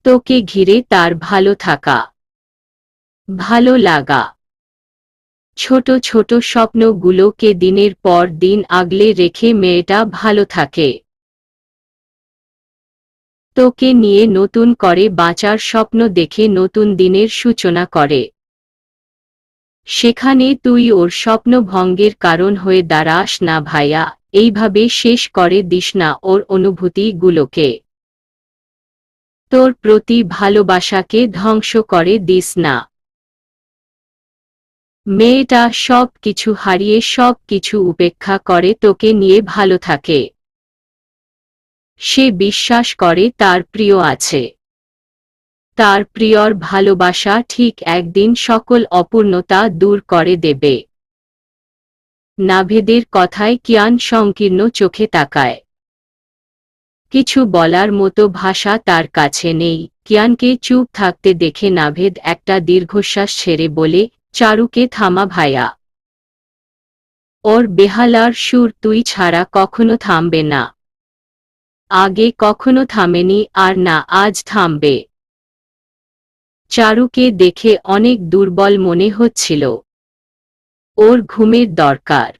তোকে ঘিরে তার ভালো থাকা, ভালো লাগা, ছোট ছোট স্বপ্নগুলোকে দিনের পর দিন আগলে রেখে মেয়েটা ভালো থাকে। তোকে নিয়ে নতুন করে বাঁচার স্বপ্ন দেখে নতুন দিনের সূচনা করে। সেখানে তুই ওর স্বপ্ন ভঙ্গের কারণ হয়ে দাঁড়াস না ভাইয়া। এইভাবে শেষ করে দিস না ওর অনুভূতিগুলোকে। তোর প্রতি ভালোবাসাকে ধ্বংস করে দিস না। মেয়েটা সব কিছু হারিয়ে সব কিছু উপেক্ষা করে তোকে নিয়ে ভালো থাকে। সে বিশ্বাস করে তার প্রিয় আছে। তার প্রিয়র ভালোবাসা ঠিক একদিন সকল অপূর্ণতা দূর করে দেবে। নাভেদের কথায় কিয়ান সংকীর্ণ চোখে তাকায়। কিছু বলার মতো ভাষা তার কাছে নেই। কিয়ানকে চুপ থাকতে দেখে নাভেদ একটা দীর্ঘশ্বাস ছেড়ে বলে, চারুকে থামা ভাইয়া। ওর বেহালার সুর তুই ছাড়া কখনো থামবে না। আগে কখনো থামেনি আর না আজ থামবে। চারুকে দেখে অনেক দুর্বল মনে হচ্ছিল। ওর ঘুমের দরকার।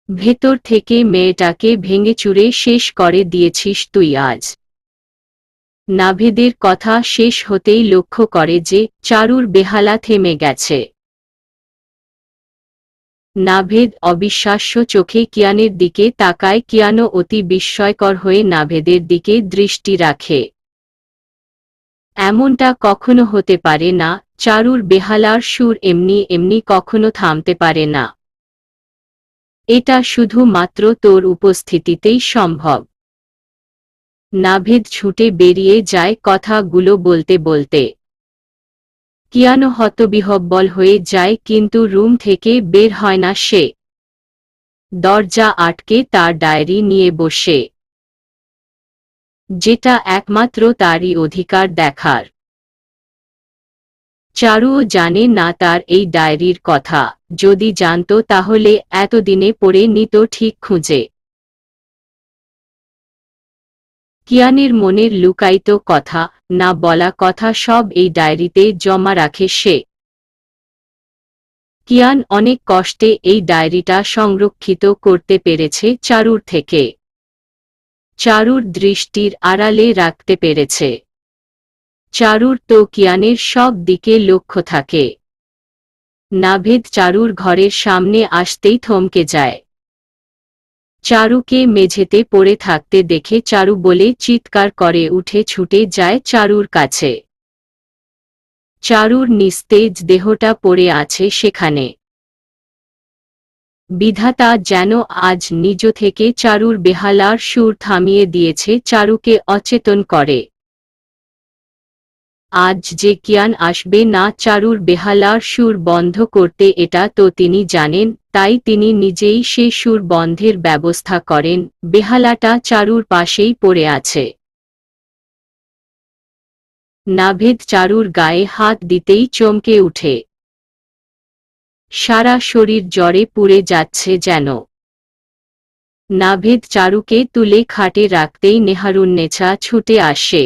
ভেতর থেকে মেয়েটাকে ভেঙেচুরে শেষ করে দিয়েছিস তুই আজ। নাভেদের কথা শেষ হতেই লক্ষ্য করে যে চারুর বেহালা থেমে গেছে। নাভেদ অবিশ্বাস্য চোখে কিয়ানের দিকে তাকায়। কিয়ানও অতি বিস্ময়কর হয়ে নাভেদের দিকে দৃষ্টি রাখে। এমনটা কখনো হতে পারে না। চারুর বেহালার সুর এমনি এমনি কখনো থামতে পারে না। এটা শুধুমাত্র তোর উপস্থিতিতেই সম্ভব। নাভেদ ছুটে বেরিয়ে যায় কথাগুলো বলতে বলতে। কিয়ানো হতবিহ্বল হয়ে যায় কিন্তু রুম থেকে বের হয় না সে। দরজা আটকে তার ডায়েরি নিয়ে বসে। যেটা একমাত্র তারই অধিকার দেখার। চারুও জানে না তার এই ডায়েরির কথা। যদি জানত তাহলে এতদিনে পড়ে নিত ঠিক খুঁজে। কিয়ানের মনের লুকায়িত কথা, না বলা কথা সব এই ডায়েরিতে জমা রাখে সে। কিয়ান অনেক কষ্টে এই ডায়েরিটা সংরক্ষিত করতে পেরেছে চারুর থেকে। চারুর দৃষ্টির আড়ালে রাখতে পেরেছে। চারুর তো কিয়ানের সব দিকে লক্ষ্য থাকে। নাভেদ চারুর ঘরের সামনে আসতেই থমকে যায়। চারুকে মেঝেতে পড়ে থাকতে দেখে চারু বলে চিৎকার করে উঠে ছুটে যায় চারুর কাছে। চারুর নিস্তেজ দেহটা পড়ে আছে সেখানে। বিধাতা যেন আজ নিজ থেকে চারুর বেহালার সুর থামিয়ে দিয়েছে চারুকে অচেতন করে। আজ যে কিয়ান আসবে না চারুর বেহালার সুর বন্ধ করতে এটা তো তিনি জানেন। তাই তিনি নিজেই সে সুর বন্ধের ব্যবস্থা করেন। বেহালাটা চারুর পাশেই পড়ে আছে। নাভেদ চারুর গায়ে হাত দিতেই চমকে উঠে। সারা শরীর জ্বরে পুড়ে যাচ্ছে যেন। নাভেদ চারুকে তুলে খাটে রাখতেই নেহারুন্নেছা ছুটে আসে।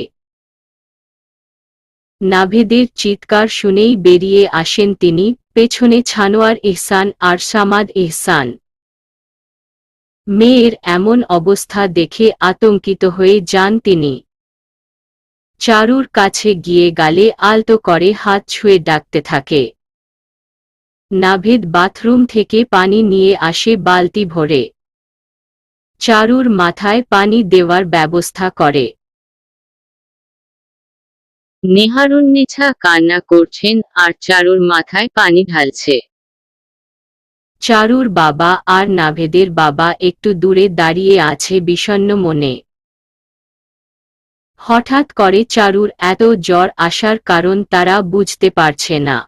নাভেদের চিৎকার শুনেই বেরিয়ে আসেন তিনি। পেছনে ছানোয়ার ইহসান আর সামাদ ইহসান। মেয়ের এমন অবস্থা দেখে আতঙ্কিত হয়ে যান তিনি। চারুর কাছে গিয়ে গালে আলতো করে হাত ছুঁয়ে ডাকতে থাকে। নাভেদ বাথরুম থেকে পানি নিয়ে আসে বালতি ভরে। চারুর মাথায় পানি দেওয়ার ব্যবস্থা করে। নেহারুন্নেছা কান্না করছেন আর চারুর মাথায় পানি ঢালছে। চারুর বাবা আর নাভেদের বাবা একটু দূরে দাঁড়িয়ে আছে বিষণ্ণ মনে। হঠাৎ করে চারুর এত জ্বর আসার কারণ তারা বুঝতে পারছে না,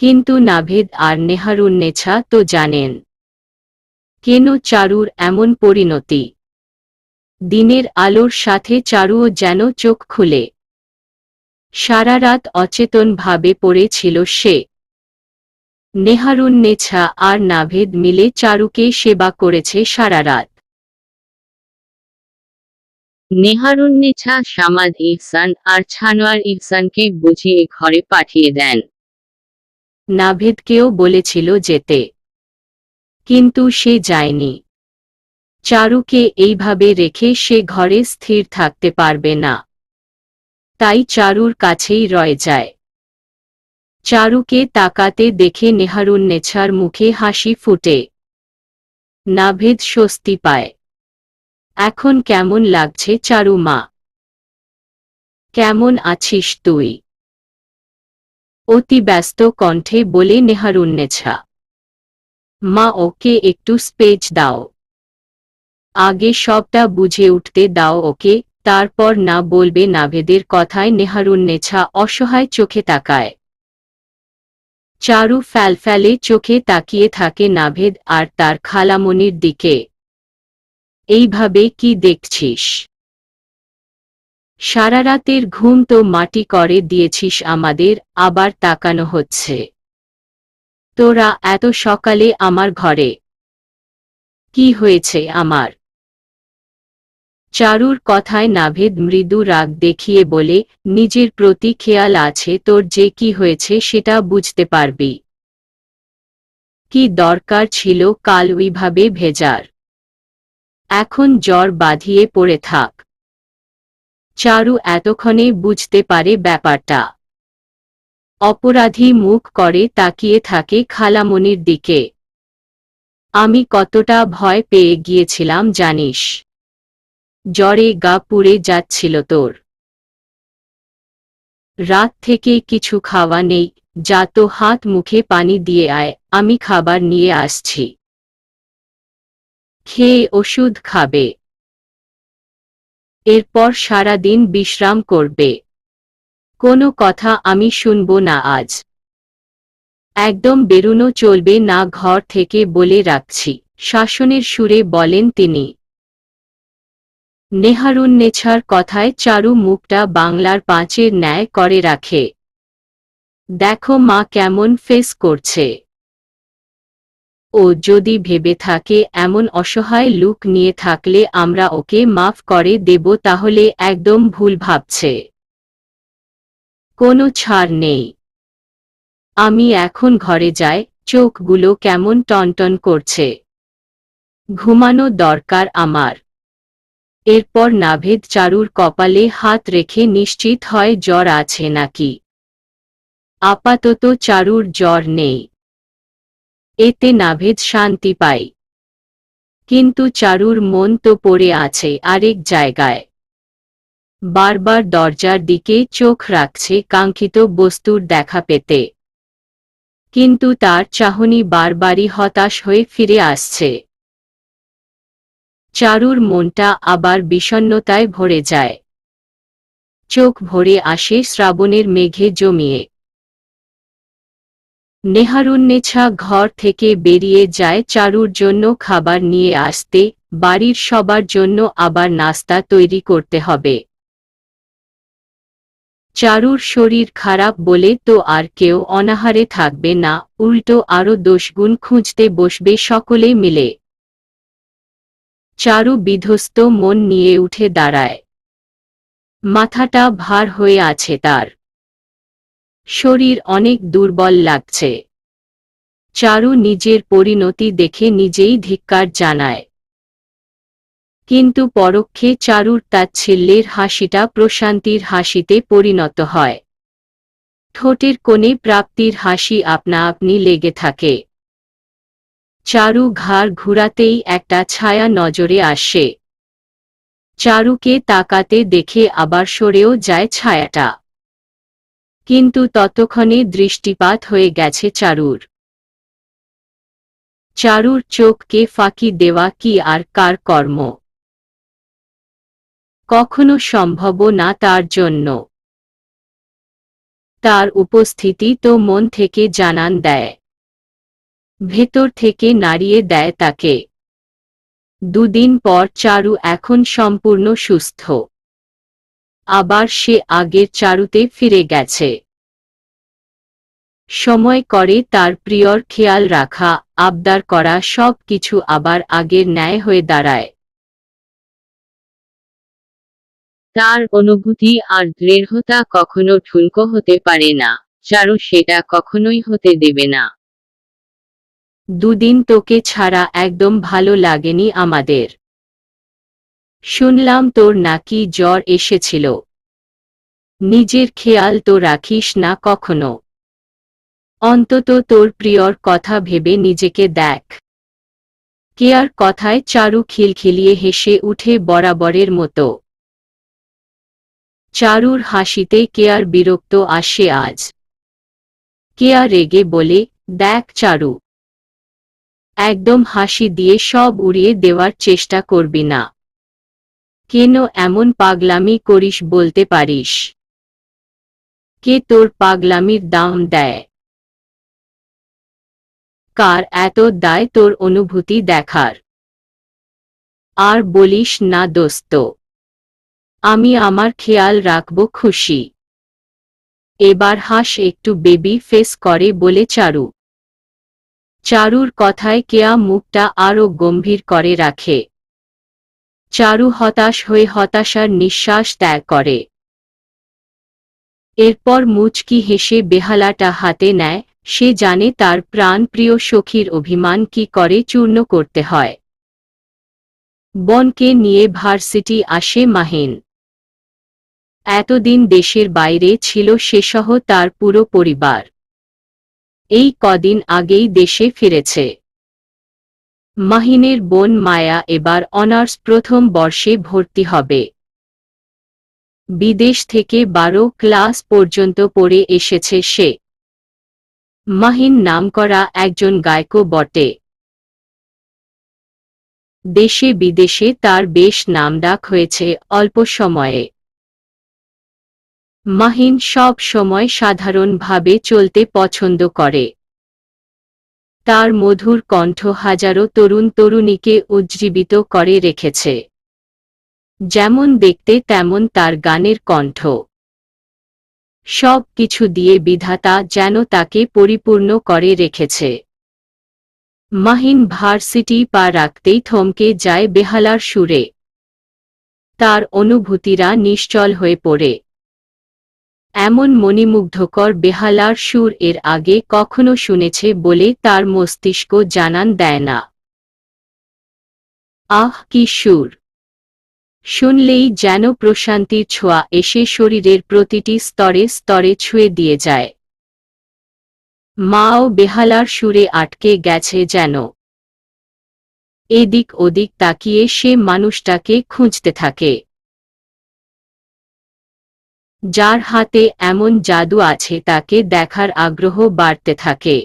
কিন্তু নাভেদ আর নেহারুন্নেছা তো জানেন কেন চারুর এমন পরিণতি। দিনের আলোর সাথে চারুও যেন চোখ খুলে। সারা রাত অচেতনভাবে পড়েছিল সে। নেহারুন্নেছা আর নাভেদ মিলে চারুকে সেবা করেছে সারা রাত। নেহারুন্নেছা সামাদ ইহসান আর ছানোয়ার ইহসানকে বুঝিয়ে ঘরে পাঠিয়ে দেন। নাভেদকেও বলেছিল যেতে, কিন্তু সে যায়নি। চারুকে এইভাবে রেখে সে ঘরে স্থির থাকতে পারবে না, তাই চারুর কাছেই রয়ে যায়। চারুকে তাকাতে দেখে নেহারুন্নেছার মুখে হাসি ফুটে। নাভেদ স্বস্তি পায়। এখন কেমন লাগছে চারু মা? কেমন আছিস তুই? অতি ব্যস্ত কণ্ঠে বলে নেহারুন্নেছা। মা, ওকে একটু স্পেস দাও। আগে সবটা বুঝে উঠতে দাও ওকে, তারপর না বলবে। নাভেদের কথায় নেহারুন্নেছা অসহায় চোখে তাকায়। চারু ফ্যালফ্যালে চোখে তাকিয়ে থাকে নাভেদ আর তার খালামণির দিকে। এইভাবে কি দেখছিস? সারা রাতের ঘুম তো মাটি করে দিয়েছিস আমাদের, আবার তাকানো হচ্ছে। তোরা এত সকালে আমার ঘরে? কি হয়েছে আমার? চারুর কথায় নাভেদ মৃদু রাগ দেখিয়ে বলে, নিজের প্রতি খেয়াল আছে তোর, যে কি হয়েছে সেটা বুঝতে পারবি। কি দরকার ছিল কাল ওইভাবে ভেজার? এখন জ্বর বাঁধিয়ে পড়ে থাক। চারু এতক্ষণে বুঝতে পারে ব্যাপারটা। অপরাধী মুখ করে তাকিয়ে থাকে খালামণির দিকে। আমি কতটা ভয় পেয়ে গিয়েছিলাম জানিস? জ্বরে গা পুড়ে যাচ্ছিল তোর। রাত থেকে কিছু খাওয়া নেই, যা তো হাত মুখে পানি দিয়ে আয়, আমি খাবার নিয়ে আসছি। খেয়ে ওষুধ খাবে। এরপর সারাদিন বিশ্রাম করবে। কোনো কথা আমি শুনব না আজ। একদম বেরুনো চলবে না ঘর থেকে, বলে রাখছি, শাসনের সুরে বলেন তিনি। নেহারুন্নেছার কথায় চারু মুখটা বাংলার পাঁচের ন্যায় করে রাখে। দেখো মা কেমন ফেস করছে। ও যদি ভেবে থাকে এমন অসহায় লুক নিয়ে থাকলে আমরা ওকে মাফ করে দেব, তাহলে একদম ভুল ভাবছে। কোনো ছাড় নেই। আমি এখন ঘরে যাই, চোখগুলো কেমন টনটন করছে। ঘুমানো দরকার আমার। এরপর নাভেদ চারুর কপালে হাত রেখে নিশ্চিত হয় জ্বর আছে নাকি। আপাতত চারুর জ্বর নেই। এতে নাভেদ শান্তি পায়। কিন্তু চারুর মন তো পড়ে আছে আরেক জায়গায়। বারবার দরজার দিকে চোখ রাখছে কাঙ্ক্ষিত বস্তুর দেখা পেতে, কিন্তু তার চাহনি বারবারই হতাশ হয়ে ফিরে আসছে। চারুর মনটা আবার বিষণ্ণতায় ভরে যায়। চোখ ভরে আসে শ্রাবণের মেঘে জমিয়ে। নেহারুন্নেছা ঘর থেকে বেরিয়ে যায় চারুর জন্য খাবার নিয়ে আসতে। বাড়ির সবার জন্য আবার নাস্তা তৈরি করতে হবে। চারুর শরীর খারাপ বলে তো আর কেউ অনাহারে থাকবে না, উল্টো আরো দোষগুণ খুঁজতে বসবে সকলে মিলে। চারু বিধ্বস্ত মন নিয়ে উঠে দাঁড়ায়। মাথাটা ভার হয়ে আছে তার। শরীর অনেক দুর্বল লাগছে। চারু নিজের পরিণতি দেখে নিজেই ধিক্কার জানায়। কিন্তু পরোক্ষে চারুর তাচ্ছিল্যের হাসিটা প্রশান্তির হাসিতে পরিণত হয়। ঠোঁটের কোণে প্রাপ্তির হাসি আপনা আপনি লেগে থাকে। চারু ঘাড় ঘুরাতেই একটা ছায়া নজরে আসে। চারুকে তাকাতে দেখে আবার সরেও যায় ছায়াটা। কিন্তু ততক্ষণে দৃষ্টিপাত হয়ে গেছে চারুর। চারুর চোখকে ফাঁকি দেওয়া কি আর কার কর্ম? কখনো সম্ভব না তার জন্য। তার উপস্থিতি তো মন থেকে জানান দেয়, ভেতর থেকে নাড়িয়ে দেয় তাকে। দুদিন পর চারু এখন সম্পূর্ণ সুস্থ। আবার সে আগের চারুতে ফিরে গেছে। সময় করে তার প্রিয়র খেয়াল রাখা, আবদার করা সব কিছু আবার আগের ন্যায় হয়ে দাঁড়ায়। তার অনুভূতি আর দৃঢ়তা কখনো ঠুনকো হতে পারে না, চারু সেটা কখনোই হতে দেবে না। দুদিন তোকে ছাড়া একদম ভালো লাগেনি আমাদের। শুনলাম তোর নাকি জ্বর এসেছিল। নিজের খেয়াল তো রাখিস না কখনো। অন্তত তোর প্রিয়র কথা ভেবে নিজেকে দেখ। কেয়ার কথায় চারু খিলখিলিয়ে হেসে উঠে বরাবরের মতো। চারুর হাসিতে কেয়ার বিরক্ত আসে আজ। কেয়া রেগে বলে, দেখ চারু, একদম হাসি দিয়ে সব উড়িয়ে দেওয়ার চেষ্টা করবি না। কেন এমন পাগলামি করিস বলতে পারিস? কে তোর পাগলামির দাম দেয়? কার এত দায় তোর অনুভূতি দেখার? আর বলিস না দোস্ত, আমি আমার খেয়াল রাখব খুশি। এবার হাস একটু বেবি ফেস করে বলে চারু। চারুর কথায় কেয়া মুখটা আরো গম্ভীর করে রাখে। চারু হতাশ হয়ে হতাশার নিঃশ্বাস ত্যাগ করে। এরপর মুচকি হেসে বেহালাটা হাতে নেয়। সে জানে তার প্রাণ প্রিয় সখীর অভিমান কি করে চূর্ণ করতে হয়। বোনকে নিয়ে ভার্সিটি আসে মাহিন। এতদিন দেশের বাইরে ছিল সেসহ তার পুরো পরিবার। এই কদিন আগেই দেশে ফিরেছে। মাহিনের বোন মায়া এবার অনার্স প্রথম বর্ষে ভর্তি হবে। বিদেশ থেকে 12 ক্লাস পর্যন্ত পড়ে এসেছে সে। মাহিন নামকরা একজন গায়কও বটে। দেশে বিদেশে তার বেশ নামডাক হয়েছে অল্প সময়ে। মাহিন সব সময় সাধারণভাবে চলতে পছন্দ করে। তার মধুর কণ্ঠ হাজারো তরুণ তরুণীকে উজ্জীবিত করে রেখেছে। যেমন দেখতে তেমন তার গানের কণ্ঠ। সব কিছু দিয়ে বিধাতা যেন তাকে পরিপূর্ণ করে রেখেছে। মাহিন ভার্সিটি পা রাখতেই থমকে যায় বেহালার সুরে। তার অনুভূতিরা নিশ্চল হয়ে পড়ে। এমন মণিমুগ্ধকর বেহালার সুর এর আগে কখনো শুনেছে বলে তার মস্তিষ্ক জানান দেয় না। আহ কি সুর! শুনলেই যেন প্রশান্তির ছোঁয়া এসে শরীরের প্রতিটি স্তরে স্তরে ছুঁয়ে দিয়ে যায়। মাও বেহালার সুরে আটকে গেছে যেন। এদিক ওদিক তাকিয়ে সে মানুষটাকে খুঁজতে থাকে, যার হাতে এমন জাদু আছে তাকে দেখার আগ্রহ বাড়তে থাকে।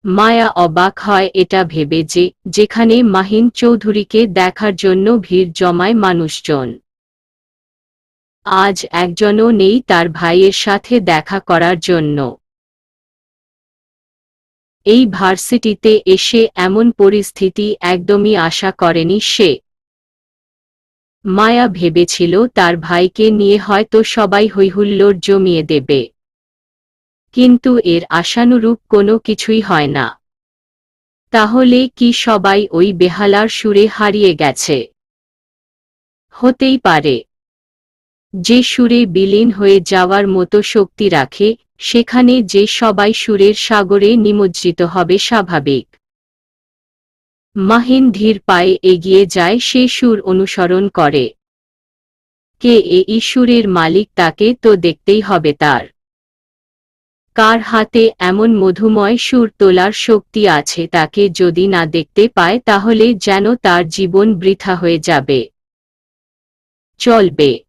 মায়া অবাক হয় এটা ভেবে যে যেখানে মাহিন চৌধুরীকে দেখার জন্য ভিড় জমায় মানুষজন, আজ একজনও নেই তার ভাইয়ের সাথে দেখা করার জন্য। এই ভার্সিটিতে এসে এমন পরিস্থিতি একদমই আশা করেনি সে। মায়া ভেবেছিল তার ভাইকে নিয়ে হয়তো সবাই হৈহুল্লোড় জমিয়ে দেবে, কিন্তু এর আশানুরূপ কোনো কিছুই হয় না। তাহলে কি সবাই ওই বেহালার সুরে হারিয়ে গেছে? হতেই পারে। যে সুরে বিলীন হয়ে যাওয়ার মতো শক্তি রাখে, সেখানে যে সবাই সুরের সাগরে নিমজ্জিত হবে স্বাভাবিক। মাহিন ধীর পায়ে এগিয়ে যায় সে সুর অনুসরণ করে। কে এই সুরের মালিক তাকে তো দেখতেই হবে তার। কার হাতে এমন মধুময় সুর তোলার শক্তি আছে তাকে যদি না দেখতে পায় তাহলে যেন তার জীবন বৃথা হয়ে যাবে। চলবে।